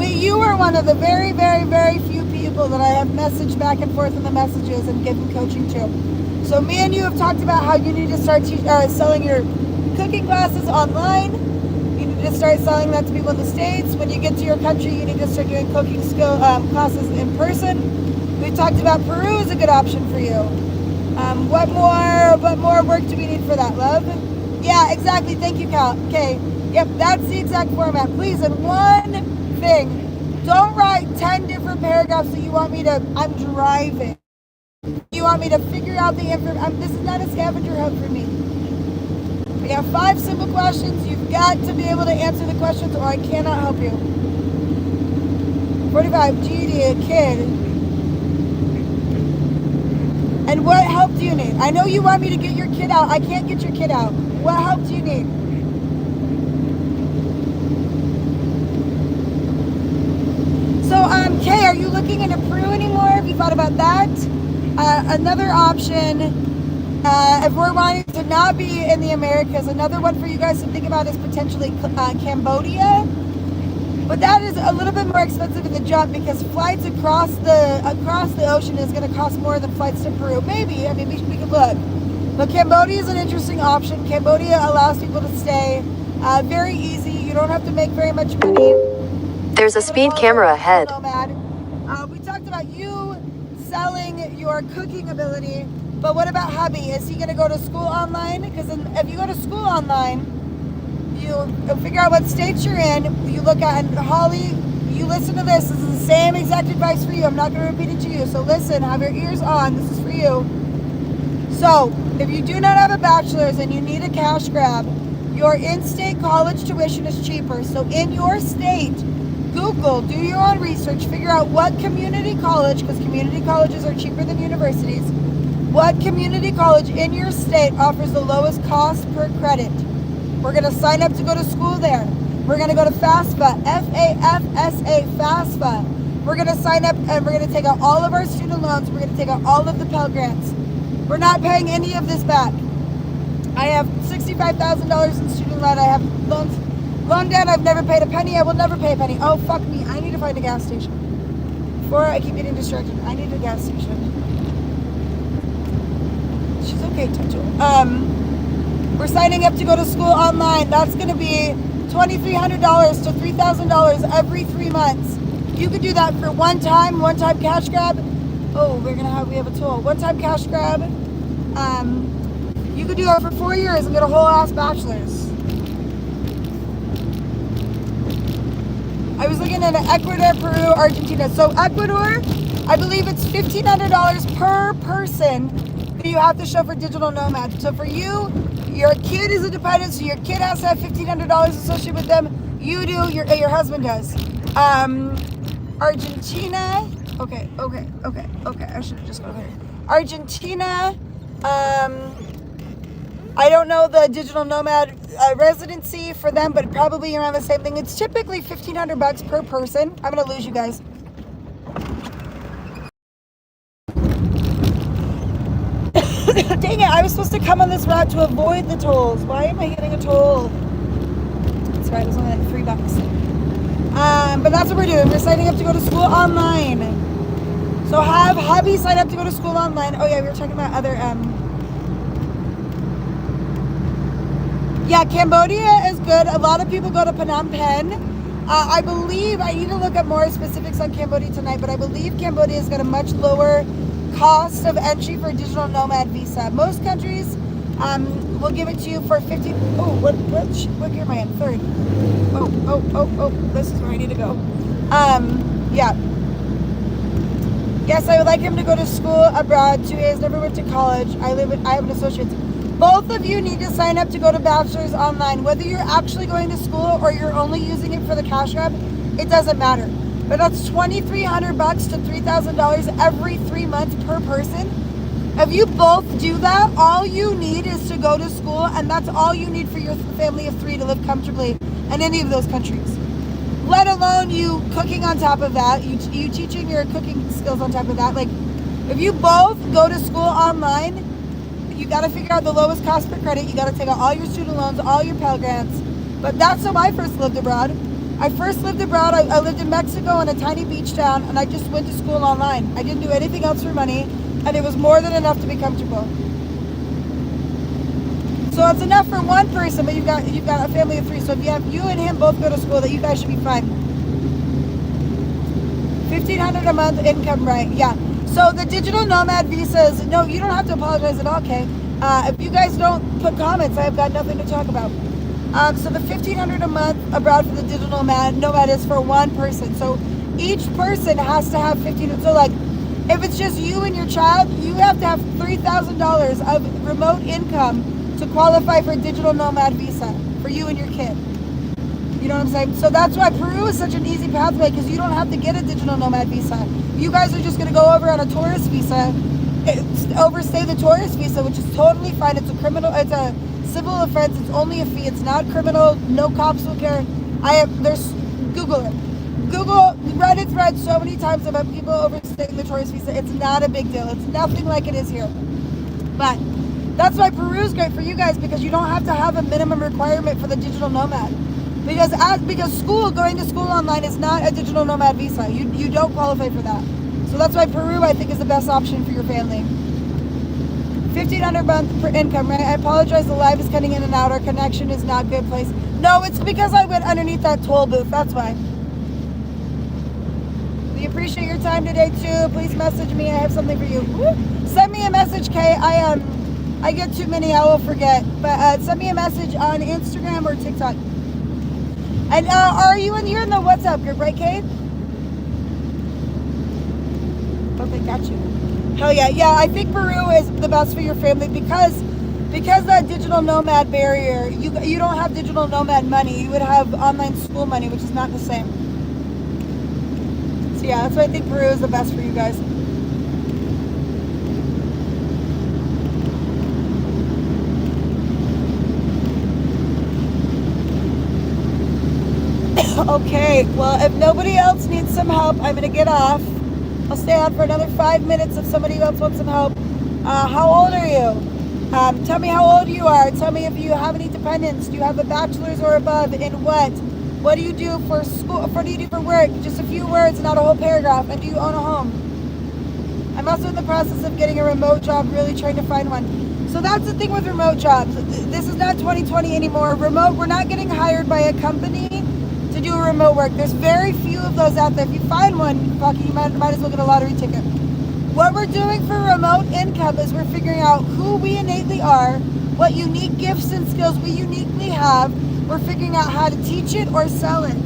You are one of the very, very, very few people that I have messaged back and forth in the messages and given coaching to. So me and you have talked about how you need to start selling your cooking classes online. You need to start selling that to people in the States. When you get to your country, you need to start doing cooking skill classes in person. We talked about Peru is a good option for you. What more work do we need for that, love? Yeah, exactly. Thank you, Cal. Okay. Yep, that's the exact format. Please, and one thing, don't write 10 different paragraphs that you want me to, I'm driving. You want me to figure out the information. This is not a scavenger hunt for me. We have 5 simple questions. You've got to be able to answer the questions or I cannot help you. 45, GD, a kid. And what help do you need? I know you want me to get your kid out. I can't get your kid out. What help do you need? So, Kay, are you looking into Peru anymore? Have you thought about that? Another option, if we're wanting to not be in the Americas, another one for you guys to think about is potentially Cambodia. But that is a little bit more expensive in the jump because flights across the ocean is going to cost more than flights to Peru. Maybe, I mean, we could look. But Cambodia is an interesting option. Cambodia allows people to stay very easy. You don't have to make very much money. There's a speed camera ahead. We talked about you selling your cooking ability, but what about hubby? Is he going to go to school online? Because if you go to school online, you figure out what states you're in, you look at, and Holly, you listen to this. This is the same exact advice for you. I'm not going to repeat it to you. So listen, have your ears on. This is for you. So if you do not have a bachelor's and you need a cash grab, your in-state college tuition is cheaper. So in your state, Google, do your own research, figure out what community college, because community colleges are cheaper than universities, what community college in your state offers the lowest cost per credit. We're going to sign up to go to school there. We're going to go to FAFSA, F-A-F-S-A, FAFSA. We're going to sign up and we're going to take out all of our student loans. We're going to take out all of the Pell Grants. We're not paying any of this back. I have $65,000 in student loan. I have loan debt. I've never paid a penny. I will never pay a penny. Oh, fuck me. I need to find a gas station. Before I keep getting distracted, I need a gas station. She's okay, Toto. We're signing up to go to school online. That's going to be $2,300 to $3,000 every 3 months. You could do that for one time cash grab. Oh, we have a tool. One-time cash grab. You could do that for 4 years and get a whole ass bachelor's. I was looking at Ecuador, Peru, Argentina. So Ecuador, I believe it's $1,500 per person that you have to show for digital nomad. So for you, your kid is a dependent, so your kid has to have $1,500 associated with them. You do, your husband does. Argentina. Okay. I should have just gone there. Argentina. I don't know the digital nomad residency for them, but probably around the same thing. It's typically $1,500 per person. I'm gonna lose you guys. Dang it! I was supposed to come on this route to avoid the tolls. Why am I getting a toll? That's right. It was only like $3. But that's what we're doing. We're signing up to go to school online. So have hubby sign up to go to school online. Oh yeah, we were talking about other, yeah, Cambodia is good. A lot of people go to Phnom Penh. I believe, I need to look up more specifics on Cambodia tonight, but I believe Cambodia has got a much lower cost of entry for a digital nomad visa. Most countries will give it to you for 50. Oh, what gear am I in? Third. Oh, this is where I need to go. Yeah. Yes, I would like him to go to school abroad. 2 years, never went to college. I have an associate's. Both of you need to sign up to go to bachelor's online. Whether you're actually going to school or you're only using it for the cash grab, it doesn't matter. But that's $2,300 to $3,000 every 3 months per person. If you both do that, all you need is to go to school, and that's all you need for your family of 3 to live comfortably in any of those countries. Let alone you cooking on top of that, you teaching your cooking skills on top of that. Like, if you both go to school online, you got to figure out the lowest cost per credit. You got to take out all your student loans, all your Pell Grants. But that's how I first lived abroad. I first lived abroad. I lived in Mexico in a tiny beach town, and I just went to school online. I didn't do anything else for money, and it was more than enough to be comfortable. So it's enough for one person, but you've got a family of 3. So if you have you and him both go to school, that you guys should be fine. $1,500 a month income, right? Yeah. So the digital nomad visas, no, you don't have to apologize at all, Kay. If you guys don't put comments, I have got nothing to talk about. So the $1,500 a month abroad for the digital nomad is for one person. So each person has to have $1,500. So like, if it's just you and your child, you have to have $3,000 of remote income to qualify for a digital nomad visa for you and your kid. You know what I'm saying? So that's why Peru is such an easy pathway, because you don't have to get a digital nomad visa. You guys are just going to go over on a tourist visa, overstay the tourist visa, which is totally fine. It's a civil offense. It's only a fee. It's not criminal. No cops will care. Google it. Google Reddit's read so many times about people overstaying the tourist visa. It's not a big deal. It's nothing like it is here. But that's why Peru is great for you guys, because you don't have to have a minimum requirement for the digital nomad. Because going to school online is not a digital nomad visa. You don't qualify for that. So that's why Peru, I think, is the best option for your family. $1,500 a month for income, right? I apologize, the live is cutting in and out. Our connection is not good, place. No, it's because I went underneath that toll booth. That's why. We appreciate your time today too. Please message me. I have something for you. Woo! Send me a message, Kay. I get too many, I will forget. But send me a message on Instagram or TikTok. And you're in the WhatsApp group, right, Kate? Okay, got you. Hell yeah. Yeah, I think Peru is the best for your family because that digital nomad barrier, you don't have digital nomad money. You would have online school money, which is not the same. So yeah, that's why I think Peru is the best for you guys. Okay, well, if nobody else needs some help, I'm going to get off. I'll stay on for another 5 minutes if somebody else wants some help. How old are you? Tell me how old you are. Tell me if you have any dependents. Do you have a bachelor's or above in what? What do you do for school? What do you do for work? Just a few words, not a whole paragraph. And do you own a home? I'm also in the process of getting a remote job, really trying to find one. So that's the thing with remote jobs. This is not 2020 anymore. Remote, we're not getting hired by a company to do remote work. There's very few of those out there. If you find one, you might as well get a lottery ticket. What we're doing for remote income is we're figuring out who we innately are, what unique gifts and skills we uniquely have. We're figuring out how to teach it or sell it.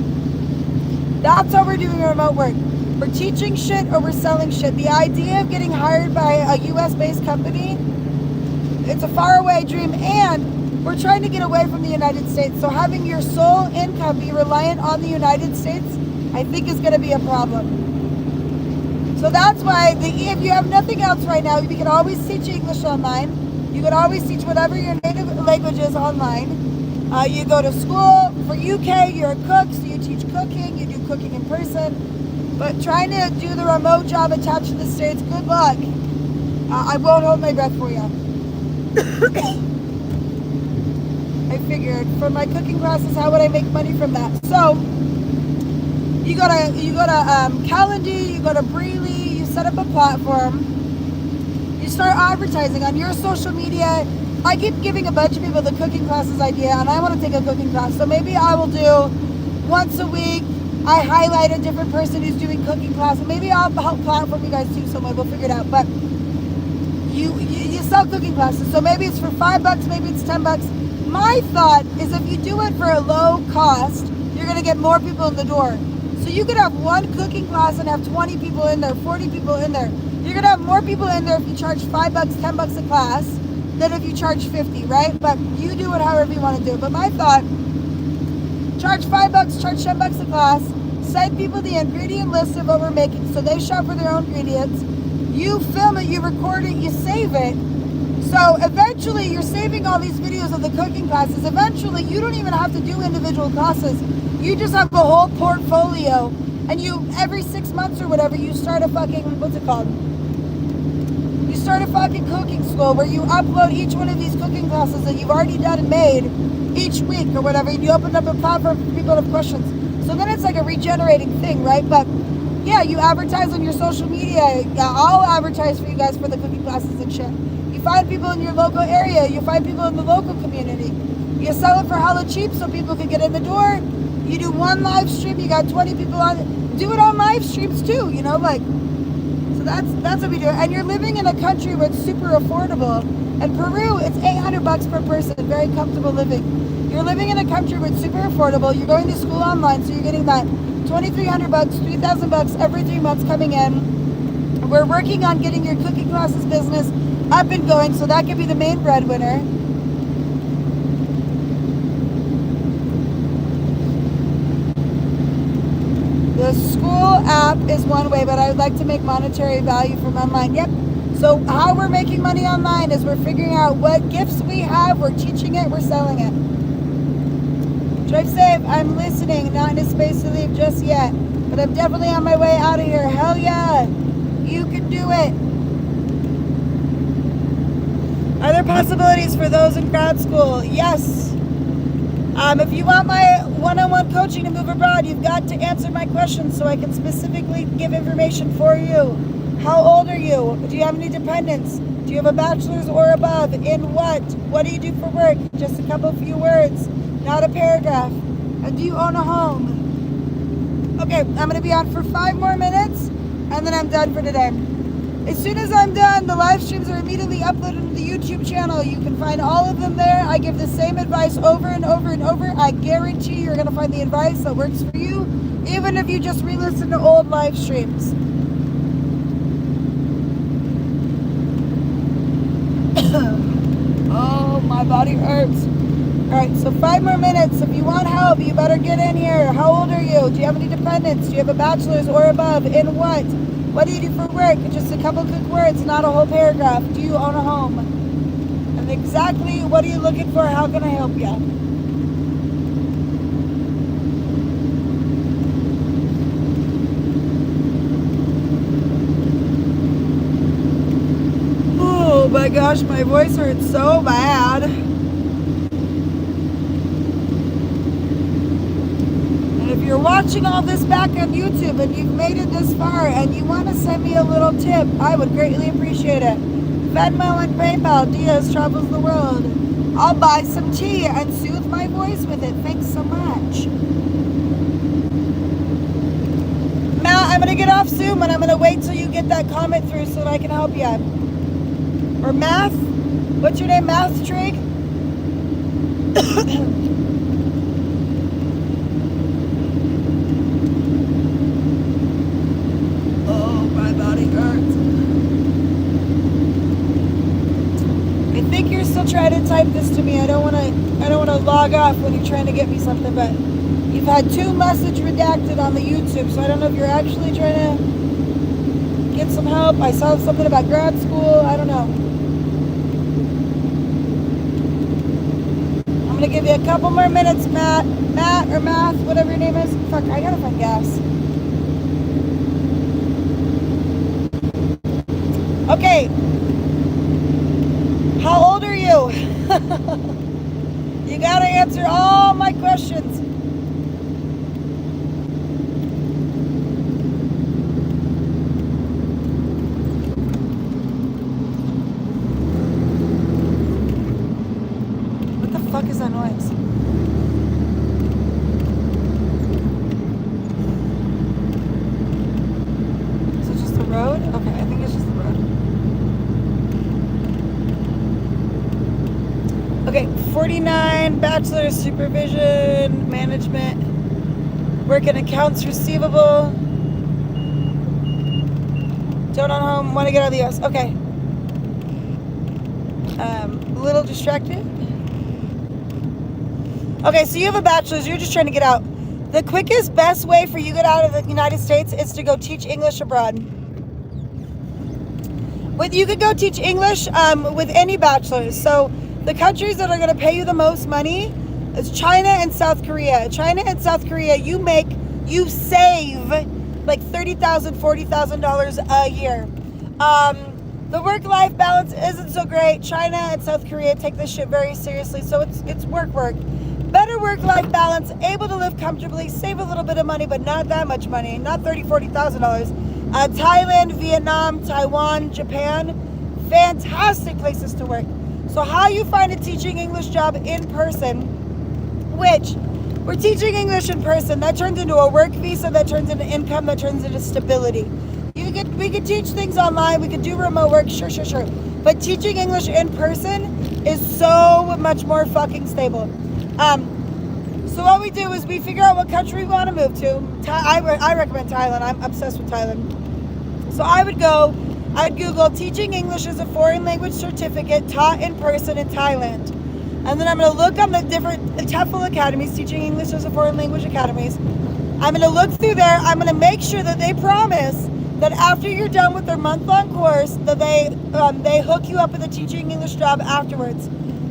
That's how we're doing remote work. We're teaching shit or we're selling shit. The idea of getting hired by a US-based company, it's a faraway dream, and we're trying to get away from the United States. So having your sole income be reliant on the United States, I think is going to be a problem. So that's why if you have nothing else right now, you can always teach English online. You can always teach whatever your native language is online. You go to school. For UK, you're a cook, so you teach cooking. You do cooking in person. But trying to do the remote job attached to the States, good luck. I won't hold my breath for you. I figured from my cooking classes, how would I make money from that? So you go to Calendly, you go to Breely, you set up a platform, you start advertising on your social media. I keep giving a bunch of people the cooking classes idea, and I want to take a cooking class. So maybe I will do once a week. I highlight a different person who's doing cooking class, and maybe I'll help platform you guys too. So we'll figure it out. But you sell cooking classes, so maybe it's for $5, maybe it's $10. My thought is if you do it for a low cost, you're going to get more people in the door. So you could have one cooking class and have 20 people in there, 40 people in there. You're going to have more people in there if you charge $5, $10 a class than if you charge 50, right? But you do it however you want to do it. But my thought, charge $5, charge $10 a class, send people the ingredient list of what we're making so they shop for their own ingredients. You film it, you record it, you save it. So eventually you're saving all these videos of the cooking classes. Eventually you don't even have to do individual classes. You just have a whole portfolio, and you every 6 months or whatever you start a fucking, what's it called? You start a fucking cooking school where you upload each one of these cooking classes that you've already done and made each week or whatever, and you open up a platform for people to have questions. So then it's like a regenerating thing, right? But yeah, you advertise on your social media. I'll advertise for you guys for the cooking classes and shit. You find people in your local area. You find people in the local community. You sell it for hella cheap so people can get in the door. You do one live stream, you got 20 people on it. Do it on live streams too, you know, like, so that's what we do. And you're living in a country where it's super affordable. In Peru, it's $800 per person, very comfortable living. You're living in a country where it's super affordable. You're going to school online, so you're getting that $2,300, $3,000 every 3 months coming in. We're working on getting your cooking classes business up and going, so that could be the main breadwinner. The school app is one way, but I would like to make monetary value from online. Yep. So how we're making money online is we're figuring out what gifts we have, we're teaching it, we're selling it. Drive safe. I'm listening, not in a space to leave just yet, but I'm definitely on my way out of here. Hell yeah. You can do it. Are there possibilities for those in grad school? Yes. If you want my one-on-one coaching to move abroad, you've got to answer my questions so I can specifically give information for you. How old are you? Do you have any dependents? Do you have a bachelor's or above? In what? What do you do for work? Just a couple few words, not a paragraph. And do you own a home? Okay, I'm going to be on for 5 more minutes, and then I'm done for today. As soon as I'm done, the live streams are immediately uploaded to the YouTube channel. You can find all of them there. I give the same advice over and over and over. I guarantee you're going to find the advice that works for you, even if you just re-listen to old live streams. Oh, my body hurts. All right, so 5 more minutes. If you want help, you better get in here. How old are you? Do you have any dependents? Do you have a bachelor's or above? In what? What do you do for work? Just a couple quick words, not a whole paragraph. Do you own a home? And exactly what are you looking for? How can I help you? Oh my gosh, my voice hurts so bad. If you're watching all this back on YouTube and you've made it this far and you want to send me a little tip, I would greatly appreciate it. Venmo and PayPal, Diaz travels the world. I'll buy some tea and soothe my voice with it. Thanks so much. Matt, I'm going to get off Zoom and I'm going to wait till you get that comment through so that I can help you. Or Math? What's your name? Math Trig? Try to type this to me. I don't want to log off when you're trying to get me something, but you've had 2 messages redacted on the YouTube, so I don't know if you're actually trying to get some help. I saw something about grad school. I don't know. I'm gonna give you a couple more minutes, Matt or Math, whatever your name is. Fuck, I gotta find gas. Okay. How old are you? You gotta answer all my questions. What the fuck is that noise? Is it just the road? Okay, I think it's just the road. Okay, 49, bachelor's, supervision, management, work in accounts receivable. Don't own home, want to get out of the US. Okay. A little distracted. Okay, so you have a bachelor's, you're just trying to get out. The quickest, best way for you to get out of the United States is to go teach English abroad. You could go teach English with any bachelor's. So the countries that are going to pay you the most money is China and South Korea. China and South Korea, you save like $30,000, $40,000 a year. The work-life balance isn't so great. China and South Korea take this shit very seriously, so it's work. Better work-life balance, able to live comfortably, save a little bit of money, but not that much money, not $30,000, $40,000. Thailand, Vietnam, Taiwan, Japan, fantastic places to work. So how you find a teaching English job in person, which we're teaching English in person, that turns into a work visa, that turns into income, that turns into stability. We could teach things online, we could do remote work, sure. But teaching English in person is so much more fucking stable. So what we do is we figure out what country we want to move to. I recommend Thailand. I'm obsessed with Thailand. So I'd Google teaching English as a foreign language certificate taught in person in Thailand. And then I'm going to look on the different TEFL academies, teaching English as a foreign language academies. I'm going to look through there. I'm going to make sure that they promise that after you're done with their month-long course, that they hook you up with a teaching English job afterwards.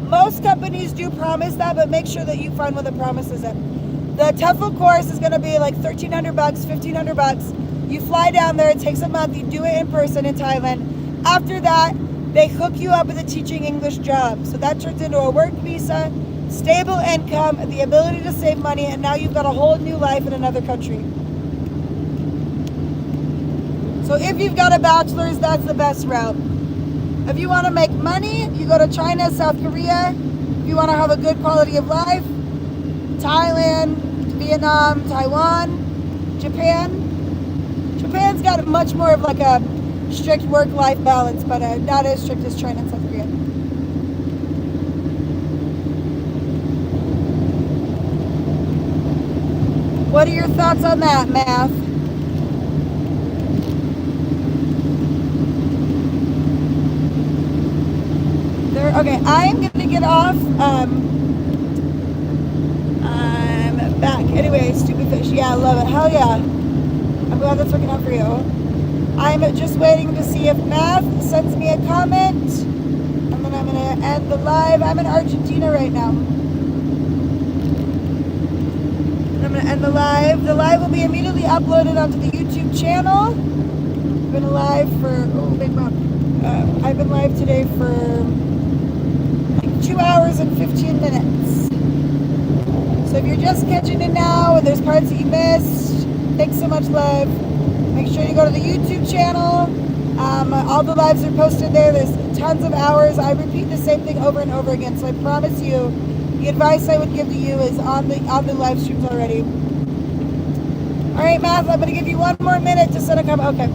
Most companies do promise that, but make sure that you find one that promises it. The TEFL course is going to be like $1,300, $1,500. You fly down there, it takes a month, you do it in person in Thailand. After that, they hook you up with a teaching English job. So that turns into a work visa, stable income, the ability to save money, and now you've got a whole new life in another country. So if you've got a bachelor's, that's the best route. If you want to make money, you go to China, South Korea. If you want to have a good quality of life, Thailand, Vietnam, Taiwan, Japan. Japan's got much more of like a strict work-life balance, but not as strict as China and South Korea. What are your thoughts on that, Math? Okay, I'm gonna get off. I'm back. Anyway, stupid fish. Yeah, I love it. Hell yeah. I'm glad that's working out for you. I'm just waiting to see if Math sends me a comment, and then I'm gonna end the live. I'm in Argentina right now. And I'm gonna end the live. The live will be immediately uploaded onto the YouTube channel. I've been live for big bump. I've been live today for 2 hours and 15 minutes. So if you're just catching it now and there's parts that you missed, thanks so much, love. Make sure you go to the YouTube channel. All the lives are posted there. There's tons of hours. I repeat the same thing over and over again. So I promise you, the advice I would give to you is on the live streams already. All right, Math, I'm going to give you one more minute to send a comment. Okay.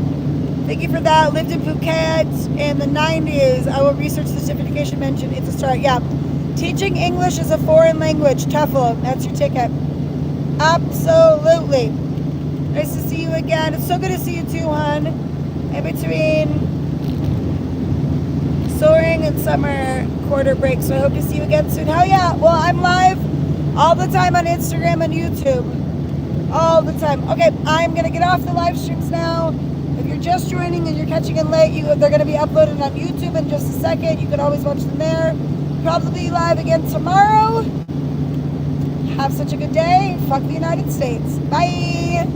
Thank you for that. Lived in Phuket in the 90s. I will research the certification mentioned. It's a start. Yeah. Teaching English as a foreign language. TEFL. That's your ticket. Absolutely. Nice to see you again. It's so good to see you too, hon. In between soaring and summer quarter break. So I hope to see you again soon. Hell yeah. Well, I'm live all the time on Instagram and YouTube. All the time. Okay, I'm going to get off the live streams now. If you're just joining and you're catching it late, they're going to be uploaded on YouTube in just a second. You can always watch them there. Probably live again tomorrow. Have such a good day. Fuck the United States. Bye.